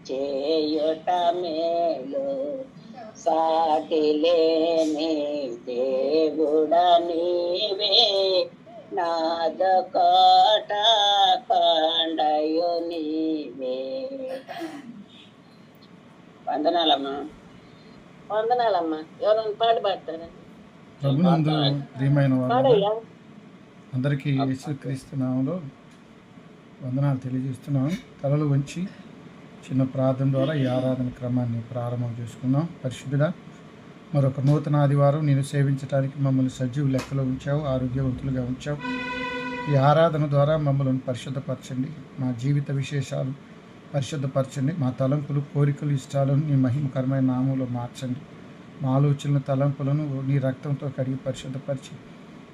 చేయుట మేలు. సాటి లేని దేవుడ నీవే, నాదొకట కొండయు నీవే. వందనాలమ్మా. వందనాలమ్మా. ఎవరైనా పాట పాడతారా? ప్రభునందు ప్రియమైన వారు అందరికీ యేసుక్రీస్తు నామములో వందనాలు తెలియజేస్తున్నాం. తలలు వంచి చిన్న ప్రార్థన ద్వారా ఈ ఆరాధన క్రమాన్ని ప్రారంభం చేసుకున్నాం. పరిశుద్ధుడా, మరొక నూతన ఆదివారం నేను సేవించడానికి మమ్మల్ని సజీవ లెక్కలో ఉంచావు, ఆరోగ్యవంతులుగా ఉంచావు. ఈ ఆరాధన ద్వారా మమ్మల్ని పరిశుద్ధపరచండి, మా జీవిత విశేషాలు పరిశుద్ధపరచండి, మా తలంపులు, కోరికలు, ఇష్టాలను నీ మహిమకరమైన నామంలో మార్చండి. మా ఆలోచనల తలంపులను నీ రక్తంతో కడిగి పరిశుద్ధపరిచి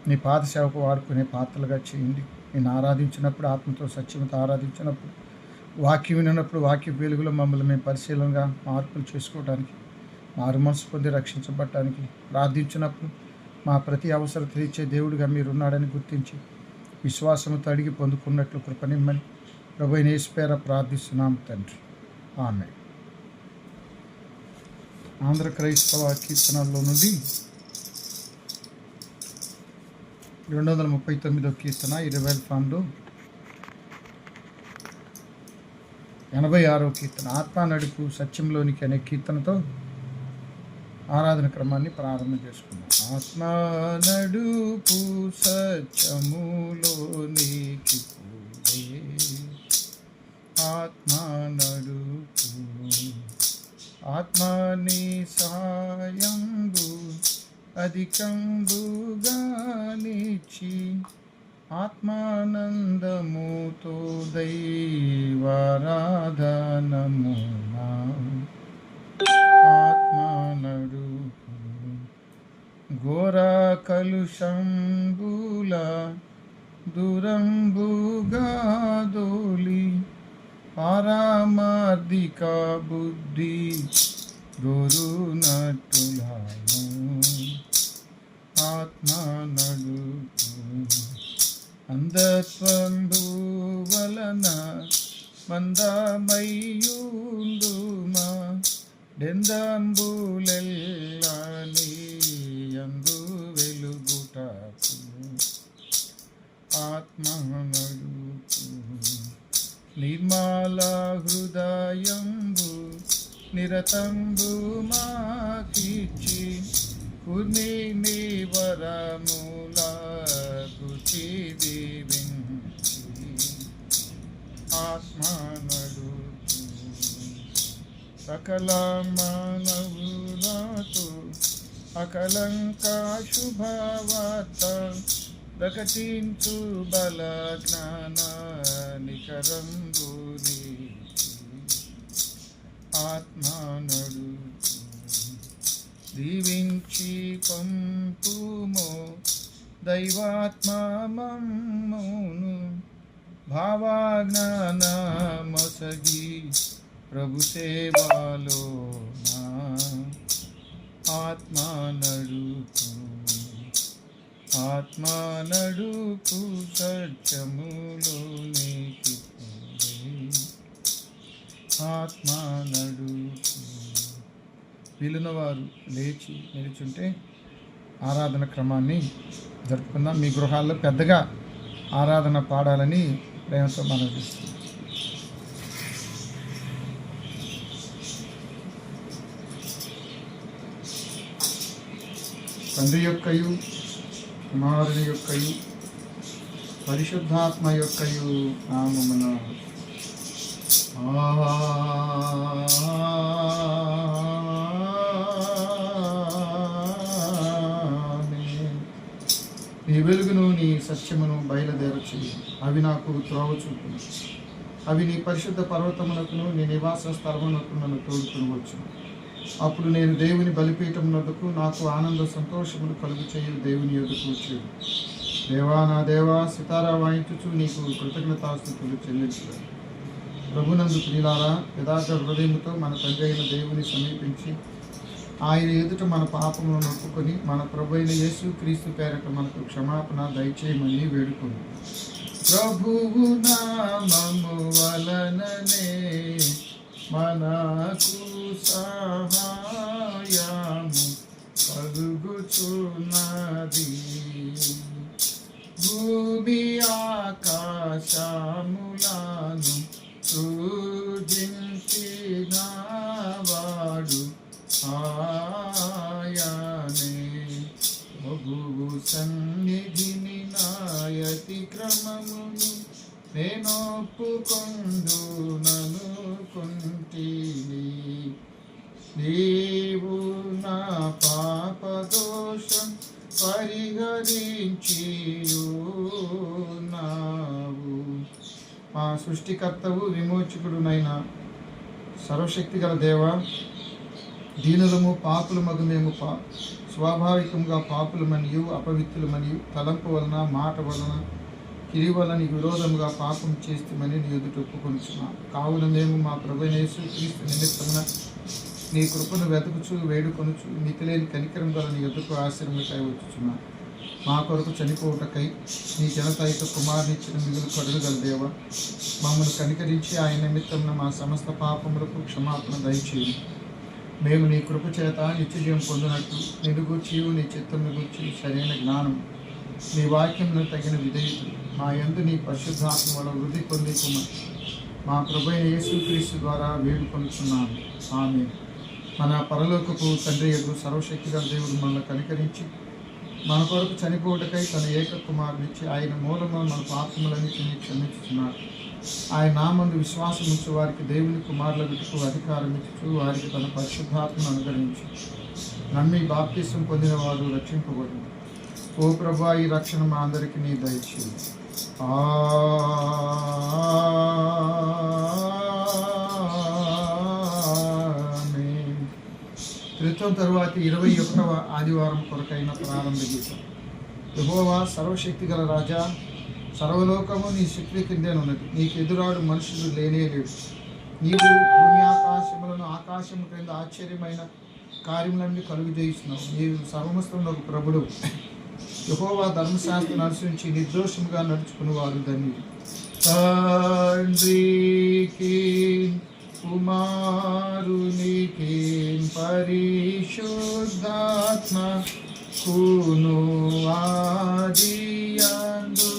నీ పాద సేవకు వాడుకునే పాత్రలుగా చేయండి. నేను ఆరాధించినప్పుడు, ఆత్మతో సత్యంతో ఆరాధించినప్పుడు, వాక్యం వినప్పుడు వాక్య వెలుగులో మమ్మల్ని మేము పరిశీలనగా మార్పులు చేసుకోవడానికి, మారు మనసు పొంది రక్షించబడటానికి, ప్రార్థించినప్పుడు మా ప్రతి అవసరం తీర్చే దేవుడిగా మీరున్నాడని గుర్తించి విశ్వాసంతో అడిగి పొందుకున్నట్లు కృపనిమ్మని ప్రభువైన యేసు పేర ప్రార్థిస్తున్నాం తండ్రి, ఆమేన్. ఆంధ్ర క్రైస్తవ కీర్తనల్లో నుండి 239వ కీర్తన 20 ఫామ్లో 86వ కీర్తన ఆత్మ నడుపు సత్యంలోనికి అనే కీర్తనతో ఆరాధన క్రమాన్ని ప్రారంభం చేసుకున్నాం. ఆత్మ నడుపు సత్యములోనికి ఆత్మ నడుపు ఆత్మని సాయంబు అధికంబుగానిచ్చి ఆత్మానందముతో దైవారాధనమునా ఆత్మ నడుపు ఘోర కలుషంబుల దూరంబుగా దోలి పారమార్థిక బుద్ధి గోరునట్టులాను ఆత్మ నడుపు అంధత్వంబు వలన మందమయ్యుండుమా డెందంబులెల్లని అందు వెలుగుటకు ఆత్మ నడుపు నిర్మల హృదయంబు నిరతంబు మాకిచ్చి కుర్మి వరముల గుచి దీవించి ఆత్మ నడుపు సకల మానవులతో అకలంక శుభవార్త ప్రకటించు బల జ్ఞాన నికరంబుని ఆత్మ నడుపు దీవించి పంపుమో దైవాత్మ మమ్మును భావజ్ఞాన మొసగి ప్రభు సేవలో ఆత్మ నడుపు ఆత్మ నడుపు సత్యములోనికి ఆత్మ నడుపు. వీలున్న వారు లేచి నిలుచుంటే ఆరాధన క్రమాన్ని జరుపుకుందాం. మీ గృహాల్లో పెద్దగా ఆరాధన పాడాలని ప్రేమతో మనవి చేస్తున్నాం. తండ్రి యొక్కయు కుమారుని యొక్కయు పరిశుద్ధాత్మ యొక్కయు నామమున నీ వెలుగును నీ సత్యమును బయలుదేరచి అవి నాకు త్రోవ చూపును. అవి నీ పరిశుద్ధ పర్వతమునకును నీ నివాస స్థలమునకు నన్ను తోడుకునవచ్చు. అప్పుడు నేను దేవుని బలిపీఠమునకు నాకు ఆనంద సంతోషములు కలుగు చేయు దేవుని యొద్దకు వచ్చేది. దేవా నా దేవా సితారా వాయించుచు నీకు కృతజ్ఞతాస్తుతులు చెల్లించు. ప్రభునందు ప్రియులారా, యథార్థ హృదయముతో మన తండ్రి అయిన దేవుని సమీపించి ఆయన ఎదుట మన పాపములను ఒప్పుకొని మన ప్రభు అయిన యేసు క్రీస్తు పేరట మనకు క్షమాపణ దయచేయమని వేడుకుంది. ప్రభువు నామము వలననే మనకు సహాయము కలుగుచున్నది. భూమి ఆకాశములను సృజించినవాడు ఆయనే. ప్రభువు సన్నిధిని నాయతి క్రమమును నేనొప్పుకొందుననుకుంటిని. నీవు నా పాపదోషం పరిహరించియున్నావు. మా సృష్టికర్తవు విమోచకుడునైన సర్వశక్తి గల దేవ, దీనులము పాపులమగు మేము స్వాభావికంగా పాపులమనియు అపవిత్రులమనియు తలంపు వలన మాట వలన కిరి వలన నీకు విరోధముగా పాపం చేస్తామని నీ ఎదుట ఒప్పుకొనుచున్నాం. కావున మేము మా ప్రభువైన యేసుక్రీస్తు నిమిత్తమున నీ కృపను వెతుకుచు వేడుకొనుచు మితిలేని కనికరం గల నీ ఎదుకు ఆశ్రమకై వచ్చుచున్నాం. మా కొరకు చనిపోవుటకై నీ జనతాయిత కుమారునిచ్చిన మిగులు కరుణ గల దేవ, మమ్మల్ని కనికరించి ఆయన నిమిత్తమున మా సమస్త పాపములకు క్షమాపణ దయచేయి. మేము నీ కృప చేత నిత్యజీవం పొందినట్లు నిన్ను గూర్చియు నీ చిత్తమును గూర్చి సరైన జ్ఞానం, నీ వాక్యమును తగిన విధేయతలు మా యందు నీ పరిశుద్ధాత్మ వల్ల వృద్ధి పొందికుమని మా ప్రభువైన యేసుక్రీస్తు ద్వారా వేడుకొనుచున్నాము. ఆమేన్. మన పరలోకపు తండ్రి యొద్ద సర్వశక్తి గల దేవుడు మనల్ని కనికరించి మన కొరకు చనిపోవటకై తన ఏక కుమారునిచ్చి ఆయన మూలమున మన పాపములన్నిటినీ క్షమించుచున్నాడు. ఆయన నామందు విశ్వాసం ఉంచు వారికి దేవుని కుమారుల విటుకు అధికారం ఇచ్చుచు వారికి తన పరిశుద్ధాత్మను అనుగ్రహించి నమ్మి బాప్తిసం పొందిన వారు రక్షింపబడింది. ఓ ప్రభువా, ఈ రక్షణ మా అందరికీ నీ దయచేయి. ఆమేన్. త్రిత్వం తరువాత 21వ ఆదివారం కొరకైన ప్రారంభ గీతం. యెహోవా సర్వశక్తి గల రాజా, సర్వలోకము నీ శక్తి కిందేనున్నది. నీకు ఎదురాడు మనుషులు లేనే లేడు. నీవు భూమి ఆకాశములను ఆకాశము క్రింద ఆశ్చర్యమైన కార్యములన్నీ కలుగజేస్తున్నావు. నీవు సర్వమస్తంలో ఒక ప్రభుడు. యెహోవా ధర్మశాస్త్రం అనుసరించి నిర్దోషముగా నడుచుకుని వారు ధన్యులు. తండ్రికి కుమారునికి పరిశుద్ధాత్మ కును ఆదియందు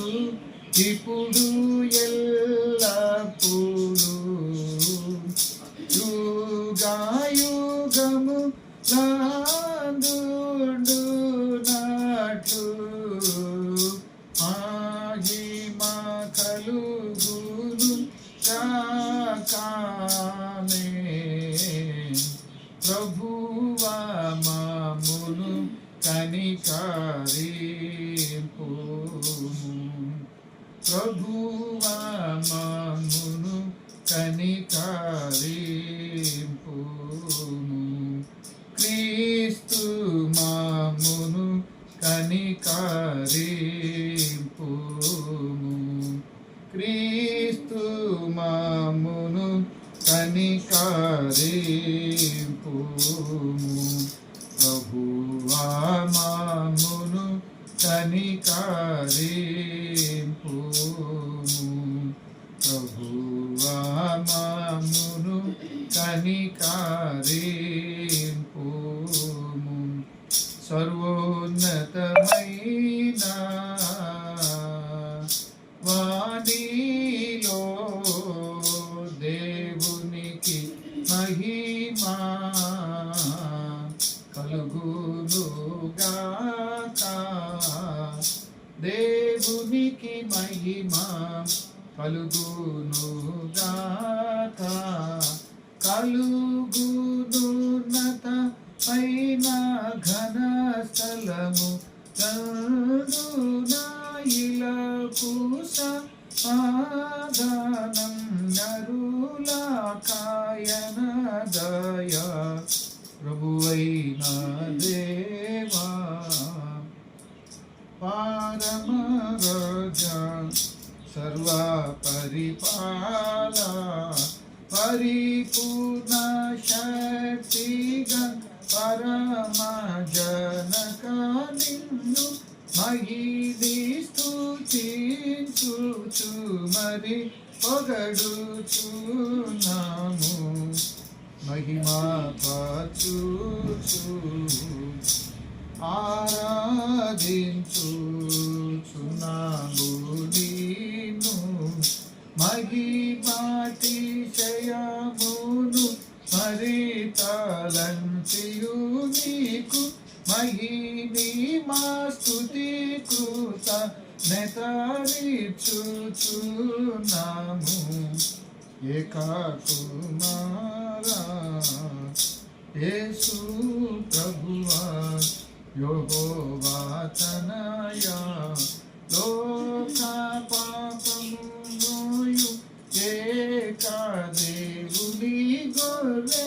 ఇప్పుడు ఎల్లప్పుడు యుగాయుగము నందుండునట్లు మహిమ కలుగును గాక. ఆమేన్. ప్రభువా మమ్మును కనికరింపుము. ప్రభువా మమ్మును కనికరింపుము. క్రీస్తు మమ్మును కనికరింపుము. క్రీస్తు మమ్మును కనికరింపుము. ప్రభువా మమ్మును కనికరింపుము. ప్రభువా మమ్మును కనికరింపుము. సర్వోన్నతమైన వాణిలో దేవునికి మహిమా కలుగునుగాక. దేవునికి మహిమా కలుగునుగాక. కలుగునున్నత పైన ఘన స్థలము ఇలకు సమాధానం నరులా కాయన దయా. ప్రభువైన దేవా పరమ రాజా సర్వ పరిపాల పరిపూర్ణ శక్తిగా పరమ జనక నిన్ను మహిని స్తుతించుచు మరి పొగడుచున్నాము మహిమా పరచుచు ఆరాధించుచున్నాము నిన్ను మహిమాతిశయమును మరి తలంచియు నీకు మహిని మా స్తుతి కృత నెతరిచుచున్నాము ఏకా కుమారా యేసు ప్రభువా యెహోవా తనయా లోక పాపము మోయు ఏకా దేవుని గొర్రె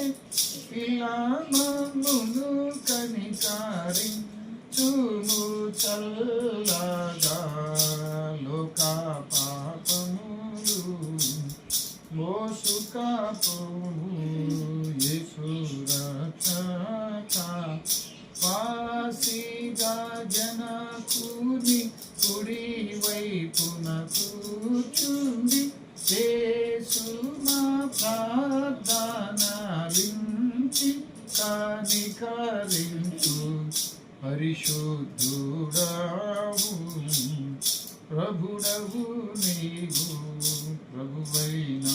ఇలా మమ్మును కనికరించుము చల్లగా లోక పాపములు మోసుకపోవు యేసు రక్షక వాసిగా జనకుని కుడి వైపున కూర్చుండి యేసు మా ప్రార్థనలించి కనికరించు పరిశుద్ధుడవు ప్రభుడవు నీవు ప్రభువైన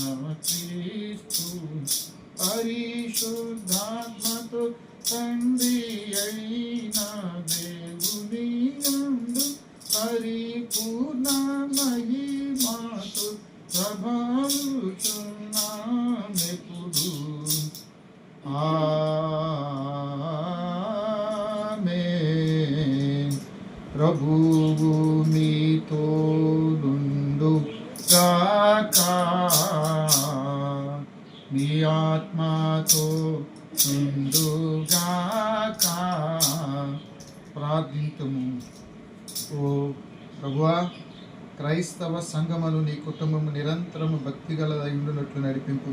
క్రీస్తు పరిశుద్ధాత్మతో తండ్రి అయిన దేవుని యందు పరిపూర్ణ మహిమతో ప్రభావిస్తున్నామెప్పుడు ఆమేన్. ప్రభువు మీతో నుండు గాక మీ ఆత్మతో నుండు గాక ప్రార్థింతుము. ఓ ప్రభువా, క్రైస్తవ సంఘమును నీ కుటుంబము నిరంతరము భక్తిగలదై ఉండునట్లు నడిపింపు.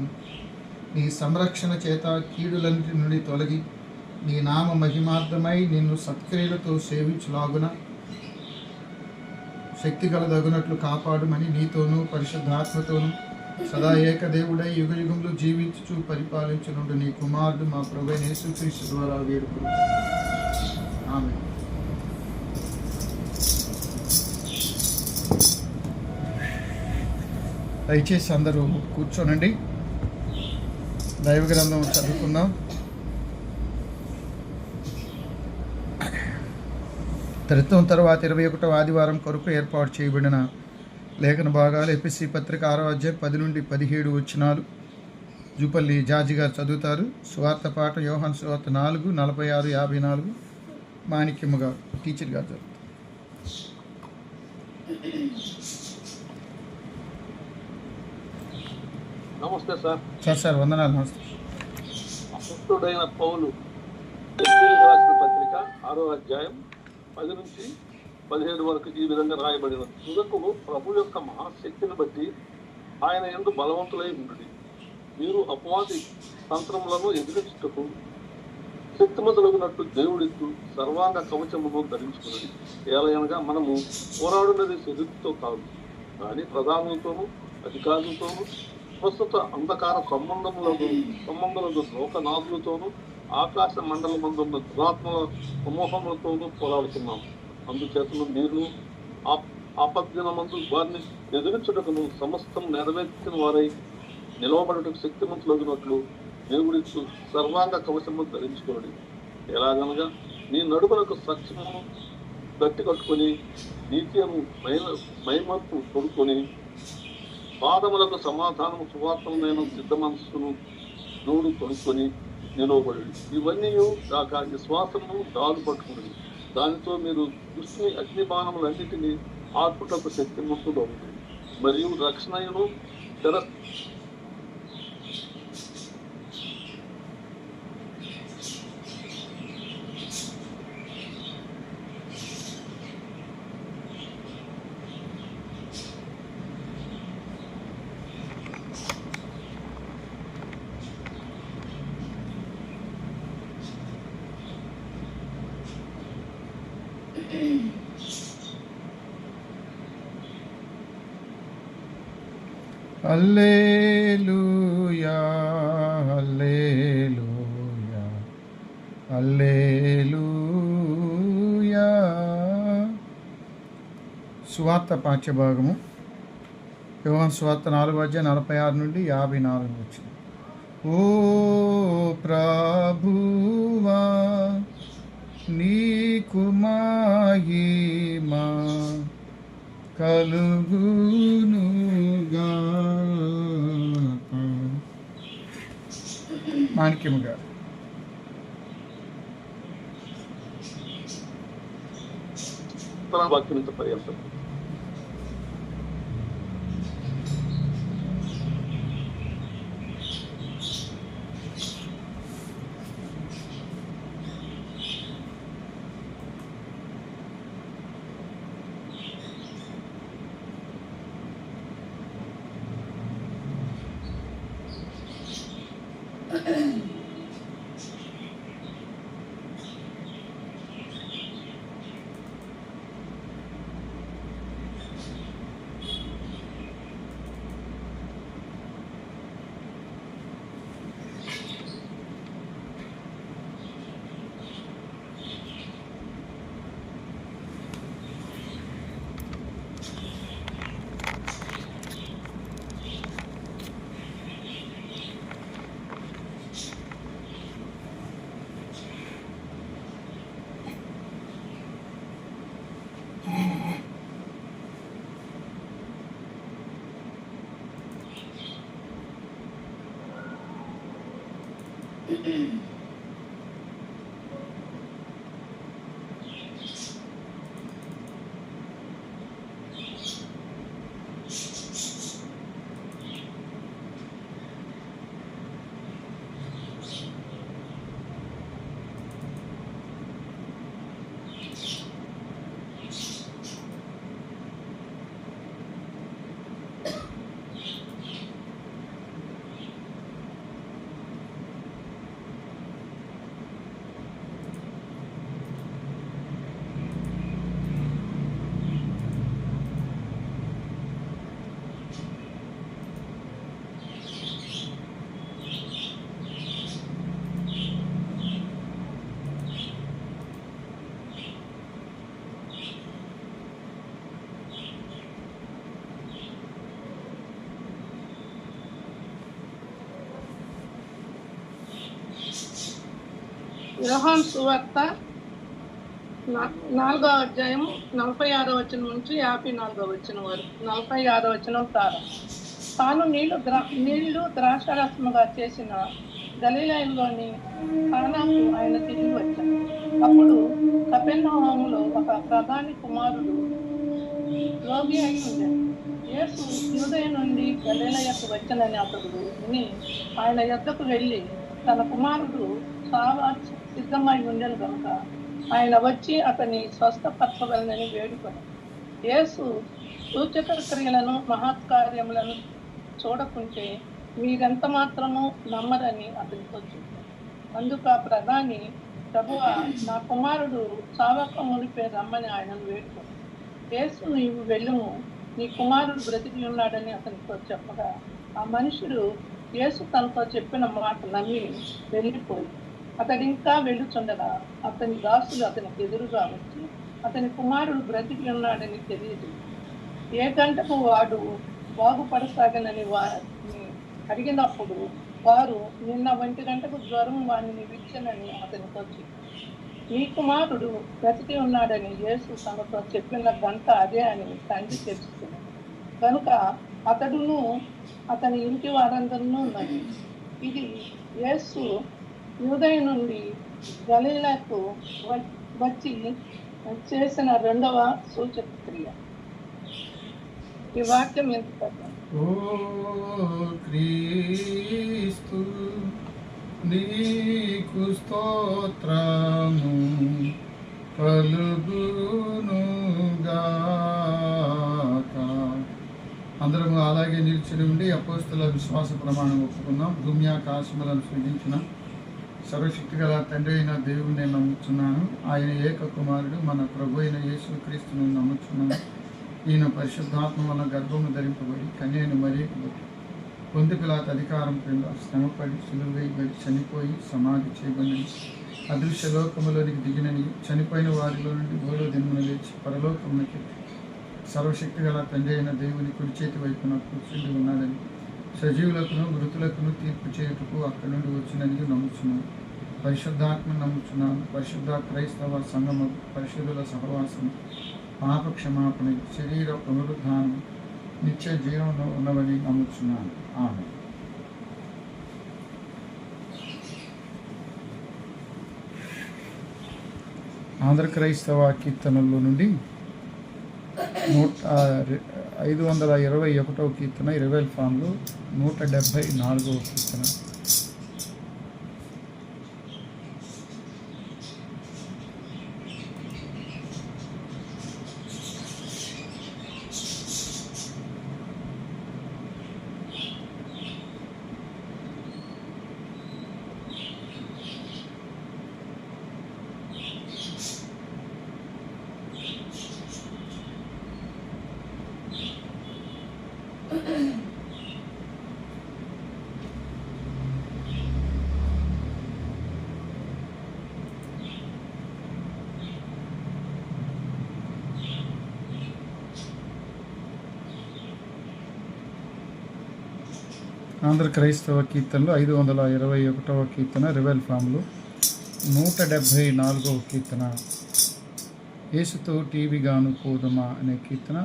నీ సంరక్షణ చేత కీడులన్నిటి నుండి తొలగి నీ నామ మహిమార్థమై నిన్ను సత్క్రియలతో సేవించులాగున శక్తి గలదగునట్లు కాపాడుమని నీతోనూ పరిశుద్ధాత్మతోనూ సదా ఏకదేవుడై యుగ యుగంలో జీవించుచు పరిపాలించునుండు నీ కుమారుడు మా ప్రభువైన యేసుక్రీస్తు ద్వారా వేడుకుంటున్నాము. ఆమేన్. దయచేసి అందరూ కూర్చోనండి. దైవ గ్రంథం చదువుకుందాం. త్రిత్వం తర్వాత 21వ ఆదివారం కొరకు ఏర్పాటు చేయబడిన లేఖన భాగాలు ఎఫెసీ పత్రిక 6వ అధ్యాయం 10 నుండి 17 వచనాలు జూపల్లి జార్జి గారు చదువుతారు. సువార్త పాఠం యోహాను సువార్త 4, 46, 54 మాణిక్యమ్మ గారు టీచర్ గారు చదువుతారు. నమస్తే సార్. సార్ వందనాలు. నమస్తే. అపొస్తలుడైన పౌలు ఎఫెసీయులకు రాసిన పత్రిక 6వ అధ్యాయం 10 నుంచి 17 వరకు ఈ విధంగా రాయబడినది. తుదకు ప్రభు యొక్క మహాశక్తిని బట్టి ఆయన యందు బలవంతులై ఉండుడి. మీరు అపవాది తంత్రములను ఎదిరించుటకు శక్తిమంతులగునట్టు దేవుడిత్తు సర్వాంగ కవచమును ధరించుకున్నది. ఏలయనగా మనము పోరాడున్నది శరీరంతో కాదు, కానీ ప్రధానులతోనూ అధికారులతోనూ ప్రస్తుత అంధకార సంబంధములకు లోకనాథులతోనూ ఆకాశ మండలమందున్న దురాత్మల సమూహములతోనూ పోరాడుతున్నాం. అందుచేతను మీరు ఆపద్దినమందు వారిని ఎదిరించుటకును సమస్తం నెరవేర్చిన వారై నిలవబడుటకు శక్తిమంతులగినట్లు దేవుడిచ్చు సర్వాంగ కవచము ధరించుకోండి. ఎలాగనగా మీ నడుమునకు సత్యమును గట్టి కట్టుకొని నీతియము మైమత్తు కొడుకొని పాదములకు సమాధానము సువార్తమైన సిద్ధ మనస్సును నోడు కొనుక్కొని నిలవబడి ఇవన్నీ కాక విశ్వాసము దాలు పట్టుకుని దానితో మీరు దృష్టిని అగ్నిబాణములన్నిటినీ ఆర్పుటకు శక్తిమంతులు అవుతుంది. మరియు రక్షణను హల్లెలూయా హల్లెలూయా హల్లెలూయా. సువార్త పాఠ్యభాగము యోహాను సువార్త 4:46 నుండి 54 వచ్చింది. ఓ ప్రభువా నీకు మహిమా కలుగునుగాక. మాణిక్యము గారు. వాక్యం పర్యాప్తం. యోహాను సువార్త 4:46 నుంచి 54 వరకు. 46 ప్రారంభం. తాను నీళ్లు ద్రాక్షారసముగా చేసిన గలిలయలోని కానాకు ఆయన తిరిగి వచ్చాడు. అప్పుడు కపెర్నహూములో ఒక ప్రధాని కుమారుడు రోగి అయి ఉండేది. యేసు యూదయ నుండి గలిలయకు వచ్చనని అతడు విని ఆయన యొద్దకు వెళ్ళి తన కుమారుడు చాలా సిద్ధమై ఉండేది కనుక ఆయన వచ్చి అతన్ని స్వస్థపరచవలనని వేడుకొని యేసు సూచక క్రియలను మహత్కార్యములను చూడకుంటే మీరెంత మాత్రము నమ్మరని అతనితో చెప్పారు. అందుకు ఆ ప్రధాని, ప్రభువా, నా కుమారుడు చావక మునిపే రమ్మని ఆయనను వేడుకొని యేసు నీవు వెళ్ళుము, నీ కుమారుడు బ్రతికి ఉన్నాడని అతనితో చెప్పగా ఆ మనుషుడు యేసు తనతో చెప్పిన మాట నమ్మి వెళ్ళిపోయి అతడు ఇంకా వెళ్ళుచుండగా అతని దాసులు అతనికి ఎదురుగా వచ్చి అతని కుమారుడు బ్రతికి ఉన్నాడని తెలియదు, ఏ గంటకు వాడు బాగుపడసాగనని వారిని అడిగినప్పుడు వారు నిన్న 1 గంటకు జ్వరం వాడిని విడిచనని అతనితో చెప్పారు. నీ కుమారుడు బ్రతికి ఉన్నాడని యేసు తనతో చెప్పిన గంట అదే అని తండ్రి తెలుసుకున్నాడు కనుక అతడును అతని ఇంటి వారందరూ ఉన్నది. ఇది యేసు యూదయ నుండి గలిలయకు వచ్చి చేసిన 2వ సూచక క్రియ. ఈ వాక్యం ఎంత ఓ క్రీస్తు నీకు స్తోత్రము కలుగునుగాక. అందరము అలాగే నిలిచి ఉండి అపోస్తుల విశ్వాస ప్రమాణం ఒప్పుకుందాం. భూమి ఆకాశములను సృజించిన సర్వశక్తి గల తండ్రి అయిన దేవుని నేను నమ్ముతున్నాను. ఆయన ఏక కుమారుడు మన ప్రభు అయిన యేసుక్రీస్తుని నమ్ముతున్నాను. ఈయన పరిశుద్ధాత్మ వల్ల గర్భము ధరింపబడి కన్యను మరియకు పొంది పిలాతు అధికారం క్రింద శ్రమపడి సిలువ వేయబడి చనిపోయి సమాధి చేయబడి అదృశ్య లోకములోనికి దిగినని చనిపోయిన వారిలో నుండి 3వ దినమున లేచి పరలోకమునకి సర్వశక్తి గల తండ్రి అయిన దేవుని కుడి చేతి వైపున కూర్చుండి ఉన్నాడని సజీవులకును మృతులకును తీర్పు చేయుటకు అక్కడి నుండి వచ్చినని నమ్ముచున్నాను. పరిశుద్ధాత్మను నమ్ముచున్నాను. పరిశుద్ధ క్రైస్తవ సంఘము, పరిశుద్ధుల సహవాసం, పాప క్షమాపణ, శరీర పునరుద్ధానం, నిత్య జీవనం ఉన్నవని నమ్ముచున్నాను. ఆమేన్. ఆంధ్ర క్రైస్తవ కీర్తనల్లో నుండి 521వ కీర్తన 20 ఫామ్లో 174వ కీర్తన. ఆంధ్ర క్రైస్తవ కీర్తనలో 521వ కీర్తన 20 ఫామ్లో 174వ కీర్తన యేసుతో టీవీగాను పోదమా అనే కీర్తన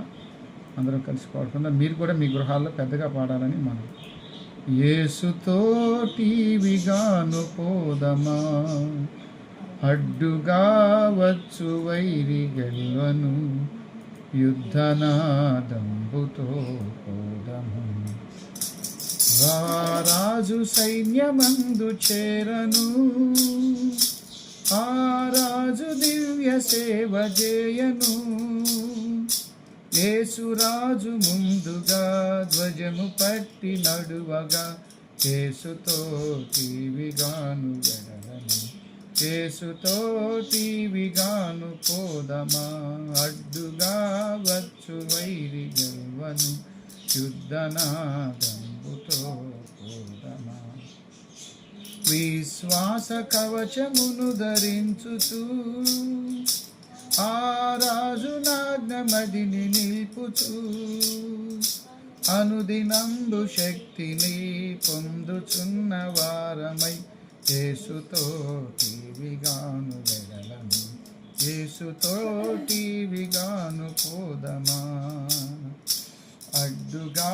అందరం కలిసి పాడుకుందాం. మీరు కూడా మీ గృహాల్లో పెద్దగా పాడాలని మనం. యేసుతో టీవీగాను పోదమా, అడ్డుగా వచ్చు వైరి గెల్వను, యుద్ధనాదంబుతో పోదము. రాజు సైన్యమందు చేరను, ఆ రాజు దివ్య సేవ చేయను. యేసురాజు ముందుగా ధ్వజము పట్టి నడువగా, యేసుతో టీవీగాను వెడలను. యేసుతో టీవీగాను పోదమా, అడ్డుగా వచ్చు వైరి గెల్వను, యుద్ధనాదంబుతో పోదమా. విశ్వాస కవచమును ధరించుచు, ఆ రాజు నాజ్ఞమదిని నిల్పుచు, అనుదినంబు శక్తిని పొందుచున్న వారమై, యేసుతో టీవీగాను వెడలను. యేసుతో టీవీగాను పోదమా, అడ్డుగా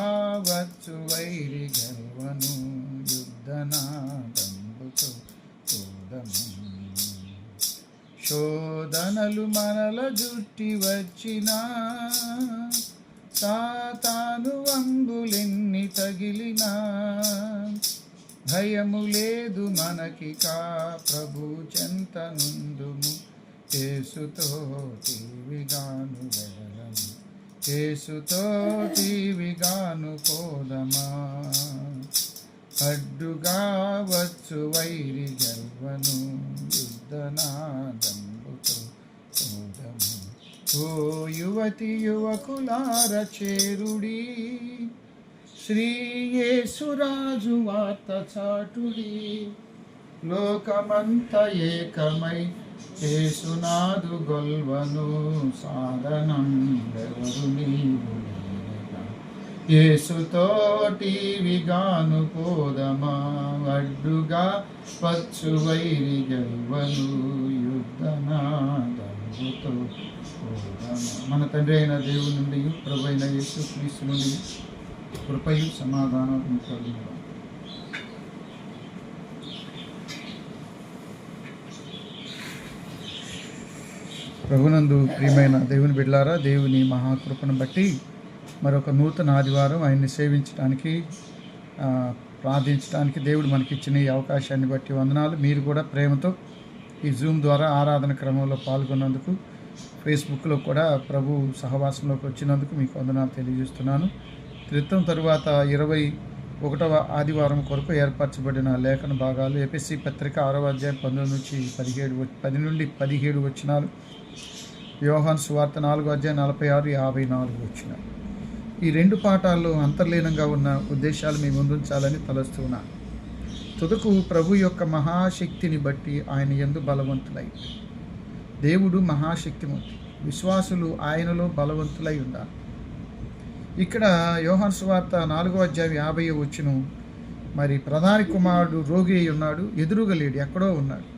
వచ్చు వైరి గెల్వను, యుద్ధనాదంబుతో పోదము. శోధనలు మనల జుట్టి వచ్చినా, సాతాను వంబులెన్ని తగిలినా, భయము లేదు మనకికా ప్రభు చెంత నుందుము. యేసుతో టీవీగాను వెడలను. యేసుతో టీవీగాను పోదమా, అడ్డుగా వచ్చు వైరి గెల్వను, యుద్ధనాదంబుతో పోదము. ఓ యువతి యువకులార చేరుడి, శ్రీ యేసురాజు వార్త చాటుడి. లోకమంత ఏకమై యేసునాదు గొల్వను, సాధనం ఎవరు నీవు లేనగా. యేసుతో టీవీగాను పోదమా, అడ్డుగా వచ్చు వైరి గెల్వను, యుద్ధనాదంబుతో పోదమా. మన తండ్రి అయిన దేవుని నుండి, ప్రభు అయిన యేసుక్రీస్తు నుండి కృపయు సమాధానం కలుగును. ప్రభునందు ప్రియమైన దేవుని బిడ్డలారా, దేవుని మహాకృపను బట్టి మరొక నూతన ఆదివారం ఆయన్ని సేవించడానికి, ప్రార్థించడానికి దేవుడు మనకిచ్చిన ఈ అవకాశాన్ని బట్టి వందనాలు. మీరు కూడా ప్రేమతో ఈ జూమ్ ద్వారా ఆరాధన క్రమంలో పాల్గొన్నందుకు, ఫేస్బుక్లో కూడా ప్రభు సహవాసంలోకి వచ్చినందుకు మీకు వందనాలు తెలియజేస్తున్నాను. క్రితం తరువాత 21వ ఆదివారం కొరకు ఏర్పరచబడిన లేఖన భాగాలు ఎఫెసీ పత్రిక 6వ అధ్యాయం 19 నుంచి 10 నుండి 17 వచనాలు, యోహాను సువార్త 4వ అధ్యాయం 46, 54 వచనాలు. ఈ 2 పాఠాల్లో అంతర్లీనంగా ఉన్న ఉద్దేశాలు మీ ముందుంచాలని తలస్తున్నాను. తుదకు ప్రభు యొక్క మహాశక్తిని బట్టి ఆయన యందు బలవంతులై, దేవుడు మహాశక్తిమంతుడు, విశ్వాసులు ఆయనలో బలవంతులై ఉండాలి. ఇక్కడ యోహాను సువార్త 4వ అధ్యాయం 50వ వచనం, మరి ప్రధాని కుమారుడు రోగి అయి ఉన్నాడు, ఎదురుగా లేడు, ఎక్కడో ఉన్నాడు.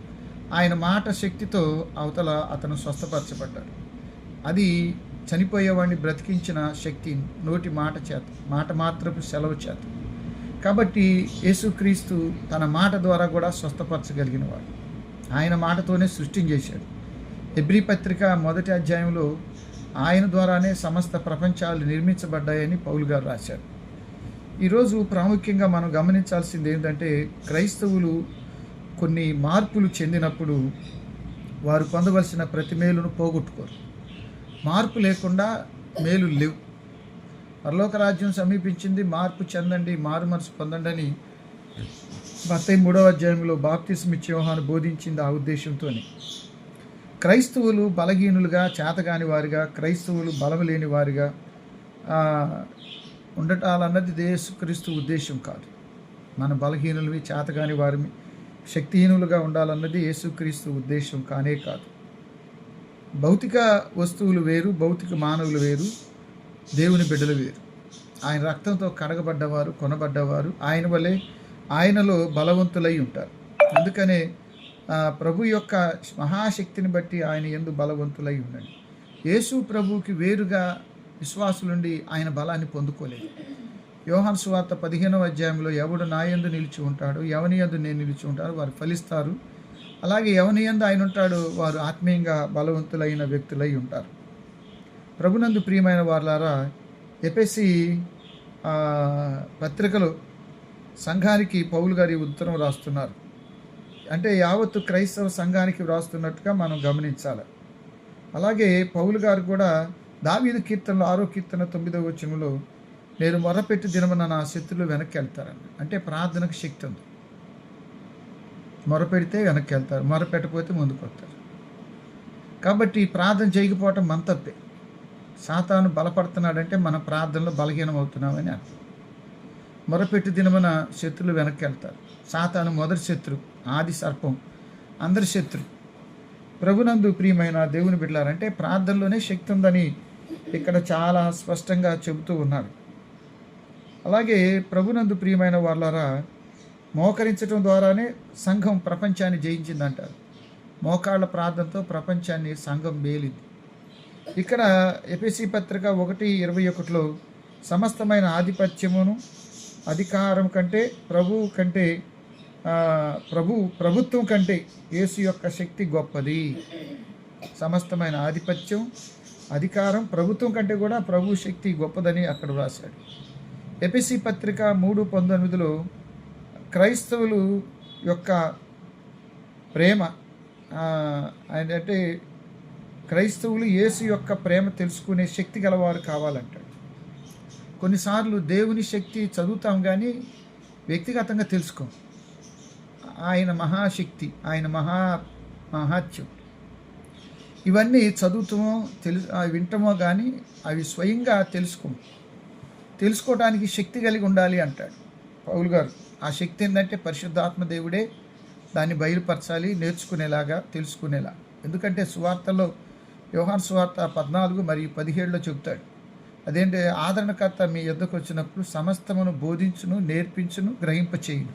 ఆయన మాట శక్తితో అవతల అతను స్వస్థపరచబడ్డాడు. అది చనిపోయేవాడిని బ్రతికించిన శక్తి నోటి మాట చేత, మాట మాత్రపు సెలవు చేత. కాబట్టి యేసుక్రీస్తు తన మాట ద్వారా కూడా స్వస్థపరచగలిగిన వాడు. ఆయన మాటతోనే సృష్టిని చేశాడు. హెబ్రీ పత్రిక 1వ అధ్యాయంలో ఆయన ద్వారానే సమస్త ప్రపంచాలు నిర్మించబడ్డాయని పౌలు గారు రాశారు. ఈరోజు ప్రాముఖ్యంగా మనం గమనించాల్సింది ఏంటంటే, క్రైస్తవులు కొన్ని మార్పులు చెందినప్పుడు వారు పొందవలసిన ప్రతి మేలును పోగొట్టుకోరు. మార్పు లేకుండా మేలు లేవు. పరలోక రాజ్యం సమీపించింది, మార్పు చెందండి, మారు మనసు పొందండి అని మత్తయి 3వ అధ్యాయంలో బాప్తిస్మ ఇచ్చే యోహాను బోధించింది ఆ ఉద్దేశంతోనే. క్రైస్తవులు బలహీనులుగా, చేతగాని వారిగా, క్రైస్తవులు బలము లేని వారిగా ఉండటాలన్నది యేసుక్రీస్తు ఉద్దేశం కాదు. మన బలహీనులవి, చేతగాని వారిని శక్తిహీనులుగా ఉండాలన్నది యేసుక్రీస్తు ఉద్దేశం కానే కాదు. భౌతిక వస్తువులు వేరు, భౌతిక మానవులు వేరు, దేవుని బిడ్డలు వేరు. ఆయన రక్తంతో కడగబడ్డవారు, కొనబడ్డవారు ఆయన వలె ఆయనలో బలవంతులై ఉంటారు. అందుకనే ప్రభు యొక్క మహాశక్తిని బట్టి ఆయన యందు బలవంతులై ఉండండి. యేసు ప్రభువుకి వేరుగా విశ్వాసులుండి ఆయన బలాన్ని పొందుకోలేదు. యోహాను సువార్త 15వ అధ్యాయంలో ఎవడు నా యందు నిలిచి ఉంటాడో, ఎవని యందు నేను నిలిచి ఉంటాడో వారు ఫలిస్తారు. అలాగే ఎవని యందు ఆయన ఉంటాడో వారు ఆత్మీయంగా బలవంతులైన వ్యక్తులై ఉంటారు. ప్రభునందు ప్రియమైన వారులారా, ఎఫెసీ పత్రికలో సంఘానికి పౌలు గారి ఉత్తరం రాస్తున్నారు. అంటే యావత్తు క్రైస్తవ సంఘానికి వ్రాస్తున్నట్టుగా మనం గమనించాలి. అలాగే పౌలు గారు కూడా దావీదు కీర్తనలో 6వ కీర్తన 9వ వచనంలో, నేను మొరపెట్టి దినమున నా శత్రులు వెనక్కి వెళ్తారండి. అంటే ప్రార్థనకు శక్తి ఉంది. మొరపెడితే వెనక్కి వెళ్తారు, మొరపెట్టకపోతే ముందుకు వస్తారు. కాబట్టి ప్రార్థన చేయకపోవటం మన తప్పే. సాతాను బలపడుతున్నాడంటే మన ప్రార్థనలో బలహీనం అవుతున్నామని అర్థం. మొరపెట్టి దినమున శత్రులు వెనక్కి వెళ్తారు. సాతాను మొదటి శత్రువు, ఆది సర్పం, అందరి శత్రువు. ప్రభునందు ప్రియమైన దేవుని బిడ్డలారంటే ప్రార్థనలోనే శక్తి ఉందని ఇక్కడ చాలా స్పష్టంగా చెబుతూ ఉన్నాడు. అలాగే ప్రభునందు ప్రియమైన వాళ్ళారా, మోకరించడం ద్వారానే సంఘం ప్రపంచాన్ని జయించిందంటారు. మోకాళ్ళ ప్రార్థనతో ప్రపంచాన్ని సంఘం మేలింది. ఇక్కడ ఎఫెసీ పత్రిక 1:21లో సమస్తమైన ఆధిపత్యమును అధికారం కంటే ప్రభుత్వం కంటే యేసు యొక్క శక్తి గొప్పది. సమస్తమైన ఆధిపత్యం, అధికారం, ప్రభుత్వం కంటే కూడా ప్రభు శక్తి గొప్పదని అక్కడ రాశాడు. ఎఫెసీ పత్రిక 3:19లో క్రైస్తవులు యొక్క ప్రేమ అంటే క్రైస్తవులు యేసు యొక్క ప్రేమ తెలుసుకునే శక్తి గలవారు కావాలంటాడు. కొన్నిసార్లు దేవుని శక్తి చదువుతాం కానీ వ్యక్తిగతంగా తెలుసుకోం. ఆయన మహాశక్తి, ఆయన మహాత్యం ఇవన్నీ చదువుతామో వింటామో కానీ అవి స్వయంగా తెలుసుకోవడానికి శక్తి కలిగి ఉండాలి అంటాడు పౌలు గారు. ఆ శక్తి ఏంటంటే పరిశుద్ధాత్మ దేవుడే దాన్ని బయలుపరచాలి, నేర్చుకునేలాగా, తెలుసుకునేలా. ఎందుకంటే సువార్తలో యోహాను సువార్త 14 మరియు 17లో చెబుతాడు. అదేంటి, ఆదరణకర్త మీ యొద్దకు వచ్చినప్పుడు సమస్తమును బోధించును, నేర్పించును, గ్రహింపచేయును.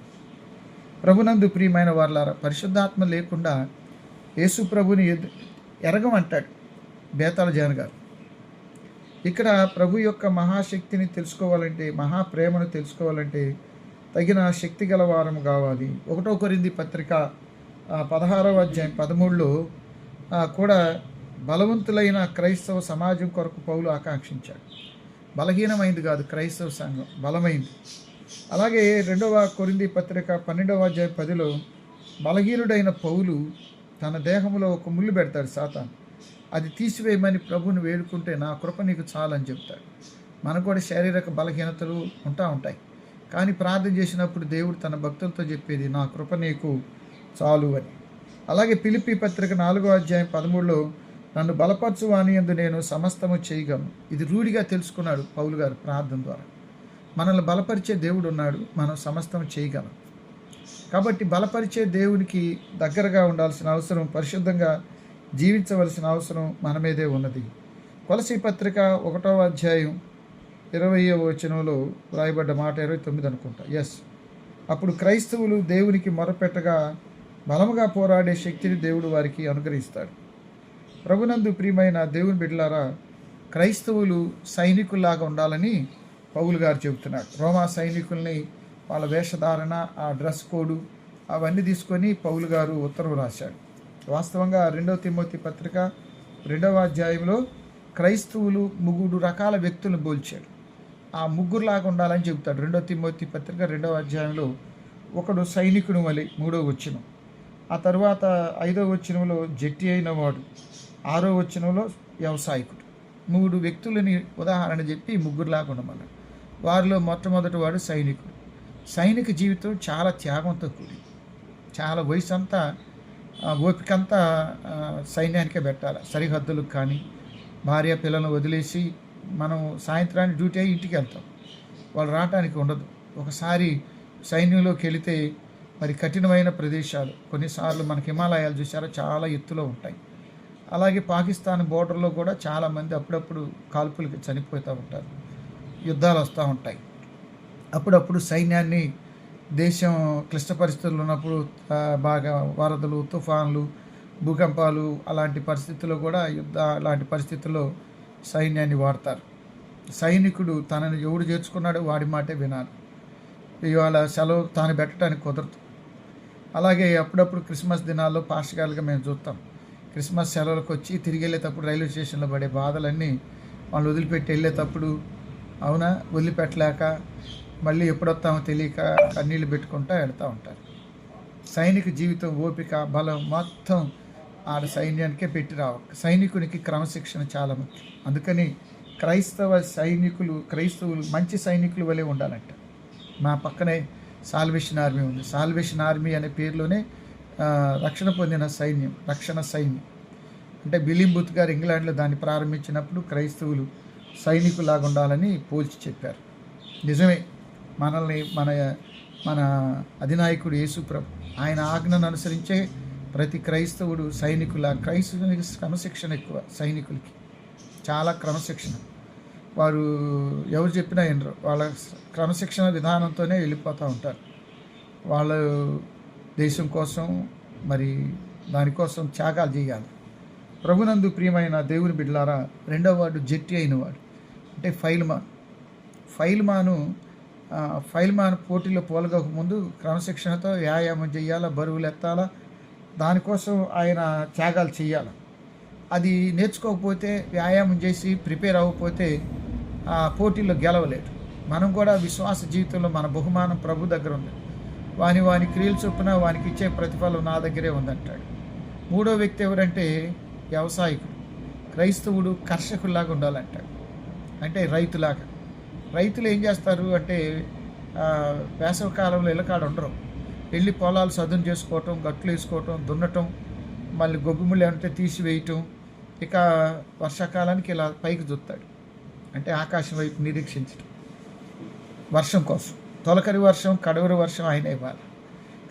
ప్రభునందు ప్రియమైన వారలారా, పరిశుద్ధాత్మ లేకుండా యేసు ప్రభుని ఎరగమంటాడు బేతాళ జాన్ గారు. ఇక్కడ ప్రభు యొక్క మహాశక్తిని తెలుసుకోవాలంటే, మహాప్రేమను తెలుసుకోవాలంటే తగిన శక్తి గల వారము కావాలి. 1 కొరింథీ పత్రిక 16వ అధ్యాయం 13లో కూడా బలవంతులైన క్రైస్తవ సమాజం కొరకు పౌలు ఆకాంక్షించాడు. బలహీనమైంది కాదు క్రైస్తవ సంఘం, బలమైంది. అలాగే 2వ కొరింథీ పత్రిక 12వ అధ్యాయం 10లో బలహీనుడైన పౌలు తన దేహంలో ఒక ముళ్ళు పెడతాడు సాతాను. అది తీసివేయమని ప్రభుని వేడుకుంటే నా కృప నీకు చాలని చెప్తాడు. మనకు కూడా శారీరక బలహీనతలు ఉంటాయి. కానీ ప్రార్థన చేసినప్పుడు దేవుడు తన భక్తులతో చెప్పేది నా కృప నీకు చాలు అని. అలాగే ఫిలిప్పీ పత్రిక 4వ అధ్యాయం 13లో నన్ను బలపరచు వాని యందు నేను సమస్తము చేయగలను. ఇది రూఢిగా తెలుసుకున్నాడు పౌలు గారు ప్రార్థన ద్వారా. మనల్ని బలపరిచే దేవుడు ఉన్నాడు, మనం సమస్తం చేయగలం. కాబట్టి బలపరిచే దేవునికి దగ్గరగా ఉండాల్సిన అవసరం, పరిశుద్ధంగా జీవించవలసిన అవసరం మన మీదే ఉన్నది. కొలసీ పత్రిక 1వ అధ్యాయం 20వ వచనంలో రాయబడ్డ మాట 29 అనుకుంటా. అప్పుడు క్రైస్తవులు దేవునికి మొరపెట్టగా బలముగా పోరాడే శక్తిని దేవుడు వారికి అనుగ్రహిస్తాడు. ప్రభునందు ప్రియమైన దేవుని బిడ్డలారా, క్రైస్తవులు సైనికుల్లాగా ఉండాలని పౌలు గారు చెబుతున్నాడు. రోమా సైనికుల్ని వాళ్ళ వేషధారణ, ఆ డ్రెస్ కోడు అవన్నీ తీసుకొని పౌలు గారు ఉత్తరం రాశాడు. వాస్తవంగా 2వ తిమోతి పత్రిక 2వ అధ్యాయంలో క్రైస్తవులు 3 రకాల వ్యక్తులను పోల్చాడు. ఆ ముగ్గురులాగా ఉండాలని చెబుతాడు. 2వ తిమోతి పత్రిక 2వ అధ్యాయంలో ఒకడు సైనికుని వలె 3వ వచనం, ఆ తర్వాత 5వ వచనంలో జట్టి అయిన వాడు, 6వ వచనంలో వ్యవసాయకుడు. 3 వ్యక్తులని ఉదాహరణ చెప్పి ముగ్గురులాగా ఉండమన్నాడు. వారిలో మొట్టమొదటి వాడు సైనికుడు. సైనిక జీవితం చాలా త్యాగంతో కూడి, చాలా వయసు అంతా ఓపిక అంతా సైన్యానికే పెట్టాలి. సరిహద్దులకు కానీ భార్య పిల్లలను వదిలేసి మనం సాయంత్రానికి డ్యూటీ అయ్యి ఇంటికి వెళ్తాం, వాళ్ళు రావటానికి ఉండదు. ఒకసారి సైన్యంలోకి వెళితే మరి కఠినమైన ప్రదేశాలు, కొన్నిసార్లు మనకి హిమాలయాలు చూసారా చాలా ఎత్తులో ఉంటాయి. అలాగే పాకిస్తాన్ బోర్డర్లో కూడా చాలామంది అప్పుడప్పుడు కాల్పులకి చనిపోతూ ఉంటారు, యుద్ధాలు వస్తూ ఉంటాయి. అప్పుడప్పుడు సైన్యాన్ని దేశం క్లిష్ట పరిస్థితులు ఉన్నప్పుడు బాగా వరదలు, తుఫాన్లు, భూకంపాలు అలాంటి పరిస్థితుల్లో కూడా అలాంటి పరిస్థితుల్లో సైన్యాన్ని వాడతారు. సైనికుడు తనని ఎవడు చేర్చుకున్నాడో వాడి మాటే వినాలి. ఇవాళ సెలవు తాను పెట్టడానికి కుదరదు. అలాగే అప్పుడప్పుడు క్రిస్మస్ దినాల్లో పాస్టర్లుగా మేము చూస్తాం, క్రిస్మస్ సెలవులకు వచ్చి తిరిగి వెళ్ళేటప్పుడు రైల్వే స్టేషన్లో పడే బాధలన్నీ వాళ్ళు వదిలిపెట్టి వెళ్ళేటప్పుడు, అవునా, వదిలిపెట్టలేక మళ్ళీ ఎప్పుడొస్తామో తెలియక కన్నీళ్ళు పెట్టుకుంటూ వెళ్తూ ఉంటారు. సైనిక జీవితం, ఓపిక, బలం మొత్తం ఆడ సైన్యానికే పెట్టి రావాలి. సైనికునికి క్రమశిక్షణ చాలా ముఖ్యం. అందుకని క్రైస్తవులు మంచి సైనికులు వలె ఉండాలంట. మా పక్కనే సాల్వేషన్ ఆర్మీ ఉంది. సాల్వేషన్ ఆర్మీ అనే పేరులోనే రక్షణ పొందిన సైన్యం, రక్షణ సైన్యం. అంటే బిలియం బూత్ గారు ఇంగ్లాండ్లో దాన్ని ప్రారంభించినప్పుడు క్రైస్తవులు సైనికులాగా ఉండాలని పోల్చి చెప్పారు. నిజమే, మనల్ని మన అధినాయకుడు యేసు ప్రభు ఆయన ఆజ్ఞను అనుసరించే ప్రతి క్రైస్తవుడు క్రైస్తవునికి క్రమశిక్షణ ఎక్కువ. సైనికులకి చాలా క్రమశిక్షణ. వారు ఎవరు చెప్పినా వినరు, వాళ్ళ క్రమశిక్షణ విధానంతోనే వెళ్ళిపోతూ ఉంటారు. వాళ్ళు దేశం కోసం మరి దానికోసం త్యాగాలు చేయాలి. ప్రభునందు ప్రియమైన దేవుని బిడ్డలారా, 2వ వాడు జట్టి అయిన వాడు, అంటే ఫైల్మాను పోటీలో పాల్గొక ముందు క్రమశిక్షణతో వ్యాయామం చేయాలా, బరువులు ఎత్తాలా, దానికోసం ఆయన త్యాగాలు చేయాలి. అది నేర్చుకోకపోతే, వ్యాయామం చేసి ప్రిపేర్ అవ్వకపోతే ఆ పోటీల్లో గెలవలేడు. మనం కూడా విశ్వాస జీవితంలో మన బహుమానం ప్రభు దగ్గర ఉంది. వాని క్రియలు చొప్పున వానికి ఇచ్చే ప్రతిఫలం నా దగ్గరే ఉందంటాడు. 3వ వ్యక్తి ఎవరంటే వ్యవసాయకుడు. క్రైస్తవుడు కర్షకుల్లాగా ఉండాలంటాడు, అంటే రైతులాగా. రైతులు ఏం చేస్తారు అంటే వేసవి కాలంలో ఇళ్ళకాడ ఉండరు, వెళ్ళి పొలాలు సదును చేసుకోవటం, గట్లు వేసుకోవటం, దున్నటం, మళ్ళీ గొబ్బిముళ్ళు ఏమంటే తీసివేయటం. ఇక వర్షాకాలానికి ఇలా పైకి చూస్తాడు, అంటే ఆకాశం వైపు నిరీక్షించడం, వర్షం కోసం. తొలకరి వర్షం, కడవరి వర్షం ఆయన ఇవ్వాలి.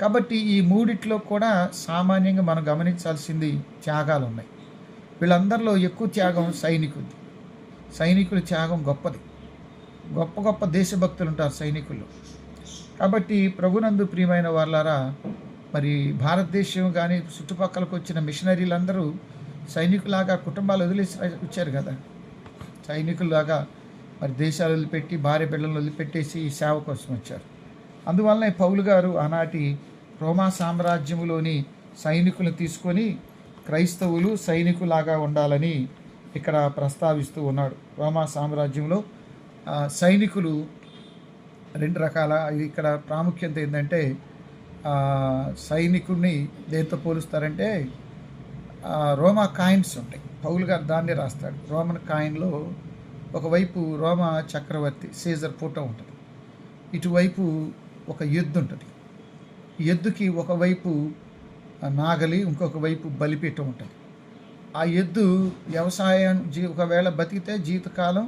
కాబట్టి ఈ మూడిట్లో కూడా సామాన్యంగా మనం గమనించాల్సింది త్యాగాలు ఉన్నాయి. వీళ్ళందరిలో ఎక్కువ త్యాగం సైనికుల త్యాగం గొప్పది. గొప్ప దేశభక్తులు ఉంటారు సైనికులు. కాబట్టి ప్రభునందు ప్రియమైన వాళ్ళారా, మరి భారతదేశం కానీ చుట్టుపక్కలకు వచ్చిన మిషనరీలందరూ సైనికులాగా కుటుంబాలు వదిలేసి వచ్చారు కదా. సైనికుల్లాగా మరి దేశాలు వదిలిపెట్టి, భార్య బిడ్డలను వదిలిపెట్టేసి ఈ సేవ కోసం వచ్చారు. అందువల్లనే పౌలు గారు ఆనాటి రోమా సామ్రాజ్యములోని సైనికులను తీసుకొని క్రైస్తవులు సైనికులాగా ఉండాలని ఇక్కడ ప్రస్తావిస్తూ ఉన్నాడు. రోమా సామ్రాజ్యంలో సైనికులు 2 రకాల. ఇక్కడ ప్రాముఖ్యత ఏంటంటే సైనికుడిని దేంతో పోలుస్తారంటే రోమా కాయిన్స్ ఉంటాయి. పౌలు గారు దాన్ని రాస్తాడు. రోమన్ కాయిన్లో ఒకవైపు రోమా చక్రవర్తి సీజర్ ఫోటో ఉంటుంది, ఇటువైపు ఒక ఎద్దు ఉంటుంది. ఎద్దుకి ఒకవైపు నాగలి, ఇంకొక వైపు బలిపీఠం ఉంటుంది. ఆ ఎద్దు వ్యవసాయం ఒకవేళ బతికితే జీవితకాలం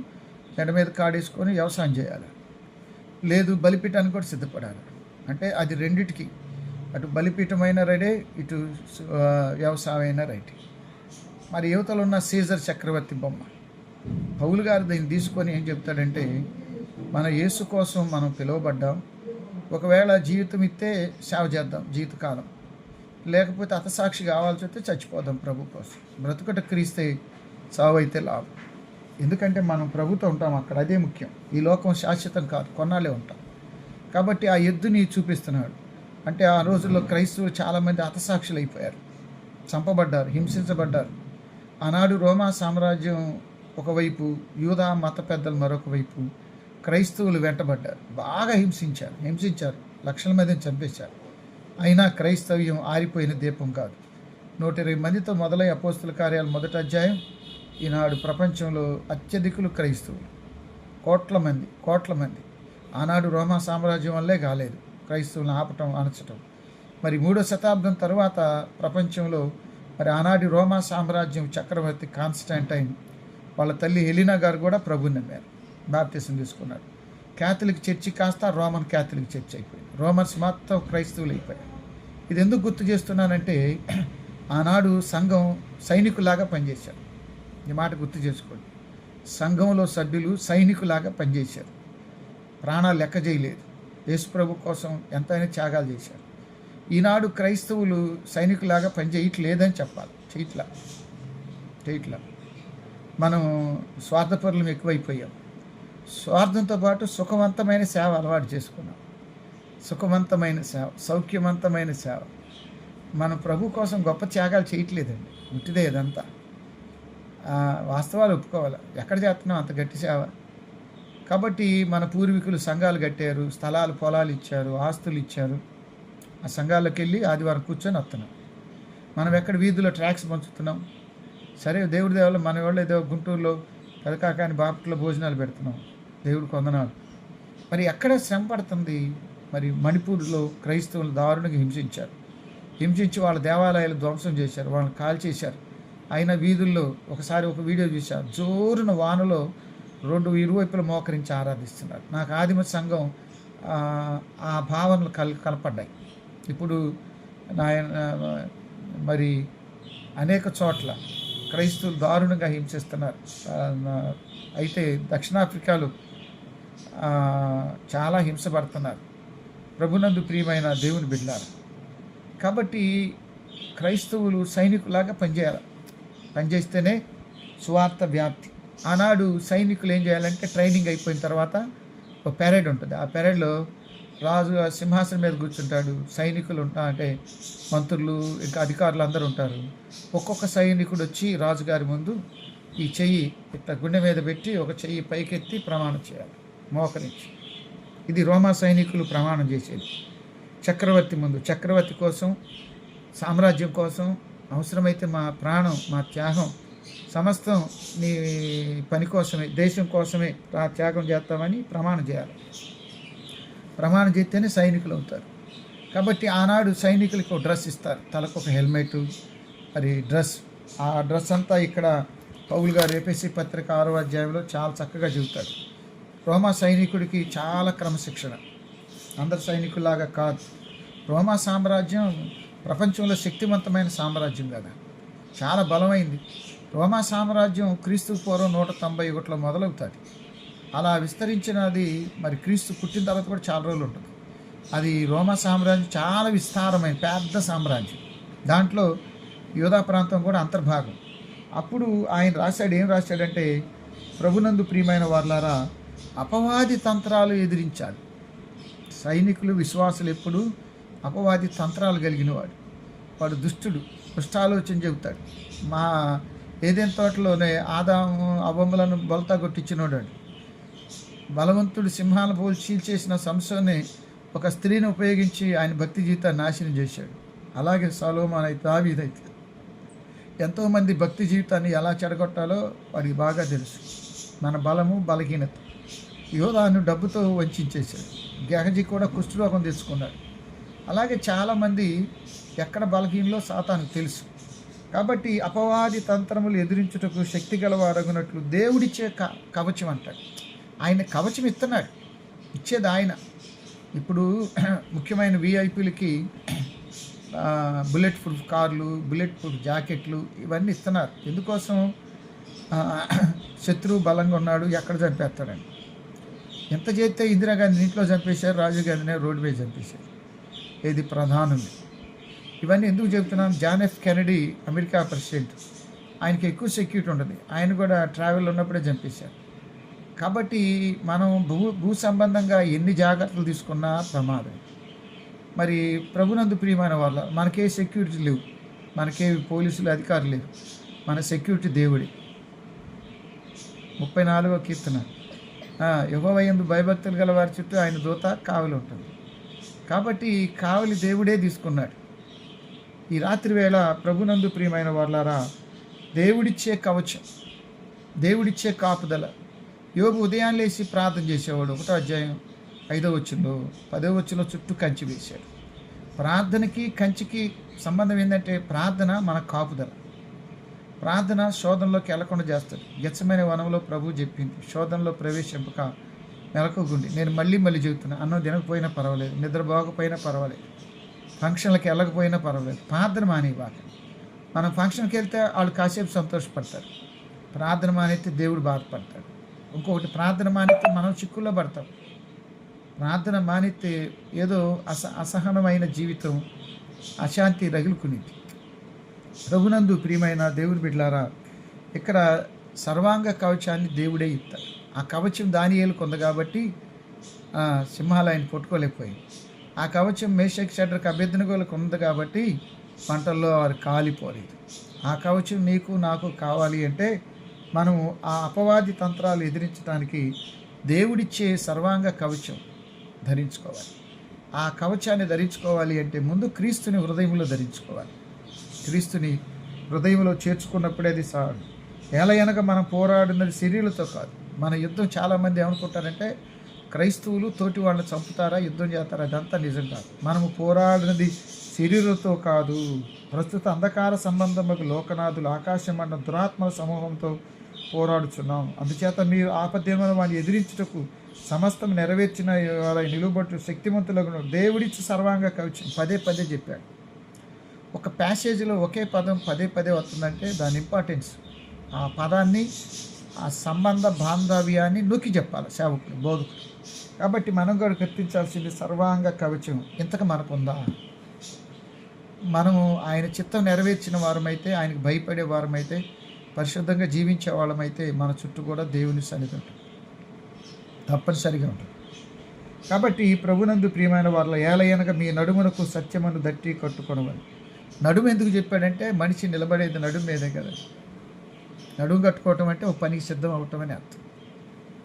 ఎండ మీద కాడేసుకొని వ్యవసాయం చేయాలి, లేదు బలిపీఠానికి కూడా సిద్ధపడాలి. అంటే అది రెండిటికి, అటు బలిపీఠమైన రెడీ, ఇటు వ్యవసాయం అయినా రైట్. మరి యువతలో ఉన్న సీజర్ చక్రవర్తి బొమ్మ, పౌలు గారు దీన్ని తీసుకొని ఏం చెప్తాడంటే, మన యేసు కోసం మనం పిలువబడ్డాం, ఒకవేళ జీవితం ఇస్తే సేవ చేద్దాం జీవితకాలం, లేకపోతే హతసాక్షి కావాల్సి వస్తే చచ్చిపోదాం ప్రభు కోసం. బ్రతుకట క్రీస్తే సావు అయితే లాభం. ఎందుకంటే మనం ప్రభుతో ఉంటాం అక్కడ, అదే ముఖ్యం. ఈ లోకం శాశ్వతం కాదు, కొన్నాళ్ళే ఉంటాం. కాబట్టి ఆ ఎద్దుని చూపిస్తున్నాడు. అంటే ఆ రోజుల్లో క్రైస్తవులు చాలామంది హతసాక్షులు అయిపోయారు, చంపబడ్డారు, హింసించబడ్డారు. ఆనాడు రోమా సామ్రాజ్యం ఒకవైపు, యూదా మత పెద్దలు మరొక వైపు, క్రైస్తవులు వెంటబడ్డారు, బాగా హింసించారు, లక్షల మందిని చంపేశారు. అయినా క్రైస్తవ్యం ఆరిపోయిన దీపం కాదు. 120 మందితో మొదలై అపోస్తుల కార్యాలు 1వ అధ్యాయం. ఈనాడు ప్రపంచంలో అత్యధికులు క్రైస్తవులు, కోట్ల మంది. ఆనాడు రోమా సామ్రాజ్యం వల్లే కాలేదు క్రైస్తవులను ఆపటం, అణచటం. మరి 3వ శతాబ్దం తర్వాత ప్రపంచంలో మరి ఆనాటి రోమా సామ్రాజ్యం చక్రవర్తి కాన్స్టాంటైన్ వాళ్ళ తల్లి హెలినా గారు కూడా ప్రభుని నమ్మారు, బాప్తిసం తీసుకున్నారు. క్యాథలిక్ చర్చి కాస్త రోమన్ క్యాథలిక్ చర్చి అయిపోయింది, రోమన్స్ మొత్తం క్రైస్తవులు అయిపోయారు. ఇది ఎందుకు గుర్తు చేస్తున్నానంటే, ఆనాడు సంఘం సైనికులాగా పనిచేశారు. ఈ మాట గుర్తు చేసుకోండి. సంఘంలో సభ్యులు సైనికులాగా పనిచేశారు, ప్రాణాలు లెక్క చేయలేదు, యేసు ప్రభు కోసం ఎంతైనా త్యాగాలు చేశారు. ఈనాడు క్రైస్తవులు సైనికులాగా పనిచేయట్లేదని చెప్పాలి, చేయట్లా. మనం స్వార్థపరులం ఎక్కువైపోయాం. స్వార్థంతో పాటు సుఖవంతమైన సేవ అలవాటు చేసుకున్నాం. సుఖవంతమైన సేవ, సౌఖ్యవంతమైన సేవ. మనం ప్రభు కోసం గొప్ప త్యాగాలు చేయట్లేదండి, ఉట్టిదే ఇదంతా. వాస్తవాలు ఒప్పుకోవాలి, ఎక్కడ చేస్తున్నాం అంత గట్టి సేవ. కాబట్టి మన పూర్వీకులు సంఘాలు కట్టారు, స్థలాలు పొలాలు ఇచ్చారు, ఆస్తులు ఇచ్చారు. ఆ సంఘాలకు వెళ్ళి ఆదివారం కూర్చొని వస్తున్నాం. మనం ఎక్కడ వీధిలో ట్రాక్స్ పంచుతున్నాం. సరే, దేవుడి దేవాళ్ళు మన వాళ్ళు ఏదో గుంటూరులో పెదకాకాని బాపట్లో భోజనాలు పెడుతున్నాం, దేవుడికి వందనాలు. మరి ఎక్కడ శ్రమ పడుతుంది? మరి మణిపూర్లో క్రైస్తవులు దారుణంగా హింసించి వాళ్ళ దేవాలయాలు ధ్వంసం చేశారు, వాళ్ళని కాల్చేశారు. అయినా వీధుల్లో ఒకసారి ఒక వీడియో చూశారు, జోరున వానలో రోడ్డు ఇరువైపుల మోకరించి ఆరాధిస్తున్నారు. నాకు ఆదిమ సంఘం ఆ భావనలు కనపడ్డాయి. ఇప్పుడు మరి అనేక చోట్ల క్రైస్తవులు దారుణంగా హింసిస్తున్నారు. అయితే దక్షిణాఫ్రికాలో చాలా హింసపడుతున్నారు. ప్రభునందు ప్రియమైన దేవుని బిడ్డలారా, కాబట్టి క్రైస్తవులు సైనికులాగా పనిచేస్తేనే సువార్త వ్యాప్తి. ఆనాడు సైనికులు ఏం చేయాలంటే, ట్రైనింగ్ అయిపోయిన తర్వాత ఒక పెరేడ్ ఉంటుంది. ఆ పెరేడ్లో రాజు సింహాసనం మీద కూర్చుంటాడు, సైనికులు అంటే మంత్రులు ఇంకా అధికారులు అందరూ ఉంటారు. ఒక్కొక్క సైనికుడు వచ్చి రాజుగారి ముందు ఈ చెయ్యి ఇట్లా గుండె మీద పెట్టి ఒక చెయ్యి పైకెత్తి ప్రమాణం చేయాలి, మోకరించి. ఇది రోమా సైనికులు ప్రమాణం చేసేది చక్రవర్తి ముందు. చక్రవర్తి కోసం, సామ్రాజ్యం కోసం, అవసరమైతే మా ప్రాణం, మా త్యాగం సమస్తం నీ పని కోసమే, దేశం కోసమే త్యాగం చేస్తామని ప్రమాణం చేయాలి. ప్రమాణం చేస్తేనే సైనికులు అవుతారు. కాబట్టి ఆనాడు సైనికులకు ఒక డ్రెస్ ఇస్తారు, తలకు ఒక హెల్మెట్, మరి డ్రెస్. ఆ డ్రెస్ అంతా ఇక్కడ పౌలు గారు ఎఫెసీ పత్రిక 6వ అధ్యాయంలో చాలా చక్కగా చెబుతాడు. రోమా సైనికుడికి చాలా క్రమశిక్షణ, అందరు సైనికుల్లాగా కాదు. రోమా సామ్రాజ్యం ప్రపంచంలో శక్తివంతమైన సామ్రాజ్యం కదా, చాలా బలమైంది. రోమా సామ్రాజ్యం క్రీస్తు పూర్వం 191లో మొదలవుతుంది. అలా విస్తరించినది మరి క్రీస్తు పుట్టిన తర్వాత కూడా చాలా రోజులు ఉంటుంది. అది రోమా సామ్రాజ్యం చాలా విస్తారమైన పెద్ద సామ్రాజ్యం. దాంట్లో యూదా ప్రాంతం కూడా అంతర్భాగం. అప్పుడు ఆయన ఏం రాశాడంటే, ప్రభునందు ప్రియమైన వారలారా, అపవాది తంత్రాలు ఎదిరించాలి. సైనికులు, విశ్వాసులు ఎప్పుడు అపవాది తంత్రాలు కలిగిన వాడు దుష్టుడు, దుష్టాలోచన చెబుతాడు. మా ఏదైనా తోటలోనే ఆదాము అవ్వములను బొలతా కొట్టించినోడు. బలవంతుడు సింహాల పోలు చీల్చేసిన సంసోనే ఒక స్త్రీని ఉపయోగించి ఆయన భక్తి జీవితాన్ని నాశనం చేశాడు. అలాగే సొలొమోను అయితే, దావీదైతే ఎంతోమంది భక్తి జీవితాన్ని ఎలా చెడగొట్టాలో వాడికి బాగా తెలుసు. మన బలము, బలహీనత. యోధాను డబ్బుతో వంచేశాడు. గెహజీ కూడా కుష్ఠరోగం తెచ్చుకున్నాడు. అలాగే చాలామంది ఎక్కడ బలహీనలో సాతానుకు తెలుసు. కాబట్టి అపవాది తంత్రములు ఎదిరించుటకు శక్తి గలవారగునట్లు దేవుడిచ్చే కవచం అంటాడు. ఆయన కవచం ఇస్తున్నాడు, ఇచ్చేది ఆయన. ఇప్పుడు ముఖ్యమైన విఐపీలకి బుల్లెట్ ప్రూఫ్ కార్లు, బుల్లెట్ ప్రూఫ్ జాకెట్లు ఇవన్నీ ఇస్తున్నారు. ఎందుకోసం? శత్రువు బలంగా ఉన్నాడు, ఎక్కడ చంపేస్తాడని. ఎంత చేస్తే ఇందిరాగాంధీ ఇంట్లో చంపేశారు, రాజీవ్ గాంధీని రోడ్డు మీద చంపేశారు. ఏది ప్రధానులు. ఇవన్నీ ఎందుకు చెప్తున్నాను? John F Kennedy America president, ఆయనకి ఎక్కువ సెక్యూరిటీ ఉంటుంది, ఆయన కూడా ట్రావెల్ ఉన్నప్పుడే చంపేశారు. కాబట్టి మనం భూ సంబంధంగా ఎన్ని జాగ్రత్తలు తీసుకున్నా ప్రమాదం. మరి ప్రభునందు ప్రియమైన వాళ్ళ మనకే సెక్యూరిటీ లేవు, మనకే పోలీసులు అధికారులు లేవు, మన సెక్యూరిటీ దేవుడి. 34వ కీర్తన, యెహోవా యందు భయభక్తులు గల వారి చుట్టూ ఆయన దూత కావలి ఉంటుంది. కాబట్టి కావలి దేవుడే తీసుకున్నాడు. ఈ రాత్రి వేళ ప్రభునందు ప్రియమైన వాళ్ళారా, దేవుడిచ్చే కవచం, దేవుడిచ్చే కాపుదల. యోబు ఉదయాన్ని లేచి ప్రార్థన చేసేవాడు. 1వ అధ్యాయం 5వ వచనంలో 10వ వచనంలో చుట్టూ కంచి వేశాడు. ప్రార్థనకి కంచికి సంబంధం ఏంటంటే ప్రార్థన మన కాపుదల. ప్రార్థన శోధనలోకి వెళ్లకుండా చేస్తాడు. గెత్సెమనే వనంలో ప్రభువు చెప్పింది, శోధనలో ప్రవేశింపక మెలకుగుండి. నేను మళ్ళీ చెబుతున్నా, అన్నం తినకపోయినా పర్వాలేదు, నిద్రపోకపోయినా పర్వాలేదు, ఫంక్షన్లకు వెళ్ళకపోయినా పర్వాలేదు, ప్రార్థన మానేవాక. మనం ఫంక్షన్కి వెళ్తే వాళ్ళు కాసేపు సంతోషపడతారు, ప్రార్థన మానేస్తే దేవుడు బాధపడతాడు. ఇంకొకటి, ప్రార్థన మానేస్తే మనం చిక్కుల్లో పడతాం. ప్రార్థన మానేస్తే ఏదో అసహనమైన జీవితం, అశాంతి రగులుకునేది. ప్రభునందు ప్రియమైన దేవుని బిడ్డలారా, ఇక్కడ సర్వాంగ కవచాన్ని దేవుడే ఇస్తాడు. ఆ కవచం దానియేలు కొంది కాబట్టి సింహాలు ఆయన పట్టుకోలేకపోయింది. ఆ కవచం మేషక్ షడ్రకు అబేద్నెగోలకు ఉంది కాబట్టి పంటల్లో వారు కాలిపోలేదు. ఆ కవచం నీకు నాకు కావాలి అంటే మనం ఆ అపవాది తంత్రాలు ఎదిరించడానికి దేవుడిచ్చే సర్వాంగ కవచం ధరించుకోవాలి. ఆ కవచాన్ని ధరించుకోవాలి అంటే ముందు క్రీస్తుని హృదయంలో ధరించుకోవాలి. క్రీస్తుని హృదయంలో చేర్చుకున్నప్పుడే అది సాగు. ఏలయనగా మనం పోరాడినది శరీరులతో కాదు. మన యుద్ధం చాలామంది ఏమనుకుంటారంటే క్రైస్తవులు తోటి వాళ్ళని చంపుతారా, యుద్ధం చేస్తారా, అదంతా నిజం కాదు. మనము పోరాడినది శరీరులతో కాదు, ప్రస్తుత అంధకార సంబంధములకు లోకనాథులు ఆకాశమన్న దురాత్మల సమూహంతో పోరాడుచున్నాం. అందుచేత మీరు ఆపద్దినమున వారిని ఎదిరించుటకు సమస్తం నెరవేర్చిన వారి నిలువబట్టు శక్తిమంతులకు దేవుడిచ్చి సర్వాంగ కవచం పదే చెప్పాడు. ఒక ప్యాసేజీలో ఒకే పదం పదే వస్తుందంటే దాని ఇంపార్టెన్స్, ఆ పదాన్ని, ఆ సంబంధ బాంధవ్యాన్ని నొక్కి చెప్పాలి సేవకులు, బోధకులు. కాబట్టి మనం కూడా గుర్తించాల్సింది సర్వాంగ కవచం ఇంతకు మనకుందా? మనము ఆయన చిత్తం నెరవేర్చిన వారమైతే, ఆయనకు భయపడే వారమైతే, పరిశుద్ధంగా జీవించే వాళ్ళమైతే మన చుట్టూ కూడా దేవుని సన్నిధి ఉంటుంది, తప్పనిసరిగా ఉంటుంది. కాబట్టి ప్రభునందు ప్రియమైన వాళ్ళ ఏలయనగా మీ నడుమునకు సత్యమును దట్టి కట్టుకొనవాలి. నడుము ఎందుకు చెప్పాడంటే మనిషి నిలబడేది నడుము మీదే కదా. నడుము కట్టుకోవటం అంటే ఒక పనికి సిద్ధం అవటం అని అర్థం.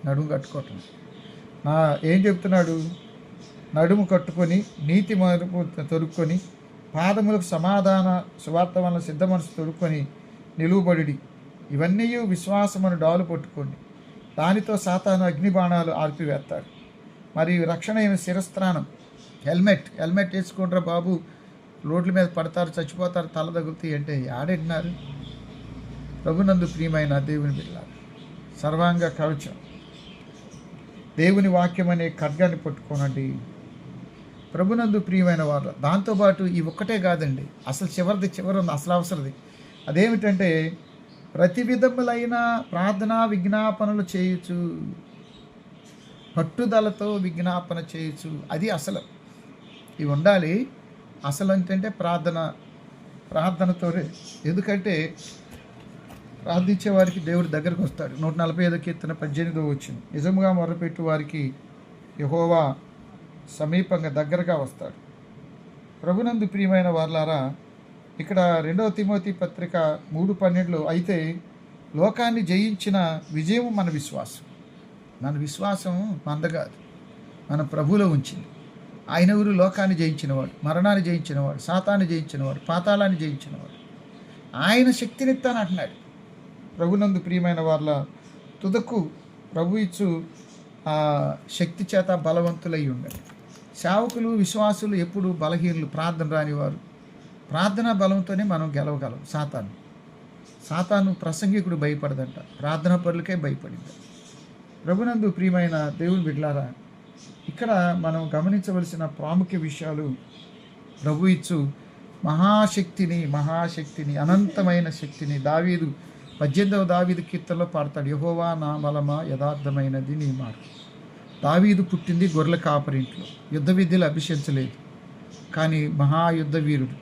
నడుము కట్టుకోవటం ఏం చెప్తున్నాడు? నడుము కట్టుకొని నీతి మరుపు తొడుక్కొని పాదములకు సమాధాన సువార్త వలన సిద్ధ మనసు తొడుక్కొని నిలువబడి ఇవన్నీ విశ్వాసమును డాలు పట్టుకోండి. దానితో సాతాను అగ్నిబాణాలు ఆర్పివేస్తాడు. మరియు రక్షణ అయిన శిరస్త్రానం, హెల్మెట్ వేసుకుంటారా బాబు, రోడ్ల మీద పడతారు, చచ్చిపోతారు, తల తగులుతాయి అంటే ఆడెంటున్నారు? ప్రభునందు ప్రియమైన దేవుని బిడ్డలారా, సర్వాంగ కవచం దేవుని వాక్యం అనే ఖడ్గాన్ని పట్టుకోనండి. ప్రభునందు ప్రియమైన వారు దాంతోపాటు ఈ ఒక్కటే కాదండి, అసలు చివరి ఉంది, అసలు అవసరది. అదేమిటంటే ప్రతి విధములైన ప్రార్థనా విజ్ఞాపనలు చేయొచ్చు, పట్టుదలతో విజ్ఞాపన చేయొచ్చు. అది అసలు ఇవి ఉండాలి. అసలు ఏంటంటే ప్రార్థనతోనే. ఎందుకంటే ప్రార్థించే వారికి దేవుడి దగ్గరకు వస్తాడు. 145 కీర్తన 18వ వచనం, నిజముగా మొరపెట్టు వారికి యెహోవా సమీపంగా దగ్గరగా వస్తాడు. ప్రభునందు ప్రియమైన వారలారా, ఇక్కడ 2వ తిమోతి పత్రిక 3:12 అయితే లోకాన్ని జయించిన విజయం మన విశ్వాసం మందగాదు, మన ప్రభువులో ఉంచింది. ఆయన ఊరు లోకాన్ని జయించినవాడు, మరణాన్ని జయించినవాడు, సాతాన్ని జయించినవాడు, పాతాళాన్ని జయించినవాడు. ఆయన శక్తినిత్తాను అంటున్నాడు. ప్రభునందు ప్రియమైన వాళ్ళ తుదకు ప్రభు ఇచ్చు శక్తి చేత బలవంతులై ఉండాలి. సేవకులు విశ్వాసులు ఎప్పుడు బలహీనులు, ప్రార్థన రానివారు. ప్రార్థనా బలంతోనే మనం గెలవగలం సాతాను. సాతాను ప్రసంగికుడు భయపడదంట, ప్రార్థనా పరులకే భయపడింది. ప్రభునందు ప్రియమైన దేవుని బిడ్డలారా, ఇక్కడ మనం గమనించవలసిన ప్రాముఖ్య విషయాలు, ప్రభు ఇచ్చు మహాశక్తిని అనంతమైన శక్తిని దావీదు 18వ దావీదు కీర్తనలో పాడతాడు. యెహోవా నా బలమా యథార్థమైనది నీ మార్గం. దావీదు పుట్టింది గొర్రెల కాపరింట్లో, యుద్ధ విద్యలు అభ్యసించలేదు, కానీ మహాయుద్ధ వీరుడు.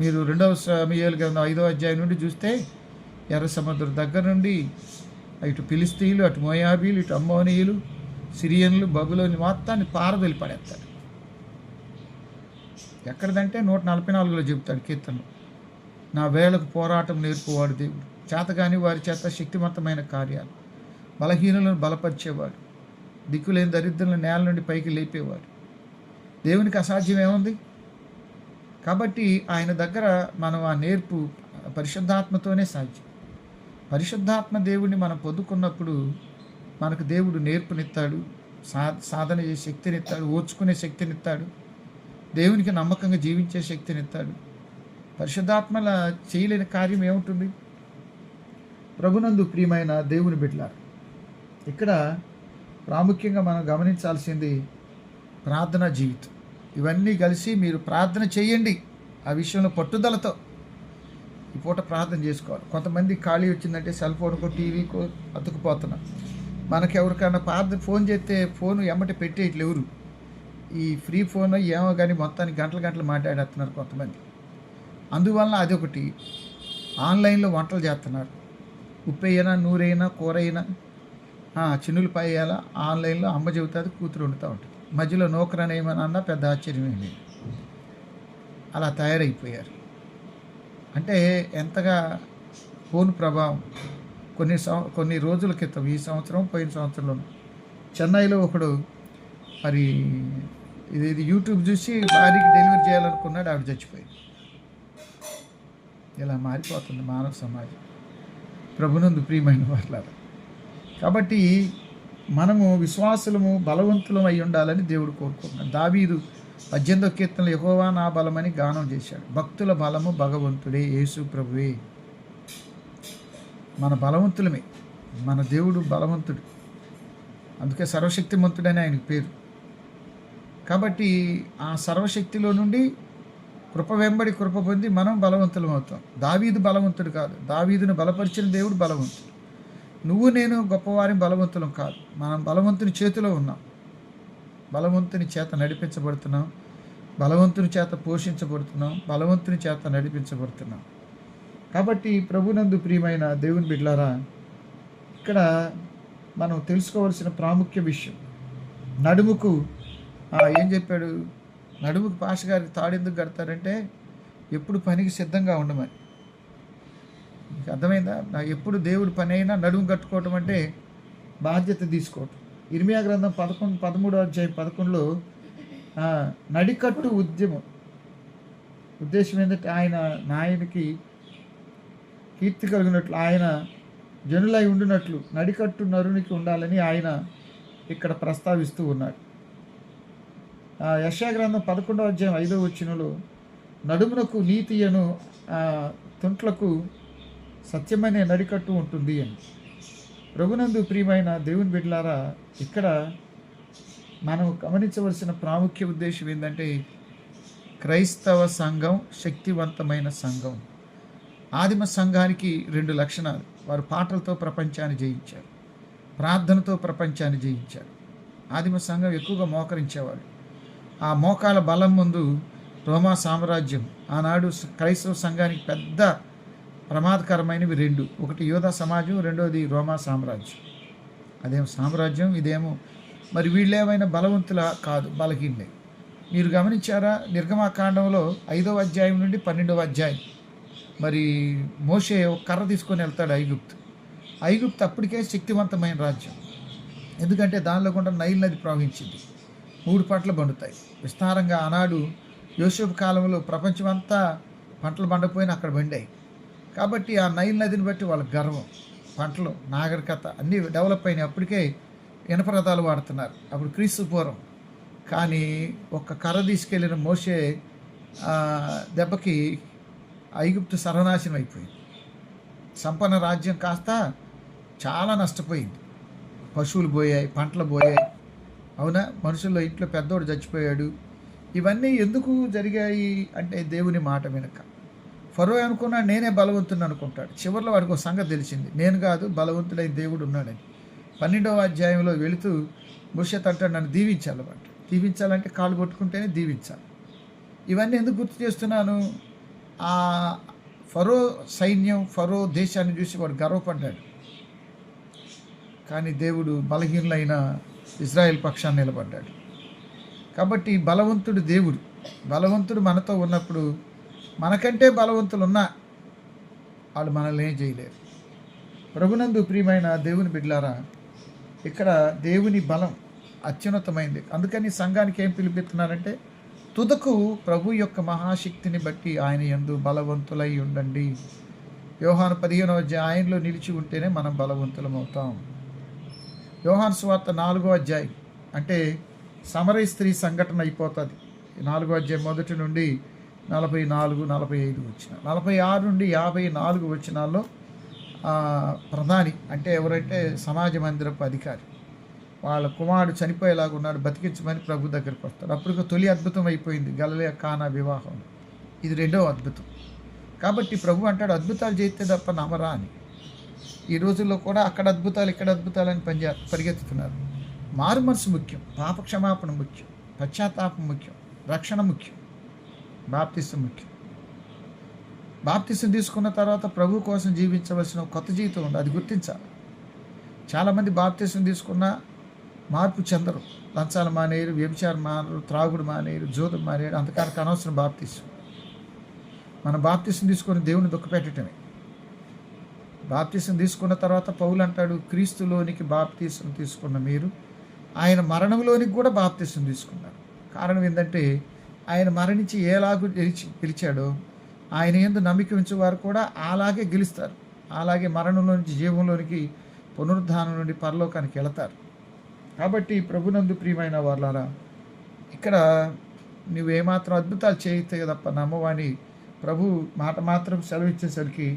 మీరు 2వ సమూయేలు గ్రంథం 5వ అధ్యాయం నుండి చూస్తే ఎర్ర సముద్రం దగ్గర నుండి ఇటు ఫిలిస్తీయులు, అటు మోయాబీలు, ఇటు అమ్మోనీయులు, సిరియన్లు, బబులోని మొత్తాన్ని పారదొలి పడేస్తాడు. ఎక్కడదంటే 144లో చెబుతాడు కీర్తనలు, నా వేళకు పోరాటం నేర్పువాడు దేవుడు, చేతగాని వారి చేత శక్తివంతమైన కార్యాలు, బలహీనులను బలపరిచేవాడు, దిక్కులేని దరిద్రులను నేల నుండి పైకి లేపేవాడు. దేవునికి అసాధ్యం ఏముంది? కాబట్టి ఆయన దగ్గర మనం ఆ నేర్పు పరిశుద్ధాత్మతోనే సాధ్యం. పరిశుద్ధాత్మ దేవుడిని మనం పొందుకున్నప్పుడు మనకు దేవుడు నేర్పునిస్తాడు, సాధన చేసే శక్తినిస్తాడు, ఓర్చుకునే శక్తినిస్తాడు, దేవునికి నమ్మకంగా జీవించే శక్తినిస్తాడు. పరిశుద్ధాత్మల చేయలేని కార్యం ఏముంటుంది? ప్రభునందు ప్రియమైన దేవుని బిడ్డలారా, ఇక్కడ ప్రాముఖ్యంగా మనం గమనించాల్సింది ప్రార్థనా జీవితం. ఇవన్నీ కలిసి మీరు ప్రార్థన చేయండి, ఆ విషయంలో పట్టుదలతో ఈ పూట ప్రార్థన చేసుకోవాలి. కొంతమంది ఖాళీ వచ్చిందంటే సెల్ ఫోన్కో టీవీకో అతుకుపోతున్నారు. మనకెవరికైనా ఫోన్ చేస్తే ఫోన్ ఎమ్మటి పెట్టేయట్లు ఎవరు, ఈ ఫ్రీ ఫోన్ ఏమో కానీ మొత్తానికి గంటలు మాట్లాడేస్తున్నారు కొంతమంది. అందువలన అదొకటి. ఆన్లైన్లో వంటలు చేస్తున్నారు, ఉప్పు అయినా నూరైనా కూర అయినా చిన్నులు వేయాలా, ఆన్లైన్లో అమ్మ చెబుతుంది, కూతురు వండుతూ ఉంటుంది, మధ్యలో నౌకరని ఏమన్నా పెద్ద ఆశ్చర్యమేమి. అలా తయారైపోయారు. అంటే ఎంతగా ఫోన్ ప్రభావం. కొన్ని రోజుల క్రితం, ఈ సంవత్సరం పోయిన సంవత్సరంలో చెన్నైలో ఒకడు మరి ఇది యూట్యూబ్ చూసి భార్యకి డెలివరీ చేయాలనుకున్నాడు, ఆవిడ చచ్చిపోయింది. ఇలా మారిపోతుంది మానవ సమాజం. ప్రభునందు ప్రియమైన వాళ్ళారా, కాబట్టి మనము విశ్వాసులము బలవంతులం అయి ఉండాలని దేవుడు కోరుకుంటున్నాడు. దావీదు 18వ కీర్తనలో యెహోవా నా బలమని గానం చేశాడు. భక్తుల బలము భగవంతుడే, యేసు ప్రభువే. మన బలవంతులమే, మన దేవుడు బలవంతుడు, అందుకే సర్వశక్తిమంతుడని ఆయనకు పేరు. కాబట్టి ఆ సర్వశక్తిలో నుండి కృప వెంబడి కృప పొంది మనం బలవంతులం అవుతాం. దావీదు బలవంతుడు కాదు, దావీదును బలపరిచిన దేవుడు బలవంతుడు. నువ్వు నేను గొప్పవారిని బలవంతులం కాదు, మనం బలవంతుని చేతిలో ఉన్నాం, బలవంతుని చేత నడిపించబడుతున్నాం, బలవంతుని చేత పోషించబడుతున్నాం, బలవంతుని చేత నడిపించబడుతున్నాం. కాబట్టి ప్రభునందు ప్రియమైన దేవుని బిడ్డలారా, ఇక్కడ మనం తెలుసుకోవాల్సిన ప్రాముఖ్య విషయం, నడుముకు ఏం చెప్పాడు? నడుముకు పాష గారికి తాడెందుకు కడతారంటే ఎప్పుడు పనికి సిద్ధంగా ఉండమని. మీకు అర్థమైందా? ఎప్పుడు దేవుడు పని అయినా నడుము కట్టుకోవటం అంటే బాధ్యత తీసుకోవటం. ఇర్మియా గ్రంథం 13వ అధ్యాయం 11లో నడికట్టు ఉద్దేశం ఏంటంటే ఆయనకి కీర్తి కలిగినట్లు, ఆయన జనులై ఉండినట్లు నడికట్టు నరునికి ఉండాలని ఆయన ఇక్కడ ప్రస్తావిస్తూ ఉన్నాడు. యెషయా గ్రంథం 11వ అధ్యాయం 5వ వచనంలో నడుమునకు నీతియను తుంట్లకు సత్యమనే నడికట్టు ఉంటుంది అని. ప్రభునందు ప్రియమైన దేవుని బిడ్డలారా, ఇక్కడ మనం గమనించవలసిన ప్రాముఖ్య ఉద్దేశం ఏంటంటే క్రైస్తవ సంఘం శక్తివంతమైన సంఘం. ఆదిమ సంఘానికి 2 లక్షణాలు. వారు పాటలతో ప్రపంచాన్ని జయించారు, ప్రార్థనతో ప్రపంచాన్ని జయించారు. ఆదిమ సంఘం ఎక్కువగా మోకరించేవాడు. ఆ మోకాల బలం ముందు రోమా సామ్రాజ్యం, ఆనాడు క్రైస్తవ సంఘానికి పెద్ద ప్రమాదకరమైనవి 2. ఒకటి యోధా సమాజం, రెండోది రోమా సామ్రాజ్యం. అదేమో సామ్రాజ్యం, ఇదేమో మరి వీళ్ళేమైనా బలవంతుల కాదు, బలహీనలే. మీరు గమనించారా? నిర్గమాకాండంలో 5వ అధ్యాయం నుండి 12వ అధ్యాయం మరి మోషే ఒక కర్ర తీసుకొని వెళ్తాడు ఐగుప్తు అప్పటికే శక్తివంతమైన రాజ్యం. ఎందుకంటే దానిలో కూడా నైల్ నది ప్రవహించింది, 3 పంటలు పండుతాయి విస్తారంగా. ఆనాడు యోసేపు కాలంలో ప్రపంచమంతా పంటలు పండకపోయినా అక్కడ పండాయి. కాబట్టి ఆ నైల్ నదిని బట్టి వాళ్ళ గర్వం, పంటలు, నాగరికత అన్నీ డెవలప్ అయినాయి. అప్పటికే ఇనప రథాలు వాడుతున్నారు, అప్పుడు క్రీస్తు పూర్వం. కానీ ఒక్క కర్ర తీసుకెళ్ళిన మోషే దెబ్బకి ఐగుప్తు సర్వనాశనం అయిపోయింది. సంపన్న రాజ్యం కాస్త చాలా నష్టపోయింది. పశువులు పోయాయి, పంటలు పోయాయి, అవునా, మనుషుల్లో ఇంట్లో పెద్దోడు చచ్చిపోయాడు. ఇవన్నీ ఎందుకు జరిగాయి అంటే దేవుని మాట వినక. ఫరో అనుకున్నాడు నేనే బలవంతుని అనుకుంటాడు. చివరిలో వాడికి ఒక సంగతి తెలిసింది, నేను కాదు బలవంతుడైన దేవుడు ఉన్నాడని. 12వ అధ్యాయంలో వెళుతూ భవిష్యత్ అంటాడు నన్ను దీవించాలన్నమాట. దీవించాలంటే కాళ్ళు కొట్టుకుంటేనే దీవించాలి. ఇవన్నీ ఎందుకు గుర్తు చేస్తున్నాను? ఆ ఫరో సైన్యం, ఫరో దేశాన్ని చూసి వాడు గర్వపడ్డాడు. కానీ దేవుడు బలహీనులైన ఇజ్రాయెల్ పక్షాన్ని నిలబడ్డాడు. కాబట్టి బలవంతుడు దేవుడు. బలవంతుడు మనతో ఉన్నప్పుడు మనకంటే బలవంతులు ఉన్నా వాళ్ళు మనల్ని ఏం చేయలేరు. ప్రభునందు ప్రియమైన దేవుని బిడ్డలారా, ఇక్కడ దేవుని బలం అత్యున్నతమైంది. అందుకని సంఘానికి ఏం పిలిపిస్తున్నారంటే తుదకు ప్రభు యొక్క మహాశక్తిని బట్టి ఆయన యందు బలవంతులై ఉండండి. యోహాను 15వ అధ్యాయం ఆయనలో నిలిచి ఉంటేనే మనం బలవంతులం అవుతాం. యోహాను సువార్త 4వ అధ్యాయం అంటే సమరయ స్త్రీ సంఘటన అయిపోతుంది. 4వ అధ్యాయం మొదటి నుండి 44, 45 వచ్చిన 46 నుండి 54 వచనాల్లో ప్రధాని అంటే ఎవరైతే సమాజ మందిరపు అధికారి, వాళ్ళ కుమారుడు చనిపోయేలాగా ఉన్నాడు, బతికించమని ప్రభు దగ్గరికి వస్తాడు. అప్పుడు తొలి అద్భుతం అయిపోయింది గలిలయ కానా వివాహం. ఇది రెండవ అద్భుతం. కాబట్టి ప్రభు అంటాడు అద్భుతాలు చేస్తే తప్ప నమ్మరా అని. ఈ రోజుల్లో కూడా అక్కడ అద్భుతాలు ఇక్కడ అద్భుతాలని పరిగెత్తుతున్నారు. మారు మనసు ముఖ్యం, పాప క్షమాపణ ముఖ్యం, పశ్చాత్తాపం ముఖ్యం, రక్షణ ముఖ్యం, బాప్తిసం ముఖ్యం. బాప్తిసం తీసుకున్న తర్వాత ప్రభు కోసం జీవించవలసిన కొత్త జీవితం ఉంది, అది గుర్తించాలి. చాలామంది బాప్తిసం తీసుకున్న మార్పు చెందరు. లంచాలు మానేరు, వ్యభిచారం మానరు, త్రాగుడు మానేరు, జోదుడు మానేరు. అంతకానికి అనవసరం బాప్తిసం. మన బాప్తిసం తీసుకొని దేవుని దుఃఖపెట్టడమే. బాప్తిసం తీసుకున్న తర్వాత పౌలు అంటాడు క్రీస్తులోనికి బాప్తిసం తీసుకున్న మీరు ఆయన మరణంలోనికి కూడా బాప్తిసం తీసుకున్నారు. కారణం ఏంటంటే ఆయన మరణించి ఏలాగూ పిలిచాడో ఆయన యందు నమ్మిక ఉంచేవారు కూడా అలాగే గెలుస్తారు. అలాగే మరణంలో నుంచి జీవంలోనికి, పునరుద్ధానం నుండి పరలోకానికి వెళతారు. కాబట్టి ప్రభునందు ప్రియమైన వాళ్ళారా, ఇక్కడ నువ్వేమాత్రం అద్భుతాలు చేయితే తప్ప నమ్మవాని ప్రభు మాట మాత్రం సెలవిచ్చేసరికి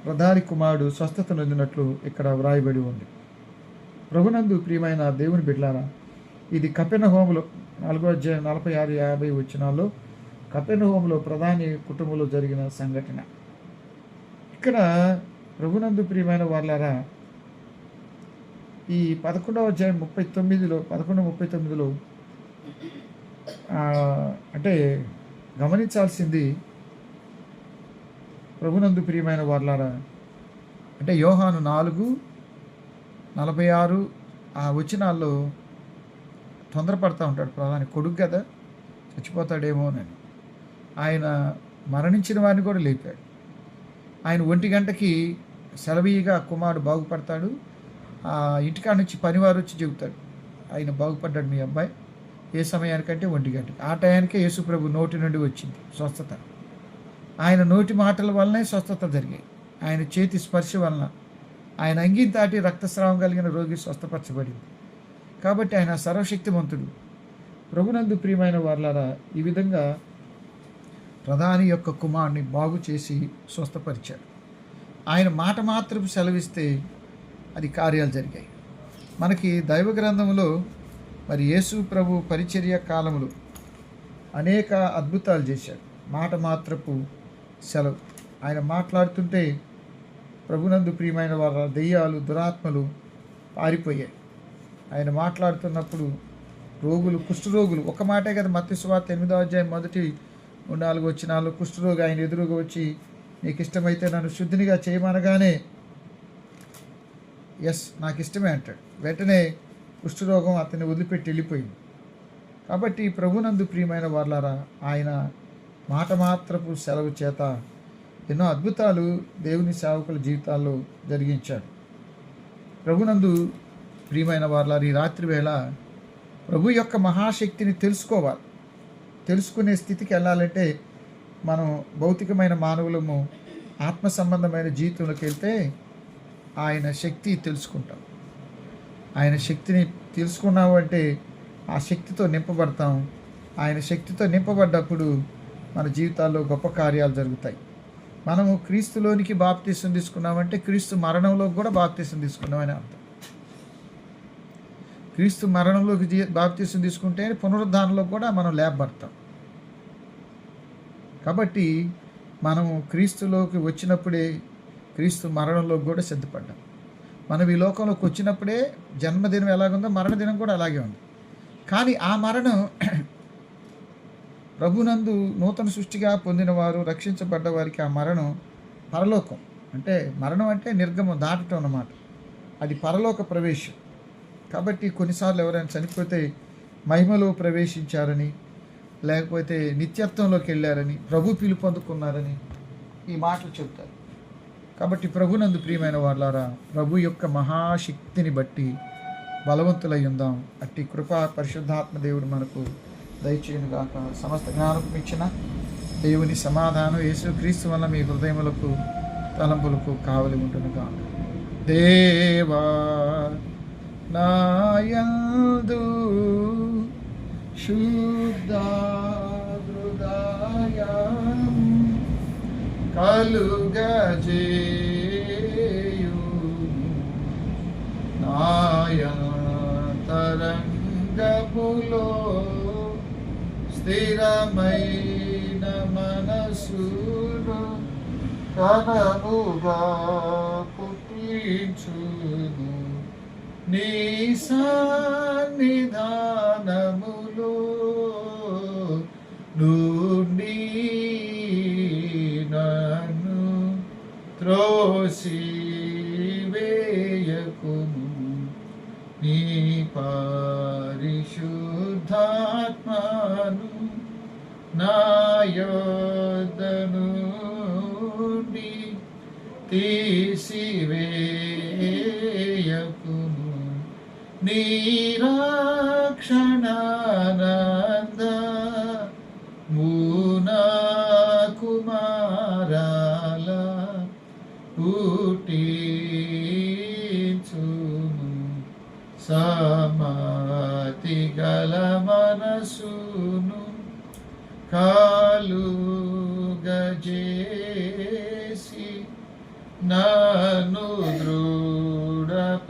ప్రధాని కుమారుడు స్వస్థత నొందినట్లు ఇక్కడ వ్రాయబడి ఉంది. ప్రభునందు ప్రియమైన దేవుని బిడ్డలారా, ఇది కపెర్నహూములో 4వ అధ్యాయం 46, 50 వచనాల్లో కపెర్నహూములో ప్రధాని కుటుంబంలో జరిగిన సంఘటన. ఇక్కడ ప్రభునందు ప్రియమైన వాళ్ళారా, ఈ 11వ అధ్యాయం 11:39లో అంటే గమనించాల్సింది ప్రభునందు ప్రియమైన వాళ్ళారా, అంటే యోహాను 4:46 ఆ వచనాల్లో తొందరపడతా ఉంటాడు. ప్రధాని కొడుకు కదా, చచ్చిపోతాడేమోనని. ఆయన మరణించిన వారిని కూడా లేపాడు. ఆయన 1 గంటకి సెలవీగా కుమారుడు బాగుపడతాడు. ఇంటికాడ నుంచి పనివారు వచ్చి చెబుతాడు ఆయన బాగుపడ్డాడు మీ అబ్బాయి. ఏ సమయానికంటే 1 గంటకి. ఆ టయానికే యేసుప్రభు నోటి నుండి వచ్చింది స్వస్థత. ఆయన నోటి మాటల వల్లనే స్వస్థత జరిగాయి. ఆయన చేతి స్పర్శ వలన, ఆయన అంగీని దాటి రక్తస్రావం కలిగిన రోగి స్వస్థపరచబడింది. కాబట్టి ఆయన సర్వశక్తిమంతుడు. ప్రభునందు ప్రియమైన వాళ్ళారా, ఈ విధంగా ప్రధాని యొక్క కుమారుని బాగు చేసి స్వస్థపరిచాడు. ఆయన మాట మాత్రం సెలవిస్తే అది కార్యాలు జరిగాయి. మనకి దైవ గ్రంథంలో మరి యేసు ప్రభు పరిచర్య కాలములో అనేక అద్భుతాలు చేశాడు. మాట మాత్రపు సెలవు. ఆయన మాట్లాడుతుంటే ప్రభునందు ప్రియమైన వాళ్ళ దెయ్యాలు, దురాత్మలు పారిపోయాయి. ఆయన మాట్లాడుతున్నప్పుడు రోగులు, కుష్ఠరోగులు, ఒక మాటే కదా, మత్తయి సువార్త 8వ అధ్యాయం 1-4 వచనాల్లో కుష్ఠరోగి ఆయన ఎదురుగా వచ్చి నీకు ఇష్టమైతే నన్ను శుద్ధినిగా చేయమనగానే ఎస్ నాకు ఇష్టమే అంటాడు. వెంటనే కుష్ఠరోగం అతన్ని వదిలిపెట్టి వెళ్ళిపోయింది. కాబట్టి ప్రభునందు ప్రియమైన వాళ్ళారా, ఆయన మాట మాత్రపు సెలవు చేత ఎన్నో అద్భుతాలు దేవుని సేవకుల జీవితాల్లో జరిగించాడు. ప్రభునందు ప్రియమైన వాళ్ళారా, ఈ రాత్రి వేళ ప్రభు యొక్క మహాశక్తిని తెలుసుకోవాలి. తెలుసుకునే స్థితికి వెళ్ళాలంటే మనం భౌతికమైన మానవులము ఆత్మ సంబంధమైన జీవితంలోకి వెళ్తే ఆయన శక్తి తెలుసుకుంటాం. ఆయన శక్తిని తెలుసుకున్నావు అంటే ఆ శక్తితో నింపబడతాం. ఆయన శక్తితో నింపబడ్డప్పుడు మన జీవితాల్లో గొప్ప కార్యాలు జరుగుతాయి. మనము క్రీస్తులోనికి బాప్తీసం తీసుకున్నామంటే క్రీస్తు మరణంలో కూడా బాప్తీసం తీసుకున్నామని అర్థం. క్రీస్తు మరణంలోకి బాప్తీసం తీసుకుంటే పునరుద్ధానంలో కూడా మనం లేపబడతాం. కాబట్టి మనము క్రీస్తులోకి వచ్చినప్పుడే క్రీస్తు మరణంలో కూడా సిద్ధపడ్డాం. మనం ఈ లోకంలోకి వచ్చినప్పుడే జన్మదినం ఎలాగుందో మరణదినం కూడా అలాగే ఉంది. కానీ ఆ మరణం ప్రభునందు నూతన సృష్టిగా పొందిన వారు, రక్షించబడ్డ వారికి ఆ మరణం పరలోకం. అంటే మరణం అంటే నిర్గమం, దాటటం అన్నమాట. అది పరలోక ప్రవేశం. కాబట్టి కొన్నిసార్లు ఎవరైనా చనిపోతే మహిమలో ప్రవేశించారని, లేకపోతే నిత్యత్వంలోకి వెళ్ళారని, ప్రభు పిలుపు పొందుకున్నారని ఈ మాటలు చెబుతారు. కాబట్టి ప్రభునందు ప్రియమైన వాళ్ళారా, ప్రభు యొక్క మహాశక్తిని బట్టి బలవంతులై ఉందాం. అట్టి కృపా పరిశుద్ధాత్మ దేవుడు మనకు దయచేయునుగాక. సమస్త జ్ఞానం ఇచ్చిన దేవుని సమాధానం యేసుక్రీస్తు వల్ల మీ హృదయములకు తలంపులకు కావలి ఉంటునుగాక. దేవా నాయందు శుద్ధ హృదయం కలుగజేయు నాయంతరంగములో స్థిరమైన మనసును కనముగా పుట్టించును. నీ సన్నిధానములో నుండి నన్ను త్రోసివేయకుము. నీ పరిశుద్ధాత్మను నా యొద్ద నుండి తీసివేయకుము. నీ రక్షణానంద మూనా కుమారాల పుట్టించుము. సమాతి గల మనసును కలుగజేసి నన్ను దృఢపరచుము.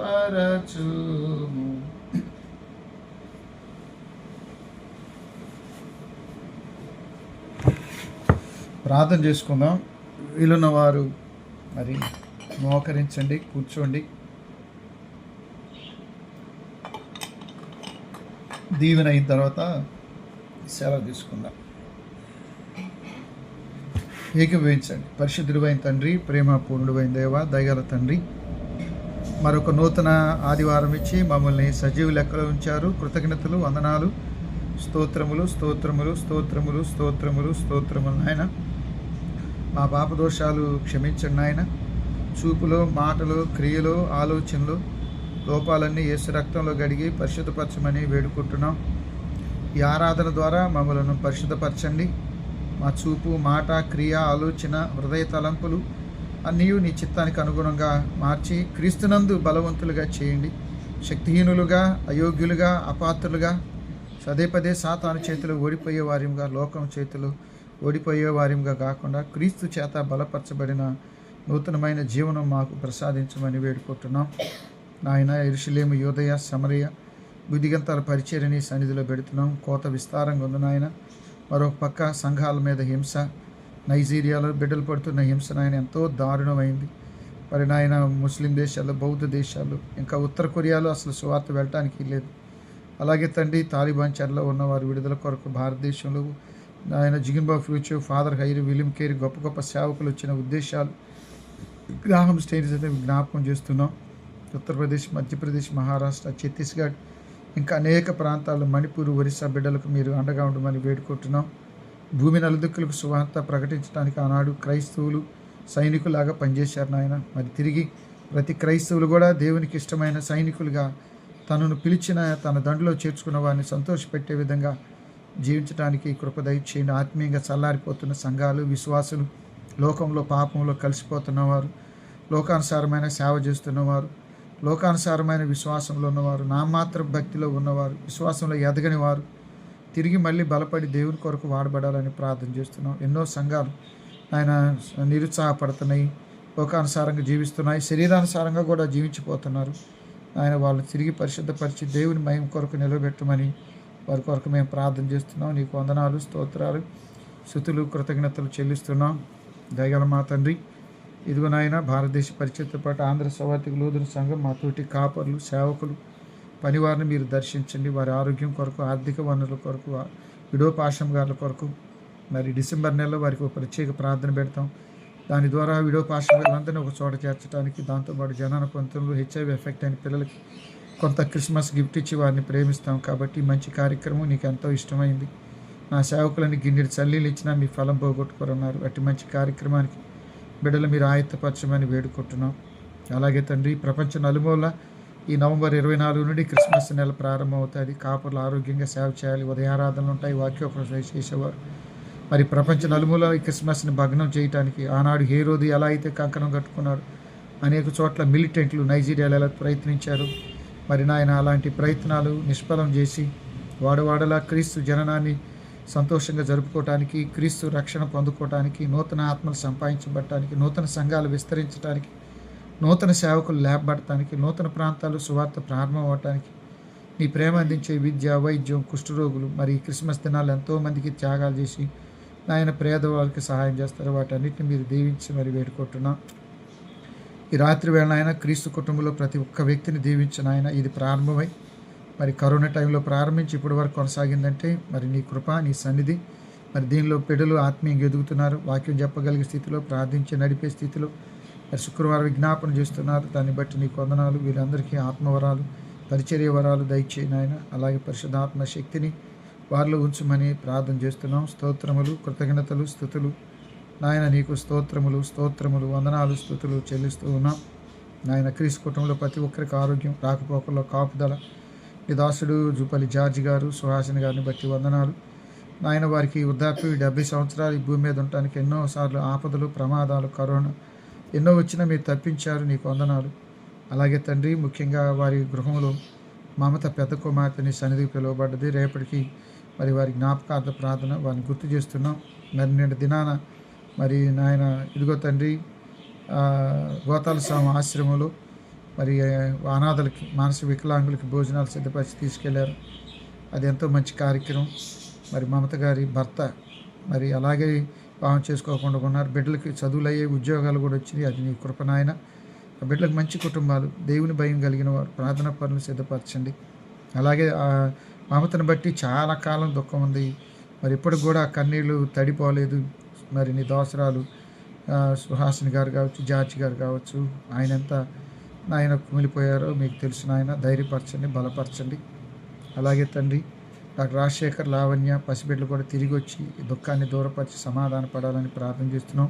ప్రార్థన చేసుకుందాం. వీలున్న వారు మరి మోకరించండి, కూర్చోండి. దీవెన అయిన తర్వాత సెలవు తీసుకుందాం. ఏకీభవించండి. పరిశుద్ధుడైన తండ్రి, ప్రేమ పూర్ణుడైన దేవ, దయగల తండ్రి, మరొక నూతన ఆదివారం ఇచ్చి మమ్మల్ని సజీవ లెక్కలో ఉంచారు. కృతజ్ఞతలు, వందనాలు, స్తోత్రములు స్తోత్రములు స్తోత్రములు స్తోత్రములు స్తోత్రములు. నాయన మా పాప దోషాలు క్షమించండి నాయన. చూపులో, మాటలో, క్రియలో, ఆలోచనలో లోపాలన్నీ యేసు రక్తంలో గడిగి పరిశుద్ధపరచమని వేడుకుంటున్నాం. ఈ ఆరాధన ద్వారా మమ్మలను పరిశుద్ధపరచండి. మా చూపు, మాట, క్రియ, ఆలోచన, హృదయ తలంపులు అన్నీ నీ చిత్తానికి అనుగుణంగా మార్చి క్రీస్తునందు బలవంతులుగా చేయండి. శక్తిహీనులుగా, అయోగ్యులుగా, అపాత్రులుగా, పదే సాతాను చేతులు ఓడిపోయే వారిగా, లోకం చేతులు ఓడిపోయే వారిగా కాకుండా క్రీస్తు చేత బలపరచబడిన నూతనమైన జీవనం మాకు ప్రసాదించమని వేడుకుంటున్నాం. నాయన యెరూషలేము, యూదయ, సమరయ, బుద్ధిగంతాల పరిచర్యని సన్నిధిలో పెడుతున్నాం. కోత విస్తారంగా ఉంది నాయన. మరొక పక్క సంఘాల మీద హింస, నైజీరియాలో బిడ్డలు పడుతున్న హింస నాయన ఎంతో దారుణమైంది. మరి నాయన ముస్లిం దేశాల్లో, బౌద్ధ దేశాల్లో, ఇంకా ఉత్తర కొరియాలో అసలు సువార్త వెళ్ళటానికి లేదు. అలాగే తండ్రి తాలిబాన్ చెరలో ఉన్నవారు విడుదల కొరకు భారతదేశంలో ఆయన జిగిన్బాబు ఫ్యూచర్, ఫాదర్ హైరు, విలియం కేరీ గొప్ప గొప్ప సేవకులు వచ్చిన ఉద్దేశాలు గ్రాహం స్టేట్స్ అయితే జ్ఞాపకం చేస్తున్నాం. ఉత్తరప్రదేశ్, మధ్యప్రదేశ్, మహారాష్ట్ర, ఛత్తీస్గఢ్, ఇంకా అనేక ప్రాంతాల్లో, మణిపూర్, ఒరిస్సా బిడ్డలకు మీరు అండగా ఉండమని వేడుకుంటున్నాం. భూమి నలుదిక్కులకు సువార్త ప్రకటించడానికి ఆనాడు క్రైస్తవులు సైనికులాగా పనిచేశారు నాయన. మరి తిరిగి ప్రతి క్రైస్తవులు కూడా దేవునికి ఇష్టమైన సైనికులుగా తనను పిలిచిన, తన దండులో చేర్చుకున్న వారిని సంతోషపెట్టే విధంగా జీవించడానికి కృప దయచేయండి. ఆత్మీయంగా చల్లారిపోతున్న సంఘాలు, విశ్వాసులు, లోకంలో పాపంలో కలిసిపోతున్నవారు, లోకానుసారమైన సేవ చేస్తున్నవారు, లోకానుసారమైన విశ్వాసంలో ఉన్నవారు, నామాత్ర భక్తిలో ఉన్నవారు, విశ్వాసంలో ఎదగని వారు తిరిగి మళ్ళీ బలపడి దేవుని కొరకు వాడబడాలని ప్రార్థన చేస్తున్నాం. ఎన్నో సంఘాలు ఆయన నిరుత్సాహపడుతున్నాయి, లోకానుసారంగా జీవిస్తున్నాయి, శరీరానుసారంగా కూడా జీవించిపోతున్నారు. ఆయన వాళ్ళని తిరిగి పరిశుద్ధపరిచి దేవుని మహిమ కొరకు నిలబెట్టమని వారి కొరకు మేము ప్రార్థన చేస్తున్నాం. నీకు వందనాలు, స్తోత్రాలు, స్తుతులు, కృతజ్ఞతలు చెల్లిస్తున్నాం. దయగల మా తండ్రి, ఇదిగో నాయన భారతదేశ పరిచయతో పాటు ఆంధ్ర సవాతిక లూథరన్ సంఘం మా తోటి కాపర్లు, సేవకులు, పనివారిని మీరు దర్శించండి. వారి ఆరోగ్యం కొరకు, ఆర్థిక వనరుల కొరకు, విడోపాశం గారుల కొరకు మరి డిసెంబర్ నెలలో వారికి ఒక ప్రత్యేక ప్రార్థన పెడతాం. దాని ద్వారా విడోపాశం గారులందరినీ ఒక చోట చేర్చడానికి, దాంతోపాటు జనాన పంతంలో HIV ఎఫెక్ట్ అయిన పిల్లలకి కొంత క్రిస్మస్ గిఫ్ట్ ఇచ్చి వారిని ప్రేమిస్తాం. కాబట్టి మంచి కార్యక్రమం నీకు ఎంతో ఇష్టమైంది. నా సేవకులని గిన్నెడు చల్లీలు ఇచ్చినా మీ ఫలం పోగొట్టుకోరన్నారు. అట్టి మంచి కార్యక్రమానికి బిడ్డలు మీరు ఆయత్తపరచమని వేడుకుంటున్నాం. అలాగే తండ్రి, ప్రపంచ నలుమూల ఈ నవంబర్ 24 నుండి క్రిస్మస్ నెల ప్రారంభమవుతుంది. కాపుర్లు ఆరోగ్యంగా సేవ చేయాలి, ఉదయారాధనలు ఉంటాయి, వాక్యోపదేశం చేసేవారు. మరి ప్రపంచ నలుమూల ఈ క్రిస్మస్ని భగ్నం చేయడానికి ఆనాడు హేరోదు ఎలా అయితే కంకణం కట్టుకున్నాడు, అనేక చోట్ల మిలిటెంట్లు నైజీరియాలో ఎలా ప్రయత్నించారు. మరి నాయన అలాంటి ప్రయత్నాలు నిష్ఫలం చేసి వాడవాడలా క్రీస్తు జననాన్ని సంతోషంగా జరుపుకోవటానికి, క్రీస్తు రక్షణ పొందుకోవటానికి, నూతన ఆత్మలు సంపాదించబడటానికి, నూతన సంఘాలు విస్తరించడానికి, నూతన సేవకులు లేపబడటానికి, నూతన ప్రాంతాలు సువార్త ప్రారంభం అవటానికి, నీ ప్రేమ అందించే విద్య, వైద్యం, కుష్ఠరోగులు మరి క్రిస్మస్ దినాలు ఎంతోమందికి త్యాగాలు చేసి నాయన పేదవాళ్ళకి సహాయం చేస్తారు. వాటన్నిటిని మీరు దీవించి మరి వేడుకుంటున్నాం. ఈ రాత్రి వేళ ఆయన క్రీస్తు కుటుంబంలో ప్రతి ఒక్క వ్యక్తిని దీవించిన ఆయన ఇది ప్రారంభమై మరి కరోనా టైంలో ప్రారంభించి ఇప్పటి వరకు కొనసాగిందంటే మరి నీ కృప, నీ సన్నిధి, మరి దీనిలో బిడ్డలు ఆత్మీయంగా ఎదుగుతున్నారు, వాక్యం చెప్పగలిగే స్థితిలో, ప్రార్థించి నడిపే స్థితిలో మరి శుక్రవారం విజ్ఞాపన చేస్తున్నారు. దాన్ని బట్టి నీకు వందనాలు. వీళ్ళందరికీ ఆత్మవరాలు, పరిచర్య వరాలు దయచేయి నాయన. అలాగే పరిశుద్ధాత్మ శక్తిని వారిలో ఉంచమని ప్రార్థన చేస్తున్నాం. స్తోత్రములు, కృతజ్ఞతలు, స్తుతులు నాయన నీకు స్తోత్రములు, స్తోత్రములు, వందనాలు, స్తుతులు చెల్లిస్తూ ఉన్నాం. నాయన క్రీస్తు కుటుంబంలో ప్రతి ఒక్కరికి ఆరోగ్యం, రాకపోకల్లో కాపుదల, ఈ దాసుడు జూపల్లి జార్జి గారు, సుహాసిని గారిని బట్టి వందనాలు నాయన. వారికి వృద్ధాప్యం 70 సంవత్సరాలు ఈ భూమి మీద ఉండటానికి ఎన్నోసార్లు ఆపదలు, ప్రమాదాలు, కరోనా ఎన్నో వచ్చినా మీరు తప్పించారు, నీకు వందనాలు. అలాగే తండ్రి, ముఖ్యంగా వారి గృహంలో మమత పెద్ద కుమార్తెని సన్నిధికి పిలువబడ్డది. రేపటికి మరి వారి జ్ఞాపకార్థ ప్రార్థన వారిని గుర్తు చేస్తున్నాం. మరి నేటి దినాన మరి నాయన ఇదిగో తండ్రి, గోతాల స్వామి ఆశ్రమంలో మరి అనాథలకి, మానసిక వికలాంగులకి భోజనాలు సిద్ధపరిచి తీసుకెళ్లారు. అది ఎంతో మంచి కార్యక్రమం. మరి మమత గారి భర్త మరి అలాగే వివాహం చేసుకోకుండా ఉన్నారు. బిడ్డలకి చదువులు అయ్యే, ఉద్యోగాలు కూడా వచ్చినాయి. అది నీ కృప నాయన. బిడ్డలకు మంచి కుటుంబాలు, దేవుని భయం కలిగిన వారు, ప్రార్థన పనులు సిద్ధపరచండి. అలాగే మమతను బట్టి చాలా కాలం దుఃఖం ఉంది. మరి ఇప్పటికి కూడా కన్నీళ్ళు తడిపోలేదు. మరి నీ దోసరాలు సుహాసిని గారు కావచ్చు, జార్జి గారు కావచ్చు, ఆయన ఎంత నాయన కుమిలిపోయారో మీకు తెలిసిన ఆయన. ధైర్యపరచండి, బలపరచండి. అలాగే తండ్రి, డాక్టర్ రాజశేఖర్, లావణ్య పసిబిడ్డలు కూడా తిరిగి వచ్చి ఈ దుఃఖాన్ని దూరపరిచి సమాధాన పడాలని ప్రార్థన చేస్తున్నాం.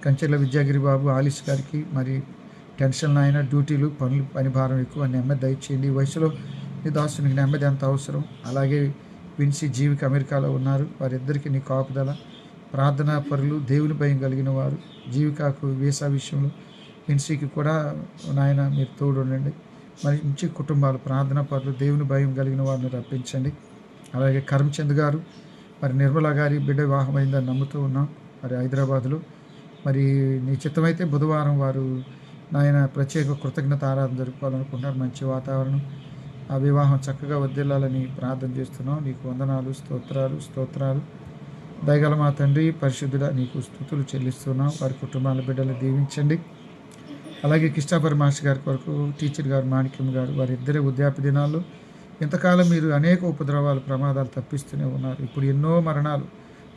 కంచెర్ల విద్యాగిరి బాబు, ఆలిస్ గారికి మరి టెన్షన్ ఆయన, డ్యూటీలు, పనులు, పని భారం ఎక్కువ, నెమ్మది దయచేయండి. ఈ వయసులో నీ దాసునికి నెమ్మది ఎంత అవసరం. అలాగే విన్సీ, జీవికి అమెరికాలో ఉన్నారు. వారిద్దరికీ నీ కాపుదల, ప్రార్థనా పరులు, దేవుని భయం కలిగిన వారు. జీవికాకు వీసా విషయంలో విన్సీకి కూడా నాయన మీరు తోడు ఉండండి. మరి మంచి కుటుంబాలు, ప్రార్థనా పరులు, దేవుని భయం కలిగిన వారిని రప్పించండి. అలాగే కరమ్చంద్ గారు, మరి నిర్మల గారి బిడ్డ వివాహం అయిందని నమ్ముతూ ఉన్నాం. మరి హైదరాబాద్లో మరి నీ చిత్తమైతే బుధవారం వారు నాయన ప్రత్యేక కృతజ్ఞత ఆరాధన జరుపుకోవాలనుకుంటున్నారు. మంచి వాతావరణం, ఆ వివాహం చక్కగా వర్ధిల్లాలని ప్రార్థన చేస్తున్నాం. నీకు వందనాలు, స్తోత్రాలు, స్తోత్రాలు. దయగల మా తండ్రి, పరిశుద్ధుడా, నీకు స్తుతులు చెల్లిస్తున్నాం. వారి కుటుంబాల బిడ్డలు దీవించండి. అలాగే కిష్టాపరి మాస్టర్ గారి కొరకు టీచర్ గారు, మాణిక్యం గారు, వారిద్దరి వృద్ధాప్య దినాల్లో ఇంతకాలం మీరు అనేక ఉపద్రవాలు, ప్రమాదాలు తప్పిస్తూనే ఉన్నారు. ఇప్పుడు ఎన్నో మరణాలు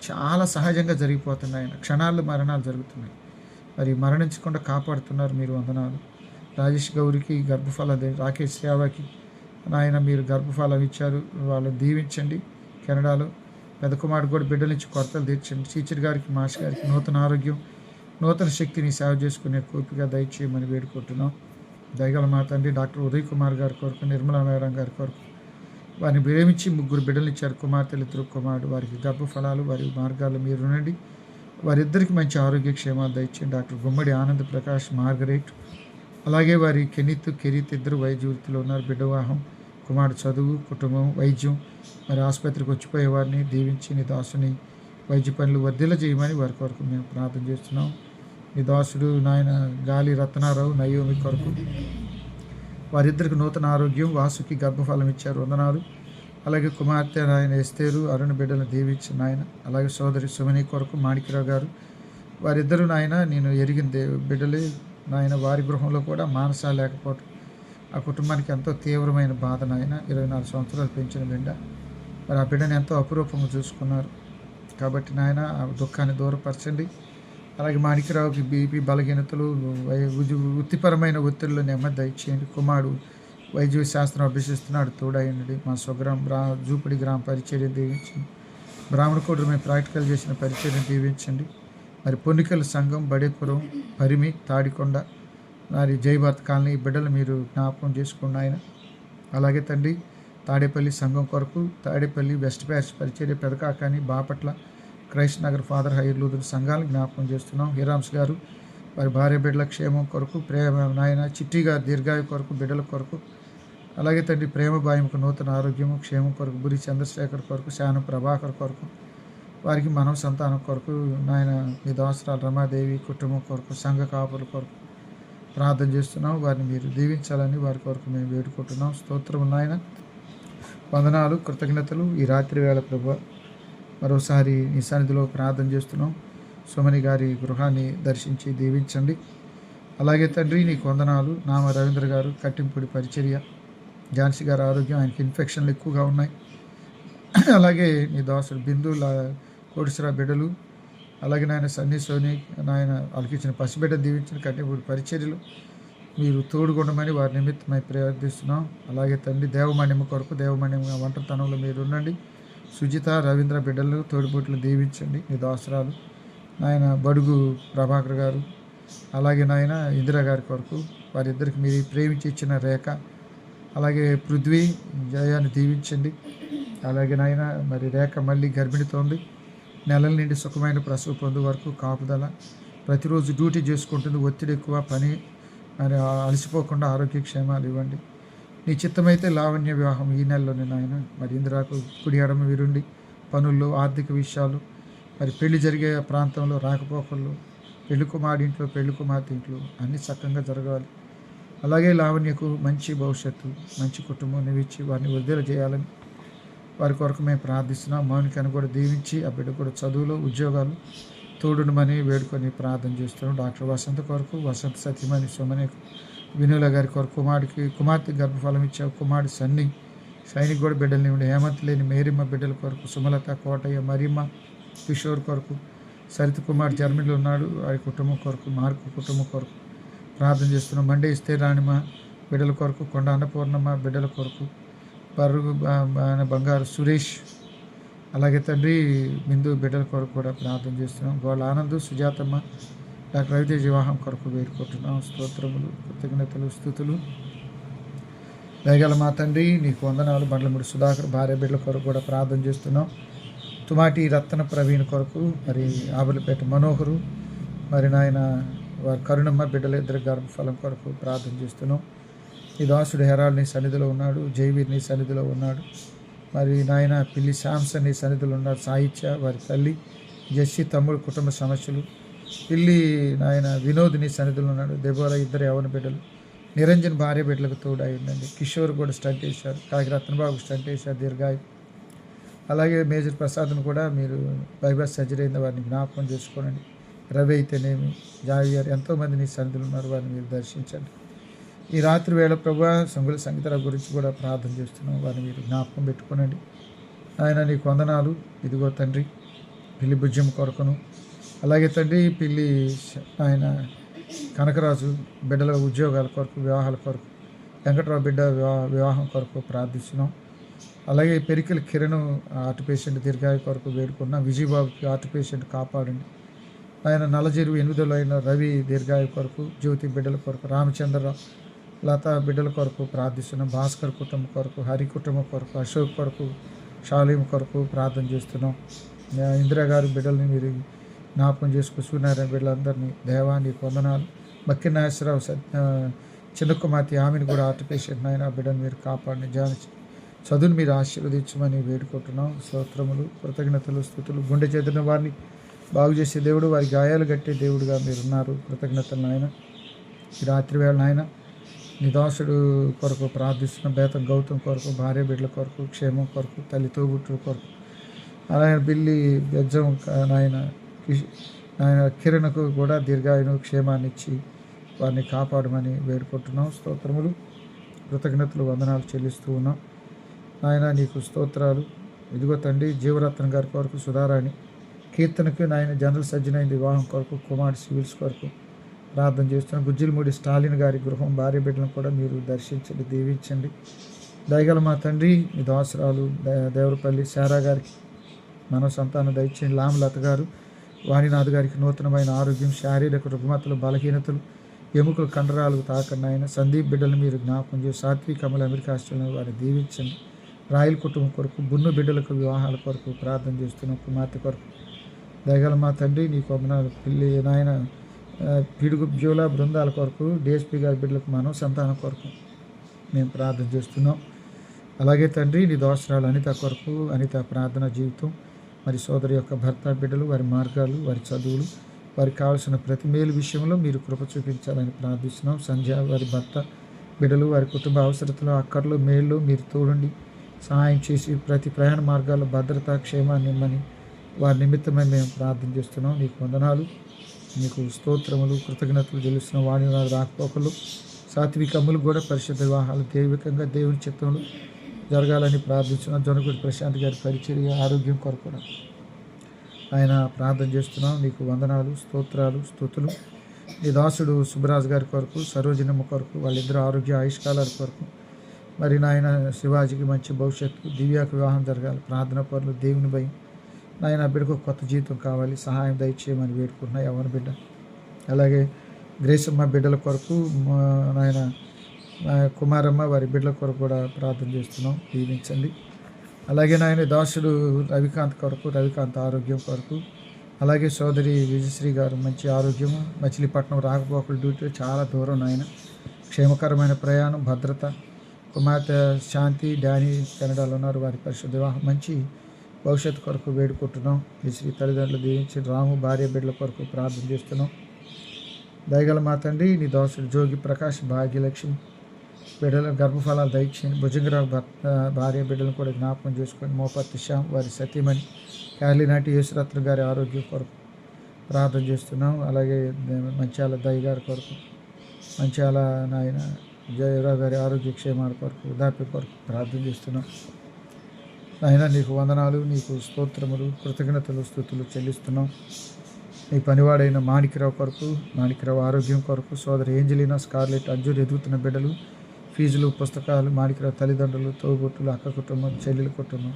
చాలా సహజంగా జరిగిపోతున్నాయి. క్షణాల్లో మరణాలు జరుగుతున్నాయి. మరి మరణించకుండా కాపాడుతున్నారు, మీరు వందనాలు. రాజేష్ గౌరికి గర్భఫలం, రాకేష్ సేవకి నాయన మీరు గర్భఫలం ఇచ్చారు, వాళ్ళని దీవించండి. కెనడాలో పెద్ద కుమారుడు కూడా బిడ్డలించి కొరతలు తీర్చండి. టీచర్ గారికి, మాస్టర్ గారికి నూతన ఆరోగ్యం, నూతన శక్తిని సేవ చేసుకునే కోపిక దయచేయమని వేడుకుంటున్నాం. దయగల మా తండ్రి, డాక్టర్ ఉదయ్ కుమార్ గారి కొరకు, నిర్మలా మేడం గారి కొరకు వారిని ప్రేమించి 3 బిడ్డలు ఇచ్చారు, కుమార్తెలు, 2 కుమారుడు. వారికి గర్భఫలాలు, వారి మార్గాలు మీరు ఉండండి. వారిద్దరికి మంచి ఆరోగ్య క్షేమాలు దయచేయండి. డాక్టర్ గుమ్మడి ఆనంద్ ప్రకాష్, మార్గరేట్, అలాగే వారి కెనీత్, కెరీత్ ఇద్దరు వైద్య వృత్తిలో ఉన్నారు. బిడ్డ వివాహం, కుమారుడు చదువు, కుటుంబం, వైద్యం, మరి ఆసుపత్రికి వచ్చిపోయే వారిని దీవించి నీ దాసుని వైద్య పనులు వర్ధిల్ల చేయమని వారి కొరకు మేము ప్రార్థన చేస్తున్నాం. మీ దాసుడు నాయన గాలి రత్నారావు నయోమి కొరకు వారిద్దరికి నూతన ఆరోగ్యం, వాసుకి గర్భఫలం ఇచ్చారు, వందనాలు. అలాగే కుమార్తె నాయన ఎస్తేరు అరుణ బిడ్డలను దీవించిన నాయన. అలాగే సోదరి సుమని కొరకు మాణిక్యరావు గారు వారిద్దరూ నాయన నేను ఎరిగిన బిడ్డలే నాయన. వారి గృహంలో కూడా మానసాలు లేకపోవటం ఆ కుటుంబానికి ఎంతో తీవ్రమైన బాధ నాయన. 24 సంవత్సరాలు పెంచిన బిడ్డ, మరి ఆ బిడ్డను ఎంతో అపురూపంగా చూసుకున్నారు కాబట్టి నాయన ఆ దుఃఖాన్ని దూరపరచండి. అలాగే మాణిక్యరావుకి బీపీ బలహీనతలు, వృత్తిపరమైన ఒత్తిడిలో నెమ్మది దయచేయండి. కుమారుడు వైద్య శాస్త్రం అభ్యసిస్తున్నాడు, తోడైండి. మా స్వగ్రామ జూపిడి గ్రామ పరిచర్య దీవించండి. బ్రాహ్మణ కోటరు మేము ప్రాక్టికల్ చేసిన పరిచర్యను దీవించండి. మరి పొన్నికల సంఘం, బడేపురం, పరిమి, తాడికొండ, మరి జయభారత్ కాలనీ బిడ్డలు మీరు జ్ఞాపకం చేసుకోండి ఆయన. అలాగే తండ్రి తాడేపల్లి సంఘం కొరకు, తాడేపల్లి వెస్ట్ ప్యారిష్ పరిచర్య, పెదకాకాని, బాపట్ల, క్రైస్ట్ నగర్ ఫాదర్ హైర్ లూథర్ సంఘాలను జ్ఞాపకం చేస్తున్నాం. హీరామ్స్ గారు వారి భార్య బిడ్డల క్షేమం కొరకు, ప్రేమ నాయన చిట్టి గారి దీర్ఘాయు కొరకు, బిడ్డల కొరకు. అలాగే తండ్రి ప్రేమ బాయముకు నూతన ఆరోగ్యము, క్షేమం కొరకు, బురి చంద్రశేఖర్ కొరకు, శానం ప్రభాకర్ కొరకు, వారికి మనవ సంతానం కొరకు నాయన. మీ దాసరాలు రమాదేవి కుటుంబం కొరకు, సంఘ కాపుల కొరకు ప్రార్థన చేస్తున్నాం. వారిని మీరు దీవించాలని వారి కొరకు మేము వేడుకుంటున్నాం. స్తోత్రము నాయన, వందనాలు, కృతజ్ఞతలు. ఈ రాత్రి వేళ ప్రభువా మరోసారి నీ సన్నిధిలో ప్రార్థన చేస్తున్నాం. సుమని గారి గృహాన్ని దర్శించి దీవించండి. అలాగే తండ్రి నీకు వందనాలు. నామ రవీంద్ర గారు కట్టింపుడి పరిచర్య, ఝాన్సీ గారి ఆరోగ్యం, ఆయనకి ఇన్ఫెక్షన్లు ఎక్కువగా ఉన్నాయి. అలాగే నీ దాసుడు బిందు కోడిసరా బిడ్డలు, అలాగే నాయన సన్నీ సోని నాయన వాళ్ళకి ఇచ్చిన పసిబిడ్డ దీవించిన కట్టింపుడి పరిచర్యలు మీరు తోడుకొండమని వారి నిమిత్తమై ప్రార్థిస్తున్నాం. అలాగే తండ్రి దేవమణ్యమ కొరకు, దేవమణ్యమ ఒంటరితనంలో మీరు ఉండండి. సుజిత రవీంద్ర బిడ్డలు తోడిబొట్లు దీవించండి. మీ దాసరాలు నాయన బడుగు ప్రభాకర్ గారు, అలాగే నాయన ఇందిరా గారి కొరకు వారిద్దరికి మీరు ప్రేమించి ఇచ్చిన రేఖ, అలాగే పృథ్వీ జయాన్ని దీవించండి. అలాగే నాయన మరి రేఖ మళ్ళీ గర్భిణితోంది, నెలల నుండి సుఖమైన ప్రసవ పొందు వరకు కాపుదల, ప్రతిరోజు డ్యూటీ చేసుకుంటుంది, ఒత్తిడి ఎక్కువ, పని మరి అలసిపోకుండా ఆరోగ్య క్షేమాలు ఇవ్వండి. నీ చిత్తమైతే లావణ్య వివాహం ఈ నెలలోనే నాయన. మరి ఇందిరాకు కుడి ఎడమ విరుండి పనుల్లో, ఆర్థిక విషయాలు, మరి పెళ్లి జరిగే ప్రాంతంలో రాకపోకల్లో, పెళ్లి కుమారుడి ఇంట్లో, పెళ్లి కుమార్తె ఇంట్లో అన్నీ చక్కగా జరగాలి. అలాగే లావణ్యకు మంచి భవిష్యత్తు, మంచి కుటుంబం ఇచ్చి వారిని వృద్ధులు చేయాలని వారి కొరకు మేము ప్రార్థిస్తున్నాం. మౌనికను కూడా దీవించి ఆ బిడ్డ కూడా చదువులో, ఉద్యోగాలు తోడునమని వేడుకొని ప్రార్థన చేస్తున్నాం. డాక్టర్ వసంత కొరకు, వసంత సత్యమణి సుమని వినుల గారి కొరకు, కుమార్తె గర్భఫలం ఇచ్చావు, కుమారుడు సైనిక్ కూడా బిడ్డలు ఇవ్వండి. హేమంత్ లేని మేరిమ్మ బిడ్డల కొరకు, సుమలత, కోటయ్య, మరియమ్మ, కిషోర్ కొరకు, సరిత కుమార్ జర్మనీలో ఉన్నాడు, వారి కుటుంబం కొరకు, మార్కు కుటుంబం కొరకు ప్రార్థన చేస్తున్నాం. మండే ఇస్తే రాణిమ బిడ్డల కొరకు, కొండ అన్నపూర్ణమ్మ బిడ్డల కొరకు, పరుగు బంగారు సురేష్, అలాగే తండ్రి బిందు బిడ్డల కొరకు కూడా ప్రార్థన చేస్తున్నాం. వాళ్ళ ఆనంద్, సుజాతమ్మ, డాక్టర్ రవితేజ్ వివాహం కొరకు వేడుకుంటున్నాం. స్తోత్రములు, కృతజ్ఞతలు, స్థుతులు. దయగల మా తండ్రి నీకు వందనాలు. బండ్లమూడి సుధాకర్ భార్య బిడ్డల కొరకు కూడా ప్రార్థన చేస్తున్నాం. తుమాటి రత్న ప్రవీణ్ కొరకు, మరి ఆబులపేట మనోహరు, మరి నాయన వారి కరుణమ్మ బిడ్డల ఇద్దరు గర్భఫలం కొరకు ప్రార్థన చేస్తున్నాం. ఈ దాసుడు హెరాల్డ్ నీ సన్నిధిలో ఉన్నాడు, జైవీర్ నీ సన్నిధిలో ఉన్నాడు, మరి నాయన పిల్లి శాంసన్ నీ సన్నిధిలో ఉన్నాడు, సాహిత్య వారి తల్లి, జెస్సీ తమ్ముడు కుటుంబ సమస్యలు, పిల్లి నాయన వినోద్ నీ సన్నిధిలో ఉన్నాడు, దెబోరా ఇద్దరు యవన బిడ్డలు, నిరంజన్ భార్య బిడ్డలకు తోడై ఉండండి. కిషోర్ కూడా స్టంట్ వేశారు, కాకి రత్నబాబు స్టంట్ వేశారు, దీర్ఘాయు. అలాగే మేజర్ ప్రసాద్ను కూడా మీరు బైపాస్ సర్జరీ అయిన వారిని జ్ఞాపకం చేసుకోండి. రవి అయితేనేమి, జావియర్ ఎంతోమంది నీ సన్నిధిలో ఉన్నారు, వారిని మీరు దర్శించండి. ఈ రాత్రి వేళ ప్రభా సంగుల సంగీతరావు గురించి కూడా ప్రార్థన చేస్తున్నాం, వారిని మీరు జ్ఞాపకం పెట్టుకోనండి. ఆయన నీకు వందనాలు. ఇదిగో తండ్రి పిల్లి భుజ్యం కొరకును, అలాగే తండ్రి పిల్లి ఆయన కనకరాజు బిడ్డల ఉద్యోగాల కొరకు, వివాహాల కొరకు, వెంకటరావు బిడ్డ వివాహం కొరకు ప్రార్థిస్తున్నాం. అలాగే పెరికల కిరణ్ హార్ట్ పేషెంట్ దీర్ఘాయు కొరకు వేడుకున్నాం. విజయబాబుకి హార్ట్ పేషెంట్ కాపాడండి. ఆయన నల్లజీరు 8లో అయిన రవి దీర్ఘాయు కొరకు, జ్యోతి బిడ్డల కొరకు, రామచంద్రరావు లత బిడ్డల కొరకు ప్రార్థిస్తున్నాం. భాస్కర్ కుటుంబం కొరకు, హరి కుటుంబం కొరకు, అశోక్ కొరకు, షాలీం కొరకు ప్రార్థన చేస్తున్నాం. ఇందిరా గారి బిడ్డల్ని మీరు జ్ఞాపకం చేసుకు, సూర్యనారాయణ బిడ్డలందరినీ దేవాన్ని వందనాలు. బక్కి నాగేశ్వరరావు చిన్న కుమార్తె ఆమెను కూడా హార్ట్ పేషెంట్ అయిన ఆ బిడ్డను మీరు కాపాడండి. చదువును మీరు ఆశీర్వదించమని వేడుకుంటున్నాం. స్తోత్రములు, కృతజ్ఞతలు, స్తుతులు. గుండె చెదిరిన వారిని బాగు చేసే దేవుడు, వారి గాయాలు కట్టే దేవుడుగా మీరున్నారు. కృతజ్ఞతలు నాయన. ఈ రాత్రి వేళ నాయన నీ దాసుడు కొరకు ప్రార్థిస్తున్న బేతం గౌతమ్ కొరకు, భార్య బిడ్డల కొరకు, క్షేమం కొరకు, తల్లి తోబుట్టుల కొరకు, అలాగే బిల్లి బెజ్జం నాయన కిరణకు కూడా దీర్ఘాయును క్షేమాన్ని ఇచ్చి వారిని కాపాడమని వేడుకుంటున్నాం. స్తోత్రములు, కృతజ్ఞతలు, వందనాలు చెల్లిస్తూ ఉన్నాం. నాయన నీకు స్తోత్రాలు. ఇదిగో తండ్రి జీవరత్నం గారి కొరకు, సుధారాణి కీర్తనకు నాయన జనరల్ సర్జన్ వివాహం కొరకు, కుమార్ సివిల్స్ కొరకు ప్రార్థన చేస్తున్నాం. గుజ్జిలమూడి స్టాలిన్ గారి గృహం, భార్య బిడ్డలను కూడా మీరు దర్శించండి, దీవించండి. దయగల మా తండ్రి మీ దాసురాలు దేవరపల్లి శారా గారికి మనో సంతానం దయచేయండి. లామలత గారు, వాణినాథ్ గారికి నూతనమైన ఆరోగ్యం, శారీరక రుగ్మతలు, బలహీనతలు, ఎముకలు, కండరాలు తాకండి. ఆయన సందీప్ బిడ్డలు మీరు జ్ఞాపకం చేసి, సాత్విక్ అమలు అమెరికా హాస్టల్లో వారిని దీవించండి. రాయల్ కుటుంబం కొరకు, బున్ను బిడ్డలకు వివాహాల కొరకు ప్రార్థన చేస్తున్నాం. కుమార్తె కొరకు దయగల మా తండ్రి నీకు వందనాలు. పిల్లి నాయన పిడుగు జ్యూల బృందాల కొరకు, డిఎస్పీ గారి బిడ్డలకు మనో సంతానం కొరకు మేము ప్రార్థన చేస్తున్నాం. అలాగే తండ్రి నీ దోసరాలు అనిత కొరకు, అనిత ప్రార్థన జీవితం, మరి సోదరి యొక్క భర్త బిడ్డలు, వారి మార్గాలు, వారి చదువులు, వారికి కావాల్సిన ప్రతి మేలు విషయంలో మీరు కృప చూపించాలని ప్రార్థిస్తున్నాం. సంధ్య వారి భర్త బిడ్డలు, వారి కుటుంబ అవసరతలు, అక్కర్లు, మేళ్ళు మీరు తోడండి, సహాయం చేసి ప్రతి ప్రయాణ మార్గాల్లో భద్రత, క్షేమాన్ని ఇమ్మని వారి నిమిత్తమై మేము ప్రార్థన చేస్తున్నాం. నీకు వందనాలు, నీకు స్తోత్రములు, కృతజ్ఞతలు చెల్లిస్తున్నాం. వాణి వారి రాకపోకలు, సాత్విక అమ్ములు కూడా పరిశుద్ధ వివాహాలు దైవికంగా దేవుని చిత్తంలో జరగాలని ప్రార్థిస్తున్నాం. జొనగుడి ప్రశాంత్ గారి పరిచర్య, ఆరోగ్యం కొరకు ఆయన ప్రార్థన చేస్తున్నాం. నీకు వందనాలు, స్తోత్రాలు, స్తుతులు. నీ దాసుడు సుబ్బరాజు గారి కొరకు, సరోజనమ్మ కొరకు, వాళ్ళిద్దరు ఆరోగ్య ఆయుష్కాలాల కొరకు, మరి నాయన శివాజీకి మంచి భవిష్యత్తు, దివ్యాకు వివాహం జరగాలి, ప్రార్థన పనులు, దేవుని భయం, నాయన బిడ్డకు కొత్త జీవితం కావాలి, సహాయం దయచేయమని వేడుకుంటున్నా. ఎవరి బిడ్డ అలాగే గ్రేసమ్మ బిడ్డల కొరకు, నాయన కుమారమ్మ వారి బిడ్డల కొరకు కూడా ప్రార్థన చేస్తున్నాం, దీవించండి. అలాగే నాయన దాసుడు రవికాంత్ కొరకు, రవికాంత్ ఆరోగ్యం కొరకు, అలాగే సోదరి విజయశ్రీ గారు మంచి ఆరోగ్యము, మచిలీపట్నం రాకపోకలు డ్యూటీ చాలా దూరం నాయన, క్షేమకరమైన ప్రయాణం, భద్రత, కుమార్తె శాంతి డానీ కెనడాలో ఉన్నారు, వారి పరిశుద్ధ వివాహం మంచి భవిష్యత్తు కొరకు వేడుకుంటున్నాం. ఈ శ్రీ తల్లిదండ్రులు దీవించి రాము భార్య బిడ్డల కొరకు ప్రార్థన చేస్తున్నాం. దయగల మా తండ్రి నీ దోసుడు జోగి ప్రకాష్, భాగ్యలక్ష్మి బిడ్డల గర్భఫలాలు దయచేయండి. భుజంగరావు భార్య బిడ్డలను కూడా జ్ఞాపకం చేసుకొని, మోపత్తి శ్యామ్ వారి సతీమణి కాలినాటి యేసురత్న గారి ఆరోగ్యం కొరకు ప్రార్థన చేస్తున్నాం. అలాగే మంచాల దయ్య గారి కొరకు, మంచాల నాయన జయరావు గారి ఆరోగ్య క్షేమాల కొరకు, వృద్ధాప్య కొరకు ప్రార్థన చేస్తున్నాం. ఆయన నీకు వందనాలు, నీకు స్తోత్రములు, కృతజ్ఞతలు, స్తుతులు చెల్లిస్తున్నాం. నీ పనివాడైన మాణిక్యరావు కొరకు, మాణిక్యరావు ఆరోగ్యం కొరకు, సోదరి ఏంజలీనా, స్కార్లెట్, అంజూరు ఎదుగుతున్న బిడ్డలు, ఫీజులు, పుస్తకాలు, మాణిక్యరావు తల్లిదండ్రులు, తోబుట్టులు, అక్క కుటుంబం, చెల్లెల కుటుంబం,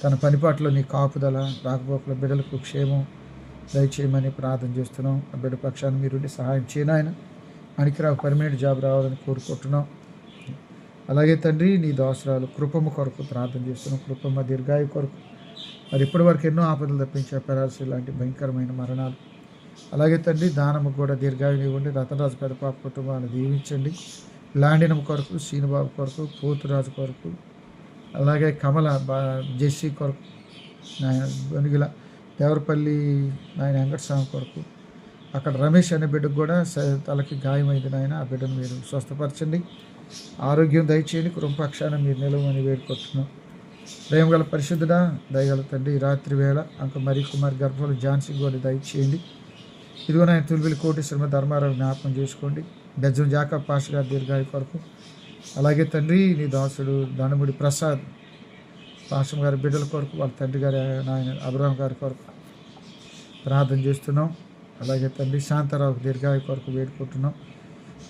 తన పనిపాట్లో నీ కాపుదల, రాకపోకల బిడ్డలకు క్షేమం దయచేయమని ప్రార్థన చేస్తున్నాం. ఆ బిడ్డ పక్షాన్ని మీరు సహాయం చేయను. ఆయన మాణిక్యరావు పర్మనెంట్ జాబ్ రావాలని కోరుకుంటున్నాం. అలాగే తండ్రి నీ దాసురాలు కృపమ్మ కొరకు ప్రార్థన చేస్తున్నాం. కృపమ్మ దీర్ఘాయు కొరకు, మరి ఇప్పటి వరకు ఎన్నో ఆపదలు తప్పించే పెరాల్సి లాంటి భయంకరమైన మరణాలు. అలాగే తండ్రి దానమ్మ కూడా దీర్ఘాయుని ఇవ్వండి. రతనరాజు పెదపాప కుటుంబాన్ని దీవించండి. లాండినమ్మ కొరకు, శ్రీనుబాబు కొరకు, పోతురాజు కొరకు, అలాగే కమల జెస్సీ కొరకు, నాయన వెనుగిల దేవరపల్లి నాయన వెంకటస్వామి కొరకు, అక్కడ రమేష్ అనే బిడ్డకు కూడా తలకి గాయమైంది నాయన, ఆ బిడ్డను మీరు స్వస్థపరచండి, ఆరోగ్యం దయచేయండి, కృపపక్షాన మీరు నిలవమని వేడుకుంటున్నాం. ప్రేమగల పరిశుద్ధుడా, దయగల తండ్రి రాత్రి వేళ అంక మరి కుమార్ గర్భంలో ఝాన్సీ కూడా దయచేయండి. ఇదిగో నాయన తుల్బిలి కోటేశ్వర ధర్మారావు జ్ఞాపకం చేసుకోండి. బెజ్జం జాకబ్ పాష గారి దీర్ఘాయు కొరకు, అలాగే తండ్రి నీ దాసుడు దండముడి ప్రసాద్ పాషం గారి బిడ్డల కొరకు, వాళ్ళ తండ్రి గారి నాయన అబ్రహం గారి కొరకు ప్రార్థన చేస్తున్నాం. అలాగే తండ్రి శాంతారావు దీర్ఘాయు కొరకు వేడుకుంటున్నాం.